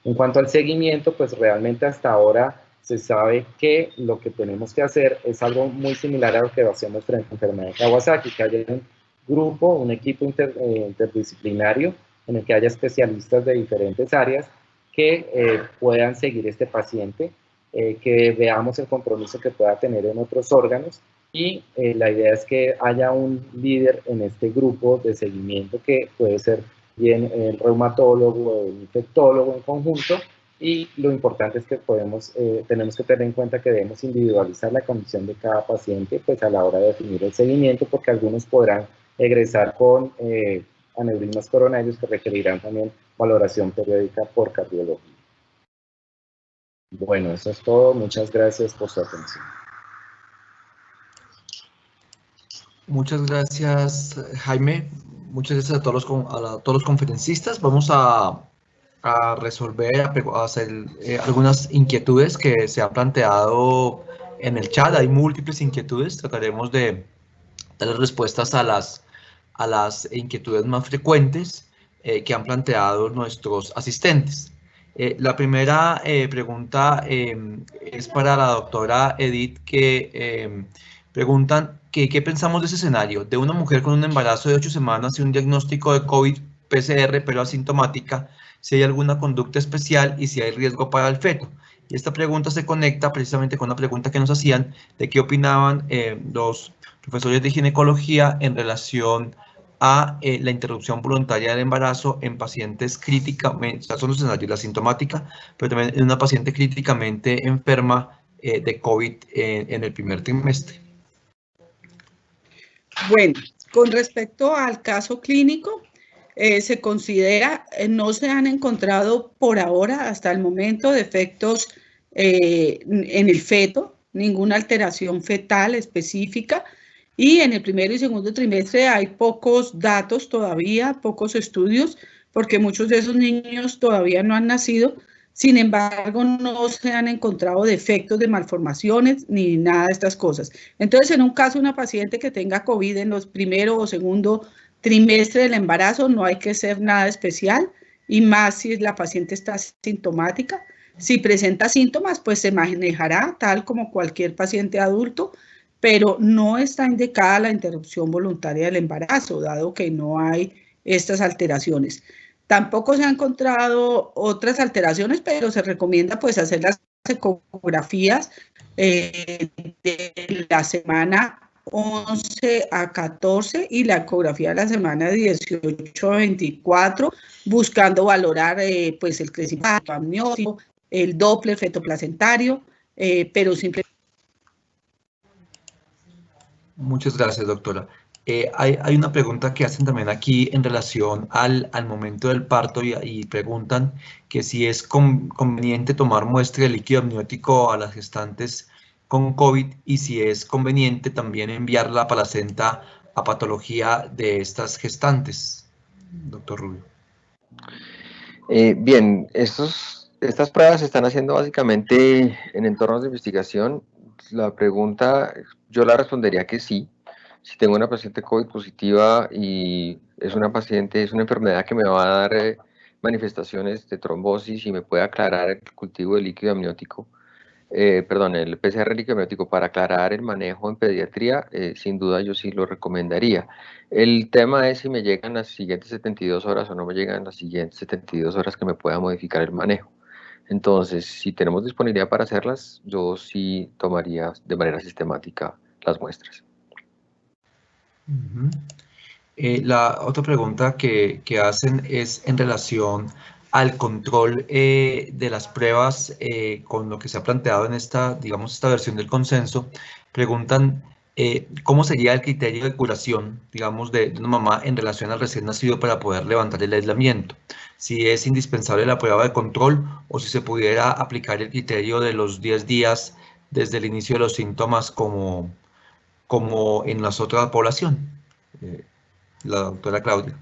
S5: En cuanto al seguimiento, pues realmente hasta ahora se sabe que lo que tenemos que hacer es algo muy similar a lo que hacemos frente a la enfermedad de Kawasaki, que haya un grupo, un equipo interdisciplinario en el que haya especialistas de diferentes áreas que puedan seguir este paciente, que veamos el compromiso que pueda tener en otros órganos y la idea es que haya un líder en este grupo de seguimiento que puede ser bien el reumatólogo o el infectólogo en conjunto, y lo importante es que tenemos que tener en cuenta que debemos individualizar la condición de cada paciente pues a la hora de definir el seguimiento, porque algunos podrán egresar con aneurismas coronarios que requerirán también valoración periódica por cardiología. Bueno, eso es todo. Muchas gracias por su atención.
S1: Muchas gracias, Jaime. Muchas gracias a todos los conferencistas. Vamos a resolver, a hacer algunas inquietudes que se han planteado en el chat. Hay múltiples inquietudes. Trataremos de dar respuestas a las inquietudes más frecuentes que han planteado nuestros asistentes. La primera pregunta es para la doctora Edith, que preguntan ¿qué pensamos de ese escenario? De una mujer con un embarazo de 8 semanas y un diagnóstico de COVID-PCR pero asintomática, si hay alguna conducta especial y si hay riesgo para el feto. Y esta pregunta se conecta precisamente con una pregunta que nos hacían de qué opinaban los profesores de ginecología en relación a la interrupción voluntaria del embarazo en pacientes críticamente, o sea, son los escenarios, la sintomática, pero también en una paciente críticamente enferma de COVID en el primer trimestre.
S2: Bueno, con respecto al caso clínico, se considera, no se han encontrado por ahora, hasta el momento, defectos en el feto, ninguna alteración fetal específica, y en el primero y segundo trimestre hay pocos datos todavía, pocos estudios, porque muchos de esos niños todavía no han nacido. Sin embargo, no se han encontrado defectos de malformaciones ni nada de estas cosas. Entonces, en un caso, una paciente que tenga COVID en los primero o segundo trimestre del embarazo, no hay que hacer nada especial, y más si la paciente está sintomática. Si presenta síntomas, pues se manejará tal como cualquier paciente adulto, pero no está indicada la interrupción voluntaria del embarazo, dado que no hay estas alteraciones. Tampoco se han encontrado otras alteraciones, pero se recomienda pues hacer las ecografías de la semana 11 a 14 y la ecografía de la semana 18 a 24, buscando valorar pues el crecimiento amniótico, el Doppler fetoplacentario, pero simplemente.
S1: Muchas gracias, doctora. Hay una pregunta que hacen también aquí en relación al momento del parto y preguntan que si es conveniente tomar muestra de líquido amniótico a las gestantes con COVID y si es conveniente también enviar la placenta a patología de estas gestantes, doctor Rubio.
S3: Bien, estas pruebas se están haciendo básicamente en entornos de investigación. La pregunta, yo la respondería que sí. Si tengo una paciente COVID positiva y es una enfermedad que me va a dar manifestaciones de trombosis y me puede aclarar el cultivo de líquido amniótico, el PCR líquido amniótico para aclarar el manejo en pediatría, sin duda yo sí lo recomendaría. El tema es si me llegan las siguientes 72 horas o no me llegan las siguientes 72 horas que me pueda modificar el manejo. Entonces, si tenemos disponibilidad para hacerlas, yo sí tomaría de manera sistemática las muestras.
S1: La otra pregunta que hacen es en relación al control de las pruebas con lo que se ha planteado en esta versión del consenso. Preguntan cómo sería el criterio de curación, digamos, de una mamá en relación al recién nacido para poder levantar el aislamiento. Si es indispensable la prueba de control o si se pudiera aplicar el criterio de los 10 días desde el inicio de los síntomas como en las otras población. La doctora Claudia.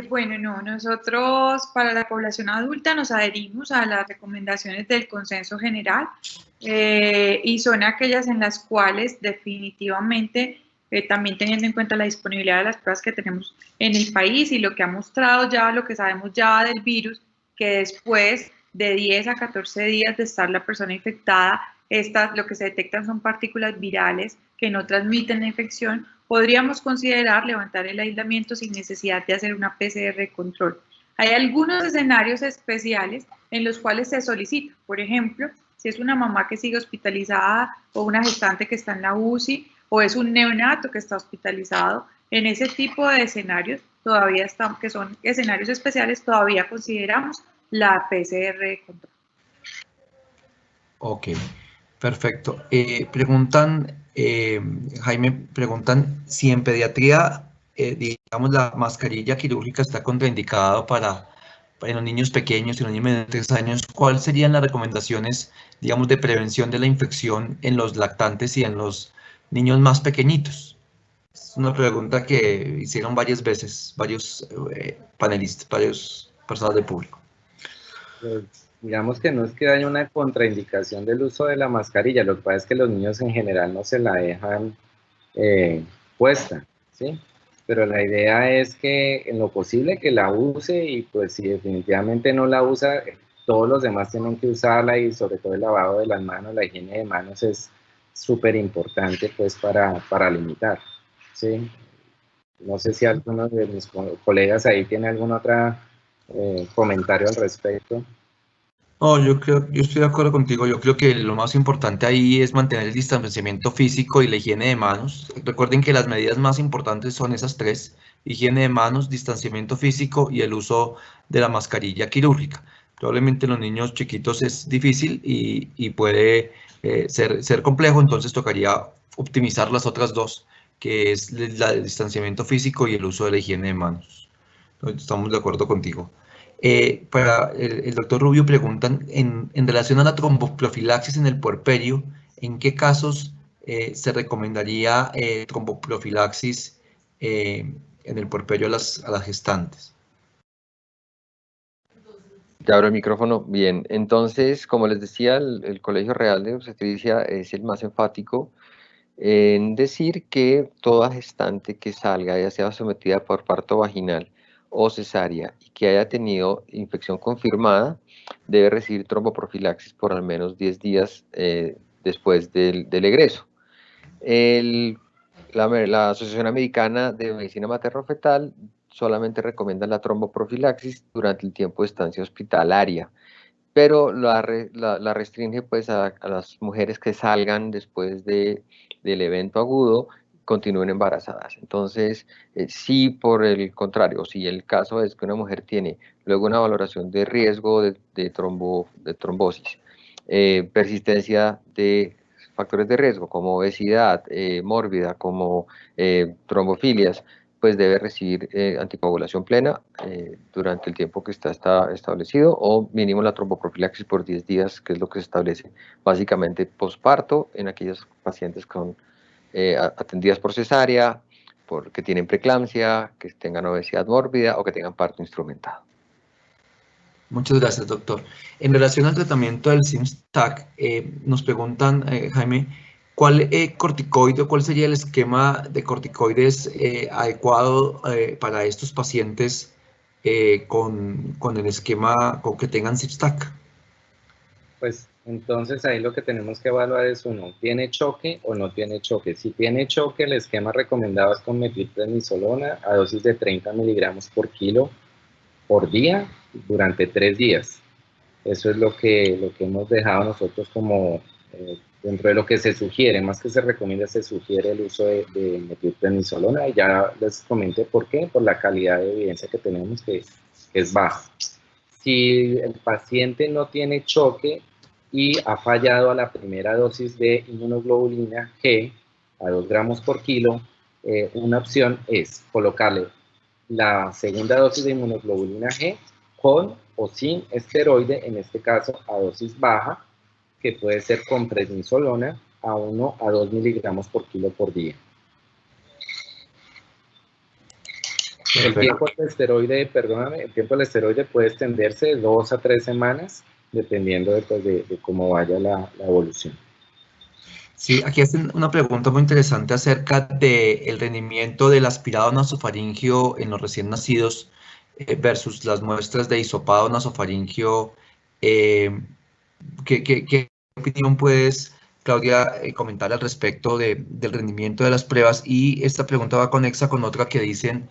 S4: Bueno, no, nosotros para la población adulta nos adherimos a las recomendaciones del Consenso General y son aquellas en las cuales definitivamente, también teniendo en cuenta la disponibilidad de las pruebas que tenemos en el país y lo que ha mostrado ya, lo que sabemos ya del virus, que después de 10 a 14 días de estar la persona infectada, lo que se detectan son partículas virales que no transmiten la infección, podríamos considerar levantar el aislamiento sin necesidad de hacer una PCR de control. Hay algunos escenarios especiales en los cuales se solicita, por ejemplo, si es una mamá que sigue hospitalizada o una gestante que está en la UCI o es un neonato que está hospitalizado, en ese tipo de escenarios todavía están, que son escenarios especiales, todavía consideramos la PCR de control.
S1: Ok, perfecto. Jaime, preguntan si en pediatría, digamos, la mascarilla quirúrgica está contraindicada para los niños pequeños y los niños de 3 años. ¿Cuáles serían las recomendaciones, digamos, de prevención de la infección en los lactantes y en los niños más pequeñitos? Es una pregunta que hicieron varias veces, varios panelistas, varias personas del público.
S5: Pues, digamos que no es que haya una contraindicación del uso de la mascarilla, lo que pasa es que los niños en general no se la dejan puesta, ¿sí? Pero la idea es que en lo posible que la use y pues si definitivamente no la usa, todos los demás tienen que usarla y sobre todo el lavado de las manos, la higiene de manos es súper importante pues para limitar, ¿sí? No sé si alguno de mis colegas ahí tiene algún otro comentario al respecto.
S1: No, yo estoy de acuerdo contigo. Yo creo que lo más importante ahí es mantener el distanciamiento físico y la higiene de manos. Recuerden que las medidas más importantes son esas tres: higiene de manos, distanciamiento físico y el uso de la mascarilla quirúrgica. Probablemente en los niños chiquitos es difícil y puede ser complejo, entonces tocaría optimizar las otras dos, que es el distanciamiento físico y el uso de la higiene de manos. Estamos de acuerdo contigo. Para el doctor Rubio preguntan, en relación a la tromboprofilaxis en el puerperio, ¿en qué casos se recomendaría tromboprofilaxis en el puerperio a las gestantes?
S3: Ya abro el micrófono. Bien, entonces, como les decía, el Colegio Real de Obstetricia es el más enfático en decir que toda gestante que salga, ya sea sometida por parto vaginal o cesárea y que haya tenido infección confirmada, debe recibir tromboprofilaxis por al menos 10 días después del egreso. La Asociación Americana de Medicina Materno-Fetal solamente recomienda la tromboprofilaxis durante el tiempo de estancia hospitalaria, pero la restringe pues a las mujeres que salgan después del evento agudo, continúen embarazadas. Entonces, si por el contrario, si el caso es que una mujer tiene luego una valoración de riesgo de trombosis, persistencia de factores de riesgo como obesidad mórbida, como trombofilias, pues debe recibir anticoagulación plena durante el tiempo que está establecido, o mínimo la tromboprofilaxis por 10 días, que es lo que se establece básicamente posparto en aquellos pacientes atendidas por cesárea, que tienen preeclampsia, que tengan obesidad mórbida o que tengan parto instrumentado.
S1: Muchas gracias, doctor. En relación al tratamiento del Simstack, nos preguntan, Jaime, ¿cuál corticoide o cuál sería el esquema de corticoides adecuado para estos pacientes con el esquema con que tengan Simstack?
S5: Pues entonces ahí lo que tenemos que evaluar es uno, ¿tiene choque o no tiene choque? Si tiene choque, el esquema recomendado es con metilprednisolona a dosis de 30 miligramos por kilo por día durante 3 días. Eso es lo que hemos dejado nosotros como dentro de lo que se sugiere, más que se recomienda, se sugiere el uso de metilprednisolona, y ya les comenté por qué, por la calidad de evidencia que tenemos que es baja. Si el paciente no tiene choque y ha fallado a la primera dosis de inmunoglobulina G a 2 gramos por kilo, una opción es colocarle la segunda dosis de inmunoglobulina G con o sin esteroide, en este caso a dosis baja, que puede ser con prednisolona a 1 a 2 miligramos por kilo por día. El tiempo del esteroide, el tiempo del esteroide puede extenderse de 2 a 3 semanas, dependiendo de cómo vaya la evolución.
S1: Sí, aquí hacen una pregunta muy interesante acerca del rendimiento del aspirado nasofaríngeo en los recién nacidos. versus las muestras de hisopado nasofaringeo. ¿Qué opinión puedes, Claudia, comentar al respecto del rendimiento de las pruebas? Y esta pregunta va conexa con otra que dicen,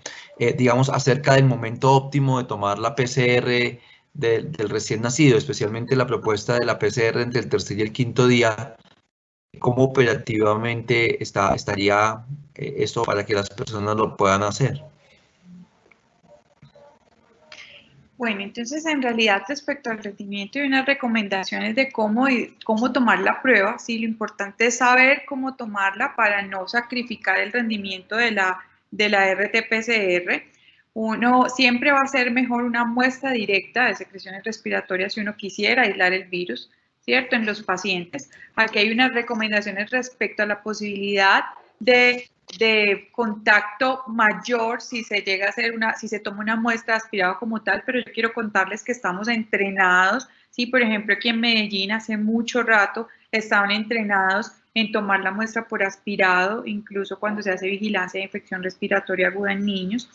S1: digamos, acerca del momento óptimo de tomar la PCR del recién nacido, especialmente la propuesta de la PCR entre el tercer y el quinto día. ¿Cómo operativamente estaría esto para que las personas lo puedan hacer?
S4: Bueno, entonces en realidad respecto al rendimiento hay unas recomendaciones de cómo tomar la prueba. Sí, lo importante es saber cómo tomarla para no sacrificar el rendimiento de la RT-PCR. Uno siempre va a ser mejor una muestra directa de secreciones respiratorias si uno quisiera aislar el virus, ¿cierto? En los pacientes. Aquí hay unas recomendaciones respecto a la posibilidad de contacto mayor si se llega a hacer si se toma una muestra aspirado como tal, pero yo quiero contarles que estamos entrenados, ¿sí? Por ejemplo, aquí en Medellín hace mucho rato estaban entrenados en tomar la muestra por aspirado, incluso cuando se hace vigilancia de infección respiratoria aguda en niños.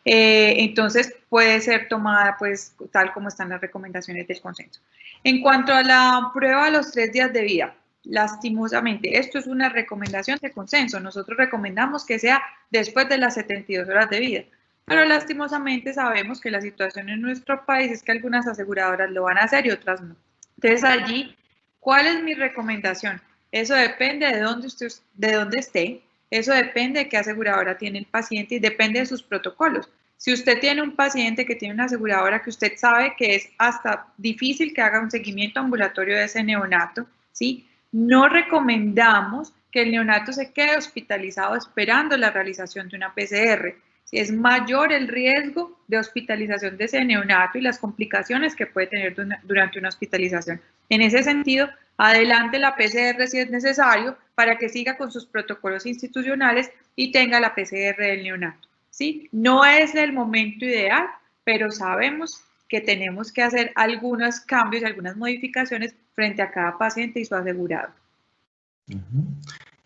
S4: Entonces puede ser tomada pues tal como están las recomendaciones del consenso. En cuanto a la prueba a los 3 días de vida, lastimosamente, esto es una recomendación de consenso. Nosotros recomendamos que sea después de las 72 horas de vida, pero lastimosamente sabemos que la situación en nuestro país es que algunas aseguradoras lo van a hacer y otras no. Entonces allí, ¿cuál es mi recomendación? Eso depende de dónde esté, eso depende de qué aseguradora tiene el paciente y depende de sus protocolos. Si usted tiene un paciente que tiene una aseguradora que usted sabe que es hasta difícil que haga un seguimiento ambulatorio de ese neonato, ¿sí? No recomendamos que el neonato se quede hospitalizado esperando la realización de una PCR. Es mayor el riesgo de hospitalización de ese neonato y las complicaciones que puede tener durante una hospitalización. En ese sentido, adelante la PCR si es necesario para que siga con sus protocolos institucionales y tenga la PCR del neonato, ¿sí? No es el momento ideal, pero sabemos que tenemos que hacer algunos cambios, algunas modificaciones frente a cada paciente y su asegurado.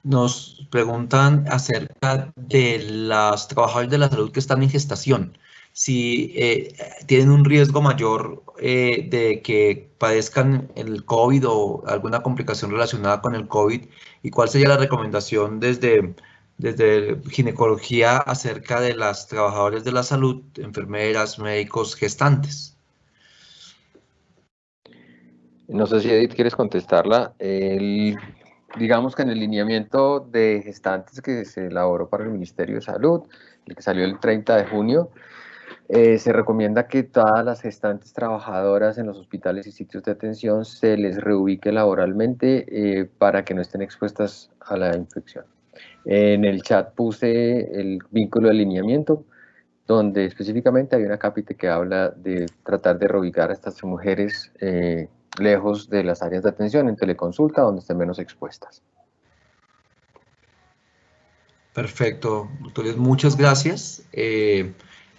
S1: Nos preguntan acerca de los trabajadores de la salud que están en gestación, si tienen un riesgo mayor de que padezcan el COVID o alguna complicación relacionada con el COVID, y cuál sería la recomendación desde ginecología acerca de las trabajadoras de la salud, enfermeras, médicos, gestantes.
S3: No sé si Edith quieres contestarla. Digamos que en el lineamiento de gestantes que se elaboró para el Ministerio de Salud, el que salió el 30 de junio, se recomienda que todas las gestantes trabajadoras en los hospitales y sitios de atención se les reubique laboralmente para que no estén expuestas a la infección. En el chat puse el vínculo de lineamiento, donde específicamente hay una capite que habla de tratar de reubicar a estas mujeres lejos de las áreas de atención, en teleconsulta, donde estén menos expuestas.
S1: Perfecto, doctores, muchas gracias.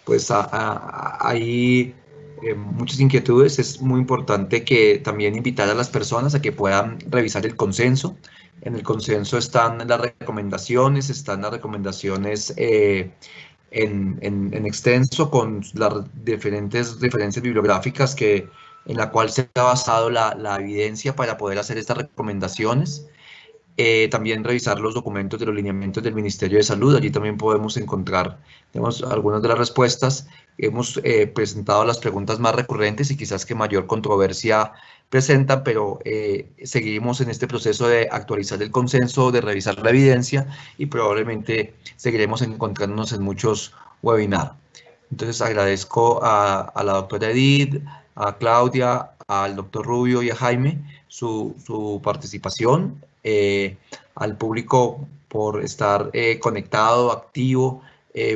S1: Pues hay muchas inquietudes. Es muy importante que también invitar a las personas a que puedan revisar el consenso. En el consenso están las recomendaciones, en extenso con las diferentes referencias bibliográficas en la cual se ha basado la evidencia para poder hacer estas recomendaciones. También revisar los documentos de los lineamientos del Ministerio de Salud. Allí también podemos encontrar, tenemos algunas de las respuestas. Hemos presentado las preguntas más recurrentes y quizás que mayor controversia presentan, pero seguimos en este proceso de actualizar el consenso, de revisar la evidencia, y probablemente seguiremos encontrándonos en muchos webinars. Entonces agradezco a la doctora Edith, a Claudia, al doctor Rubio y a Jaime su participación, al público por estar conectado, activo,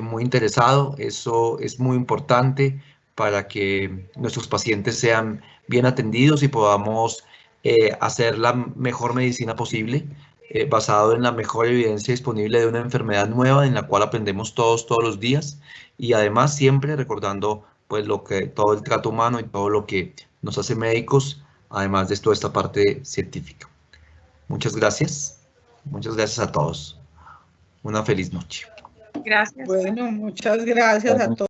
S1: muy interesado. Eso es muy importante para que nuestros pacientes sean bien atendidos y podamos hacer la mejor medicina posible, basado en la mejor evidencia disponible de una enfermedad nueva en la cual aprendemos todos los días, y además siempre recordando pues todo el trato humano y todo lo que nos hace médicos, además de toda esta parte científica. Muchas gracias a todos. Una feliz noche.
S4: Gracias.
S2: Bueno, muchas gracias a todos.